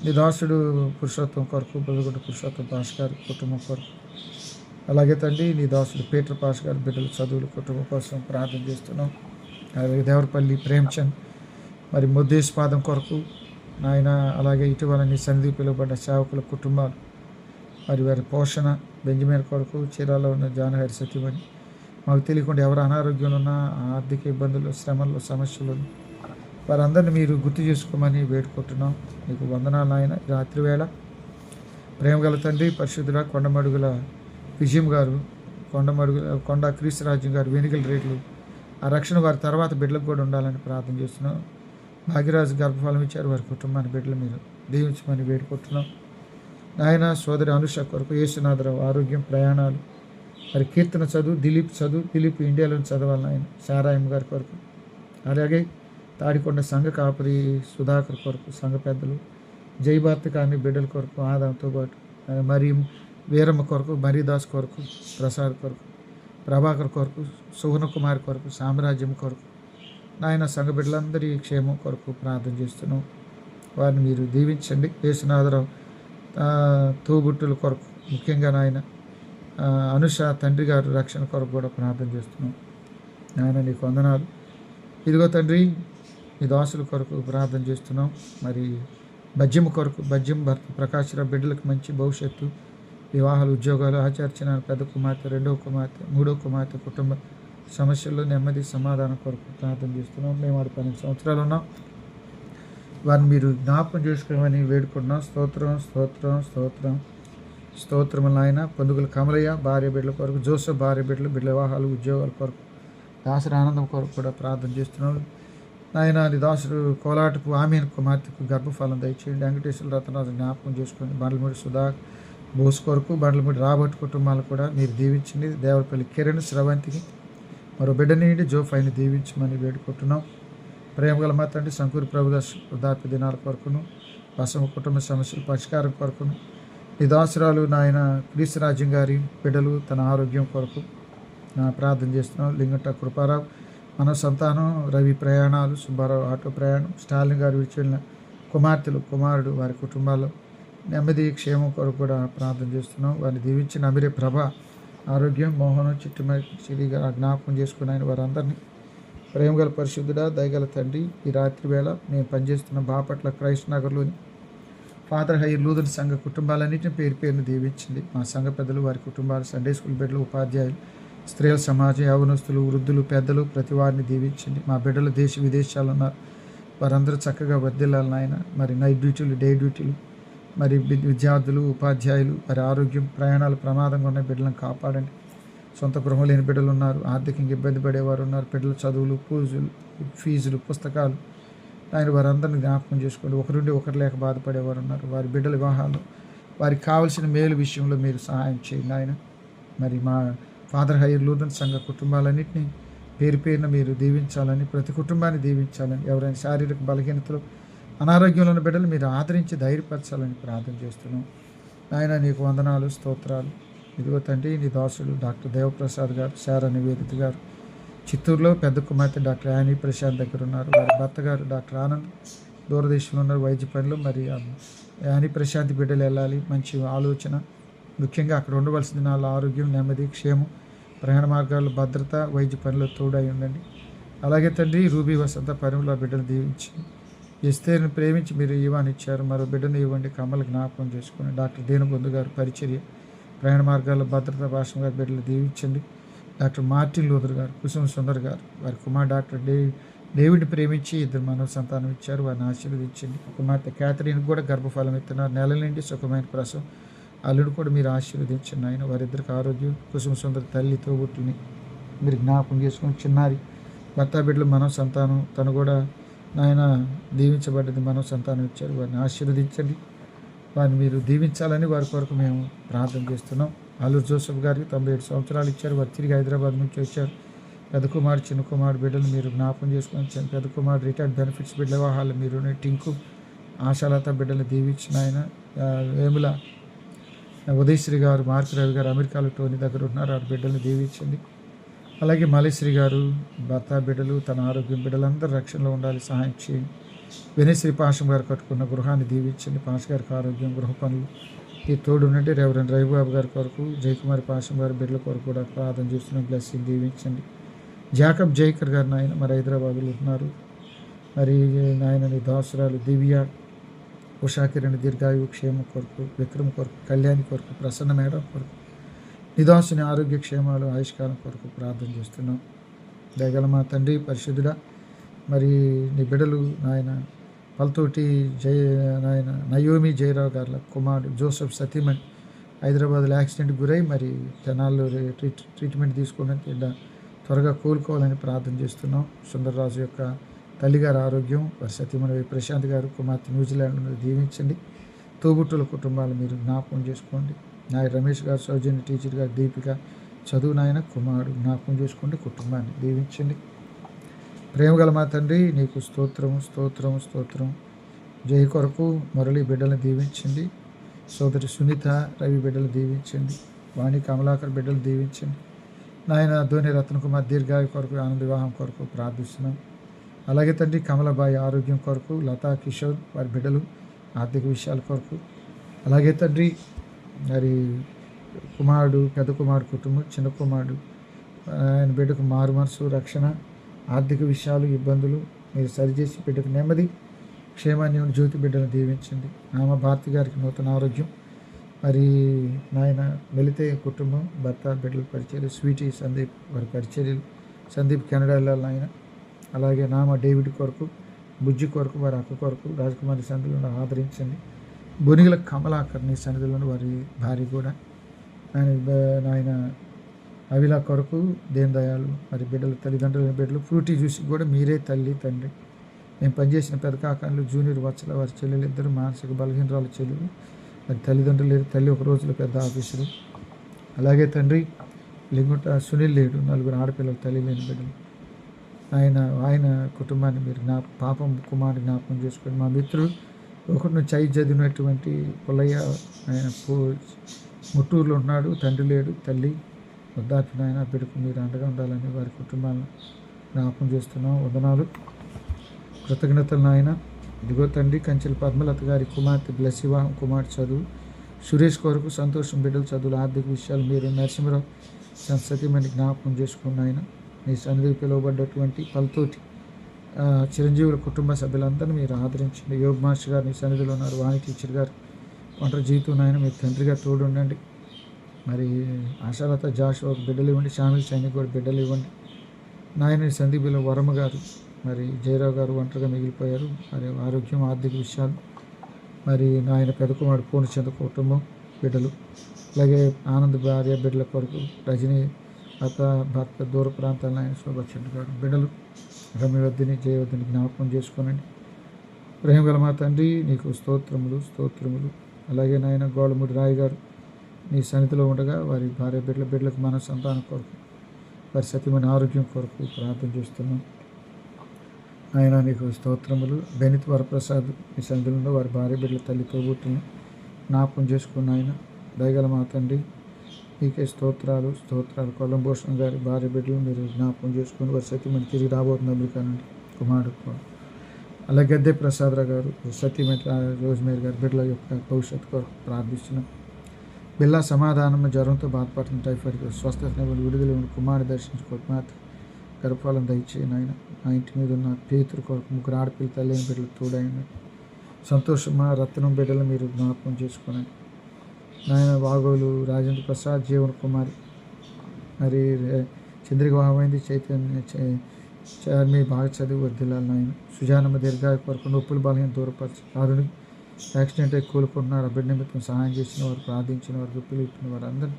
నీ దాసుడు పురుషోత్తం కొరకు, బుధగుడ్డ పురుషోత్తం పాష గారి కుటుంబం కొరకు, అలాగే తండ్రి నీ దాసుడు పీటర్ పాష గారి బిడ్డల చదువుల కుటుంబం కోసం ప్రార్థన చేస్తున్నాం. అలాగే దేవరపల్లి ప్రేమ్చంద్ మరి ముద్దేశపాదం కొరకు నాయన, అలాగే ఇటీవల నీ సన్నిధి పిలువబడ్డ సేవకుల కుటుంబాలు, మరి వారి పోషణ, బెంజమిన్ కొరకు, చీరాలో ఉన్న జానహరి సతీమణి, మాకు తెలియకుండా ఎవరు అనారోగ్యంలో ఉన్న, ఆర్థిక ఇబ్బందులు, శ్రమల్లో, సమస్యలు వారందరినీ మీరు గుర్తు చేసుకోమని వేడుకుంటున్నాం. నీకు వందనాలు నాయన. రాత్రి వేళ ప్రేమగల తండ్రి పరిశుద్ధుల కొండమడుగుల విజయం గారు, కొండ క్రీస్తురాజ్యం గారు, వెనుకల రేట్లు ఆ రక్షణ వారి తర్వాత బిడ్డలకు కూడా ఉండాలని ప్రార్థన చేస్తున్నాం. భాగ్యరాజు గర్భఫలం ఇచ్చారు, వారి కుటుంబాన్ని బిడ్డలు మీరు దీవించమని వేడుకుంటున్నాం. నాయన సోదరి అనుష కొరకు యేసునాథరావు ఆరోగ్యం, ప్రయాణాలు, మరి కీర్తన దిలీప్ ఇండియాలో చదవాలి ఆయన. సారాయమ్మ గారి కొరకు, అలాగే తాడికొండ సంఘ కాపురి సుధాకర్ కొరకు, సంఘ పెద్దలు జయభారత కానీ బిడ్డల కొరకు, ఆదాంతో పాటు మరి వీరమ్మ కొరకు, మరీదాస్ కొరకు, ప్రసాద్ కొరకు, ప్రభాకర్ కొరకు, సువర్ణ కుమార్ కొరకు, సామ్రాజ్యం కొరకు, నాయన సంఘ బిడ్డలందరి క్షేమం కొరకు ప్రార్థన చేస్తున్నాం. వారిని మీరు దీవించండి. యేసునాథరావు తోబుట్టుల కొరకు, ముఖ్యంగా నాయన అనుష తండ్రి గారు రక్షణ కొరకు కూడా ప్రార్థన చేస్తున్నాం. నాయన నీకు వందనాలు. ఇదిగో తండ్రి, నీ దాసుల కొరకు ప్రార్థన చేస్తున్నాం. మరి బజ్యం భర్త ప్రకాశ్రావు బిడ్డలకు మంచి భవిష్యత్తు, వివాహాలు, ఉద్యోగాలు, ఆచార్చిన పెద్ద కుమార్తె, రెండవ కుమార్తె, మూడవ కుమార్తె కుటుంబ సమస్యల్లో నెమ్మది సమాధానం కొరకు ప్రార్థన చేస్తున్నాం. మేము 12 సంవత్సరాలు ఉన్నాం. వారిని మీరు జ్ఞాపకం చేసుకోమని వేడుకుంటున్నాం. స్తోత్రములు నాయన. పొందుగుల కమలయ్య భార్య బిడ్డల కొరకు, జోసఫ్ భార్య బిడ్డల వివాహాలు, ఉద్యోగాల కొరకు, దాసరి ఆనందం కొరకు కూడా ప్రార్థన చేస్తున్నాం. నాయన నీ దాసుడు కోలాటపు ఆమెను కుమార్తెకు గర్భఫలం దయచేయండి. వెంకటేశ్వర రత్నరాజు జ్ఞాపకం చేసుకోండి. బండ్లమూడి సుధా బోస్ కొరకు, బండ్లమూడి రాబర్ట్ కుటుంబాలు కూడా మీరు దీవించండి. దేవరపల్లి కిరణ్ శ్రవంతికి మరో బిడ్డని జోఫైని దీవించమని వేడుకుంటున్నాం. ప్రేమగల మా తండ్రి శంకూరి ప్రభుదాస్ వృద్ధాప్య దినాల కొరకును, వసమ కుటుంబ సమస్యల పరిష్కారం కొరకును, నీ దాసురాలు నాయన క్రీస్తురాజ్యం గారి బిడ్డలు తన ఆరోగ్యం కొరకు ప్రార్థన చేస్తున్నాం. లింగట కృపారావు మన సంతానం, రవి ప్రయాణాలు, సుబ్బారావు ఆటో ప్రయాణం, స్టాలిన్ గారు విడిచిన కుమార్తెలు, కుమారుడు, వారి కుటుంబాల్లో నెమ్మది క్షేమం కొరకు కూడా ప్రార్థన చేస్తున్నాం. వారిని దీవించిన అమిరే ప్రభ ఆరోగ్యం, మోహనం, చిట్టిగా జ్ఞాపకం చేసుకుని ఆయన వారందరినీ ప్రేమగల పరిశుద్ధుడా, దయగల తండ్రి, ఈ రాత్రి వేళ మేము పనిచేస్తున్న బాపట్ల క్రైస్ట్ నగర్లోని ఫాదర్ హైర్ లూథరన్ సంఘ కుటుంబాలన్నింటినీ పేరును దీవించింది. మా సంఘ పెద్దలు, వారి కుటుంబాలు, సండే స్కూల్ బిడ్డలు, ఉపాధ్యాయులు, స్త్రీల సమాజం, యవనస్తులు, వృద్ధులు, పెద్దలు, ప్రతి వారిని దీవించండి. మా బిడ్డలు దేశ విదేశాలు ఉన్నారు, వారందరూ చక్కగా వర్ధిల్లాలి నాయన. మరి నైట్ డ్యూటీలు, డే డ్యూటీలు, మరి విద్యార్థులు, ఉపాధ్యాయులు, వారి ఆరోగ్యం, ప్రయాణాలు ప్రమాదంగా ఉన్న బిడ్డలను కాపాడండి. సొంత గృహం లేని బిడ్డలు ఉన్నారు, ఆర్థికంగా ఇబ్బంది పడేవారు ఉన్నారు, బిడ్డల చదువులు, ఫీజులు, పుస్తకాలు, ఆయన వారందరిని జ్ఞాపకం చేసుకోండి. ఒకరుండి ఒకరు లేక బాధపడేవారు ఉన్నారు, వారి బిడ్డల వివాహాలు, వారికి కావలసిన మేలు విషయంలో మీరు సహాయం చేయండి ఆయన. మరి మా ఫాదర్ హైర్ లూథరన్ సంఘ కుటుంబాలన్నింటినీ పేరున మీరు దీవించాలని, ప్రతి కుటుంబాన్ని దీవించాలని, ఎవరైనా శారీరక బలహీనతలు, అనారోగ్యంలో ఉన్న బిడ్డలు మీరు ఆదరించి ధైర్యపరచాలని ప్రార్థన చేస్తున్నాం. నాయన నీకు వందనాలు, స్తోత్రాలు. ఇదిగో తండ్రి, నీ దాసుడు డాక్టర్ దేవప్రసాద్ గారు, శారా నివేదిత గారు చిత్తూరులో, పెద్ద కుమార్తె డాక్టర్ యానీ ప్రశాంత్ దగ్గర ఉన్నారు, వారి భర్త గారు డాక్టర్ ఆనంద్ దూరదేశంలో ఉన్నారు వైద్య పనిలో. మరి యానీ ప్రశాంత్ బిడ్డలు వెళ్ళాలి, మంచి ఆలోచన, ముఖ్యంగా అక్కడ ఉండవలసిన నాళ్ళ ఆరోగ్యం, నెమ్మది, క్షేమం, ప్రయాణ మార్గాల్లో భద్రత, వైద్య పనిలో తోడై ఉండండి. అలాగే తండ్రి, రూబీ వసంత పరిమళ బిడ్డను దీవించి, ఎస్తేరుని ప్రేమించి మీరు ఈవాని ఇచ్చారు, మరో బిడ్డను ఇవ్వండి. కమ్మలు జ్ఞాపకం చేసుకుని డాక్టర్ దేనుబొందు గారు పరిచర్య, ప్రయాణ మార్గాల్లో భద్రత, భాషం గారి బిడ్డలు దీవించండి. డాక్టర్ మార్టిన్ లూథర్ గారు, కుసుమ సుందర్ గారు, వారి కుమార్ డాక్టర్ డేవిడ్ ప్రేమించి 2 మానవ సంతానం ఇచ్చారు, వారిని ఆశీర్వదించండి. కుమార్తె క్యాథరిన్ కూడా గర్భఫలం ఇస్తున్నారు, నెలల నుండి సుఖమైన ప్రసవం, అల్లుడు కూడా మీరు ఆశీర్వదించండి ఆయన. వారిద్దరికి ఆరోగ్యం, కుసుమ సుందర తల్లి తోబుట్టుని మీరు జ్ఞాపకం చేసుకుని, చిన్నారి భర్త బిడ్డలు మనవ సంతానం, తను కూడా నాయన దీవించబడ్డది, మనవ సంతానం ఇచ్చారు, వారిని ఆశీర్వదించండి. వారిని మీరు దీవించాలని వారి కొరకు మేము ప్రార్థన చేస్తున్నాం. అల్లూరు జోసఫ్ గారికి 97 సంవత్సరాలు ఇచ్చారు, వారు తిరిగి హైదరాబాద్ నుంచి వచ్చారు. పెద్ద కుమారుడు, చిన్న కుమారుడు బిడ్డలు మీరు జ్ఞాపకం చేసుకొని, పెద్ద కుమారుడు రిటైర్డ్ బెనిఫిట్స్ బిడ్డల వివాహాలు మీరు, టింకు, ఆశాలత బిడ్డలు దీవించిన ఆయన. వేముల ఉదయశ్రీ గారు, మార్క్ రవి గారు అమెరికాలో టోనీ దగ్గర ఉన్నారు, ఆ బిడ్డలు దీవించండి. అలాగే మలేశ్రీ గారు భర్త బిడ్డలు, తన ఆరోగ్యం, బిడ్డలందరూ రక్షణలో ఉండాలి, సహాయం చేయండి. వెనిశ్రీ పాషం గారు కట్టుకున్న గృహాన్ని దీవించండి, పాష గారికి ఆరోగ్యం, గృహ పనులు ఈ తోడు ఉండండి. రెవరెండ్ రవిబాబు గారి కొరకు, జయకుమారి పాషం గారి బిడ్డల కొరకు కూడా ప్రార్థన చేస్తున్న బ్లెస్సింగ్ దీవించండి. జాకబ్ జైకర్ గారు నాయన మరి హైదరాబాద్లో ఉన్నారు, మరి నాయన నీ దాసురాలు దివ్య, ఉషాకిరణ్ దీర్ఘాయువు, క్షేమం కొరకు, విక్రమ్ కొరకు, కళ్యాణి కొరకు, ప్రసన్న మేడం కొరకు, నిదాసుని ఆరోగ్య క్షేమాలు, ఆయుష్కాలం కొరకు ప్రార్థన చేస్తున్నాం. దయగల మా తండ్రి పరిశుద్ధుడా, మరి నీ బిడ్డలు నాయన పల్తోటి నాయన నయోమి జయరావు గారి కుమారుడు జోసఫ్ సతీమణి హైదరాబాద్లో యాక్సిడెంట్ గురై మరి జనాల్లో ట్రీట్మెంట్ తీసుకోవడానికి త్వరగా కోలుకోవాలని ప్రార్థన చేస్తున్నాం. సుందర్రాజు యొక్క తల్లిగారి ఆరోగ్యం, వారి సతీమణి ప్రశాంత్ గారు కుమార్తె న్యూజిలాండ్ దీవించండి. తోబుట్టుల కుటుంబాలు మీరు జ్ఞాపకం చేసుకోండి. నాయ రమేష్ గారు, సౌజన్య టీచర్ గారు, దీపిక చదువు నాయన కుమారుడు జ్ఞాపకం చేసుకోండి. కుటుంబాన్ని దీవించండి. ప్రేమగల మా తండ్రి నీకు స్తోత్రము స్తోత్రము స్తోత్రం. జయ కొరకు మురళి బిడ్డలను దీవించండి. సోదరి సునీత రవి బిడ్డలు దీవించండి. వాణి కమలాకర్ బిడ్డలు దీవించండి. నాయన ధోని రత్నకుమార్ దీర్ఘాయు కొరకు, ఆనంద వివాహం కొరకు ప్రార్థిస్తున్నాం. అలాగే తండ్రి కమలబాయి ఆరోగ్యం కొరకు, లతా కిషోర్ వారి బిడ్డలు ఆర్థిక విషయాల కొరకు, అలాగే తండ్రి మరి కుమారుడు, పెద్ద కుమారుడు కుటుంబం, చిన్న కుమారుడు ఆయన బిడ్డకు మారు మనసు, రక్షణ, ఆర్థిక విషయాలు, ఇబ్బందులు మీరు సరిచేసి బిడ్డకు నెమ్మది, క్షేమాన్ని జ్యోతి బిడ్డను దీవించండి. ఆమె భారతి గారికి నూతన ఆరోగ్యం, మరి నాయన వెళితే కుటుంబం, భర్త, బిడ్డల పరిచర్యలు, స్వీటీ సందీప్ వారి పరిచర్యలు, సందీప్ కెనడా వెళ్ళాలి ఆయన. అలాగే నామ డేవిడ్ కొరకు, బుజ్జి కొరకు, వారి అక్క కొరకు, రాజకుమారి సన్నిధిలో ఆదరించండి. బొనిగల కమలాకర్ని సన్నిధిలో వారి భార్య కూడా నాయన అవిలా కొరకు, దేని దయాలు మరి బిడ్డలు, తల్లిదండ్రుల బిడ్డలు, ఫ్రూటీ జ్యూస్కి కూడా మీరే తల్లి తండ్రి. మేము పనిచేసిన పెద్ద కాకాండ్లు జూనియర్ వచ్చల వారి చెల్లెలు ఇద్దరు మానసిక బలహీనరాలు చెల్లెలు, మరి తల్లిదండ్రులు లేరు, తల్లి ఒక రోజులో పెద్ద ఆఫీసరు. అలాగే తండ్రి లింగుంట సునీల్ లేడు, 4 ఆడపిల్లలు, తల్లి లేని బిడ్డలు. ఆయన కుటుంబాన్ని మీరు పాపం కుమారుని జ్ఞాపకం చేసుకొని, మా మిత్రుడు ఒకటి నుంచి 5 చదివినటువంటి పుల్లయ్య ఆయన ముట్టూరులో ఉన్నాడు, తండ్రి లేడు, తల్లి వృద్ధాప్యం. ఆయన బిడ్డకు మీరు అండగా ఉండాలని వారి కుటుంబాలను జ్ఞాపకం చేస్తున్నాం. వందనాలు, కృతజ్ఞతలు నాయన. ఇదిగో తండ్రి కంచెల పద్మలత గారి కుమార్తె బ్లెస్ వివాహం, కుమార్తె చదువు, సురేష్ కొరకు సంతోషం బిడ్డల చదువులు, ఆర్థిక విషయాలు మీరు నరసింహరావు సతీమణి జ్ఞాపకం చేసుకున్న ఆయన మీ సన్నిధికి పిలువబడ్డటువంటి పలుతోటి చిరంజీవుల కుటుంబ సభ్యులందరినీ మీరు ఆదరించండి. యోగ్ మాస్టర్ గారు మీ సన్నిధిలో ఉన్నారు, వాణి టీచర్ గారు ఒంటరి జీవితం ఆయన మీరు తండ్రిగా తోడు ఉండండి. మరి ఆశాలత జాషువా బిడ్డలు ఇవ్వండి, షామిల్ సైనిక్ కూడా బిడ్డలు ఇవ్వండి నాయన. సందీపిలో వరమ గారు, మరి జయరావు గారు ఒంటరిగా మిగిలిపోయారు, మరి ఆరోగ్యం, ఆర్థిక విషయాలు, మరి నాయన పెద్ద కుమారుడు పూర్ణచంద్ర కుటుంబం బిడ్డలు, అలాగే ఆనంద్ భార్య బిడ్డల కొరకు, రజనీ అత్త భర్త దూర ప్రాంతాలను ఆయన శోభచంద్ర గారు బిడ్డలు, రమ్యవద్దిని జయవద్దిని జ్ఞాపకం చేసుకోనండి. ప్రేమగల మా తండ్రి నీకు స్తోత్రములు స్తోత్రములు. అలాగే నాయన గోళముడి రాయి గారు నీ సన్నిధిలో ఉండగా వారి భార్య బిడ్డలకు మన సంతానం కొరకు, వారి సతీమణి ఆరోగ్యం కొరకు ప్రార్థన చేస్తున్నాం. ఆయన నీకు స్తోత్రములు. బెనిత్ వరప్రసాద్ నీ సన్నిధిలో వారి భార్య బిడ్డల తల్లి తోబుట్టుని జ్ఞాపకం చేసుకున్న ఆయన దయగల మా తండ్రి నీకే స్తోత్రాలు స్తోత్రాలు. కొల్లంభూషణ్ గారి భార్య బిడ్డలు మీరు జ్ఞాపకం చేసుకుని వారి సతీమణి తిరిగి రాబోతుంది అమెరికా నుండి కుమారుడు. అలాగే గద్దె ప్రసాదరావు గారు సతీమణి రోజ్మేర్ గారి బిడ్డల యొక్క భవిష్యత్తు కొరకు ప్రార్థిస్తున్నాం. బిల్లా సమాధానం జ్వరంతో బాధపడుతున్న టైఫాయిడ్ స్వస్థత విడుదల కుమారుని దర్శించుకోవచ్చు. మాత గర్భఫలం దయచేయను ఆయన. నా ఇంటి మీద ఉన్న పేతురు కొరకు 3 ఆడపిల్ల తల్లిని బిడ్డలు తోడైన సంతోషమా రత్నం బిడ్డలు మీరు జ్ఞాపకం చేసుకోనండి నాయన. వాగోలు రాజేంద్ర ప్రసాద్ జీవన్ కుమారి మరి చంద్రిక వివాహమైంది, చైతన్య చార్మి బాగా చదివి వర్ధిల్లాలి నాయన. సుజానమ్మ దీర్ఘాయు కొరకు నొప్పులు బలహీన దూరపరిచి ఆరుని యాక్సిడెంట్ అయి కోలుకుంటున్నారు, ఆ బిడ్డ నిమిత్తం సహాయం చేసిన వారు, ప్రార్థించిన వారు, దుప్పులు ఇప్పిన వారు అందరూ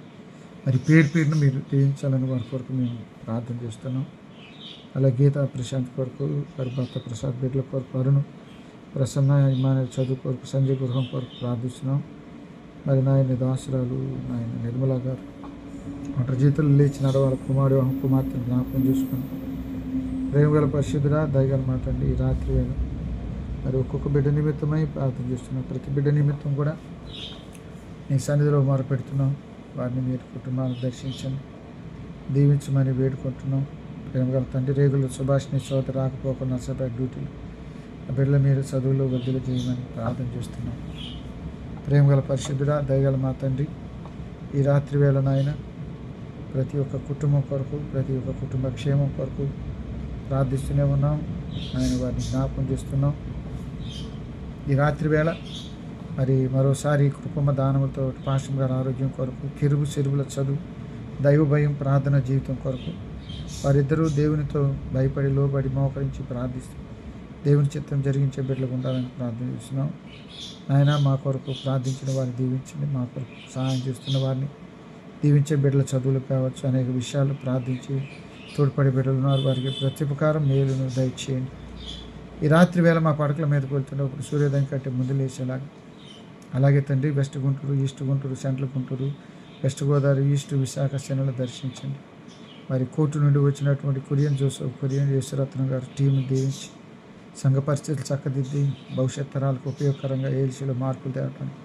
మరి పేరును మీరు తీయించాలని వారి కొరకు మేము ప్రార్థన చేస్తున్నాం. అలా గీతా ప్రశాంత్ కొరకు, వారి భర్త ప్రసాద్ బిడ్డల కొరకు, అరుణ్ ప్రసన్న ఇమాన చదువు కొరకు, సంజయ్ గృహం కొరకు ప్రార్థిస్తున్నాం. మరి నాయన దాసురాలు నాయన నిర్మలా గారు ఒంటరి జీవితంలో లేచి నడవాలి, కుమార్తెను జ్ఞాపకం చేసుకుని ప్రేమగల పరిశుద్ధుడా దయగల మాట్లాడి ఈ రాత్రి వేళ మరి ఒక్కొక్క బిడ్డ నిమిత్తమై ప్రార్థన చేస్తున్నాం. ప్రతి బిడ్డ నిమిత్తం కూడా నీ సన్నిధిలో మొరపెడుతున్నాం. వారిని మీరు కుటుంబాలను దర్శించండి, దీవించమని వేడుకుంటున్నాం. ప్రేమగల తండ్రి రేగుల సుభాష్ని చోట రాకపోకుండా నర్సపేట డ్యూటీలు ఆ బిడ్డల మీరు చదువులో వదిలి చేయమని ప్రార్థన చేస్తున్నాం. ప్రేమగల పరిశుద్ధుడా దయగల మా తండ్రి ఈ రాత్రి వేళ నాయన ప్రతి ఒక్క కుటుంబం కొరకు, ప్రతి ఒక్క కుటుంబ క్షేమం కొరకు ప్రార్థిస్తూనే ఉన్నాం. ఆయన వారిని జ్ఞాపకం చేస్తున్నాం. ఈ రాత్రి వేళ మరి మరోసారి కృపమ దానములతో పాశం గారి ఆరోగ్యం కొరకు, కిరుబు చెరువుల చదువు, దైవ భయం, ప్రార్థన జీవితం కొరకు వారిద్దరూ దేవునితో భయపడి లోబడి మోకరించి ప్రార్థిస్తూ దేవుని చిత్తం జరిగించే బిడ్డలకు ఉండాలని ప్రార్థన చేస్తున్నాం. నాయన మా కొరకు ప్రార్థించిన వారిని దీవించండి, మా కొరకు సహాయం చేస్తున్న వారిని దీవించే బిడ్డల చదువులు కావచ్చు, అనేక విషయాలు ప్రార్థించి తోడ్పడే బిడ్డలు ఉన్నారు, వారికి ప్రతి ప్రకారం మేలును దయచేయండి. ఈ రాత్రి వేళ మా పడకల మీదకి వెళ్తున్నప్పుడు సూర్యోదయం కంటే ముందు లేచేలాగా, అలాగే తండ్రి west Guntur, east Guntur, central Guntur, west Godavari, east Visakha శనులు దర్శించండి. వారి కోర్టు నుండి వచ్చినటువంటి కురియన్ జోసెఫ్, కురియన్ యేసురత్నం గారు టీంను దీవించి సంఘ పరిస్థితులు చక్కదిద్ది భవిష్యత్ తరాలకు ఉపయోగకరంగా ఏల్సీలో మార్పులు తేవటానికి,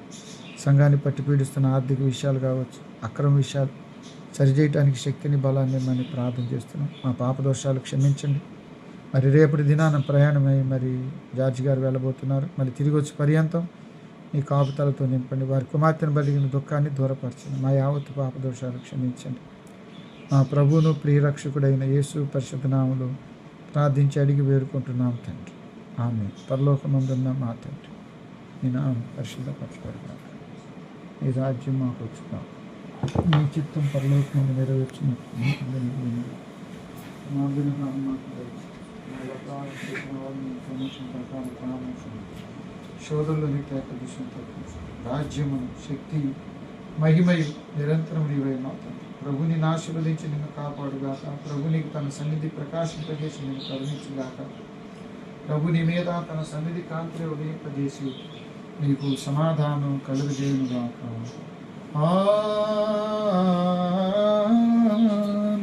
సంఘాన్ని పట్టి పీడిస్తున్న ఆర్థిక విషయాలు కావచ్చు, అక్రమ విషయాలు సరిచేయటానికి శక్తిని బలాన్ని మనం ప్రార్థన చేస్తున్నాం. మా పాప దోషాలు క్షమించండి. మరి రేపటి దినాన ప్రయాణమై మరి జార్జి గారు వెళ్ళబోతున్నారు. మరి తిరిగి వచ్చి పర్యంతం మీ కాపుతాలతో నింపండి. వారి కుమార్తెను బలిగిన దుఃఖాన్ని దూరపరచండి. మా యావత్తు పాప దోషాలు క్షమించండి. మా ప్రభువును ప్రియరక్షకుడైన యేసు పరిశుద్ధ నామములో ప్రార్థించి అడిగి వేడుకుంటున్నాం తండ్రి. ఆమె పరలోకమందున్న మా తండ్రి, నీ నామం పరిశుద్ధపరచబడుగాక. నీ రాజ్యం మాకు వచ్చుగాక. నీ చిత్తం పరలోకమందు నెరవేర్చినట్టు శోధనలోని దిశను తగ్గించు. రాజ్యమును, శక్తి, మహిమయు నిరంతరం నీవై మా తండ్రి. ప్రభుని ఆశీర్వదించి నిన్ను కాపాడుగాక. ప్రభు నీకు తన సన్నిధి ప్రకాశింపజేసి నిన్ను కరుణించుగాక. ప్రభు నీ మీద తన సన్నిధి కాంతిని ఉదయింపజేసి నీకు సమాధానం కలుగజేయునుగాక.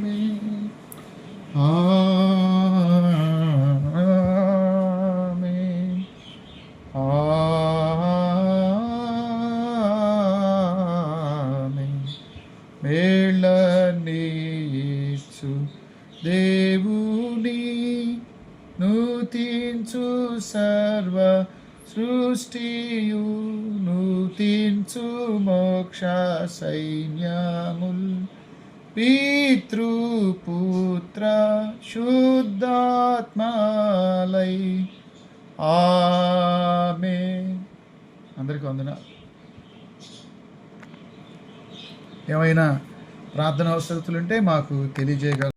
ఆమేన్. ఆమేన్. ఆమేన్. మేళనీచు దేవుని నూతించు సర్వ సృష్టియు నూతించు మోక్ష సైన్యముల్ పితృపుత్ర శుద్ధాత్మలై ఆమేన్. అందరికీ వందనాలు. ఏమైనా ప్రార్థన అవసరతలుంటే మాకు తెలియజేయగలరు.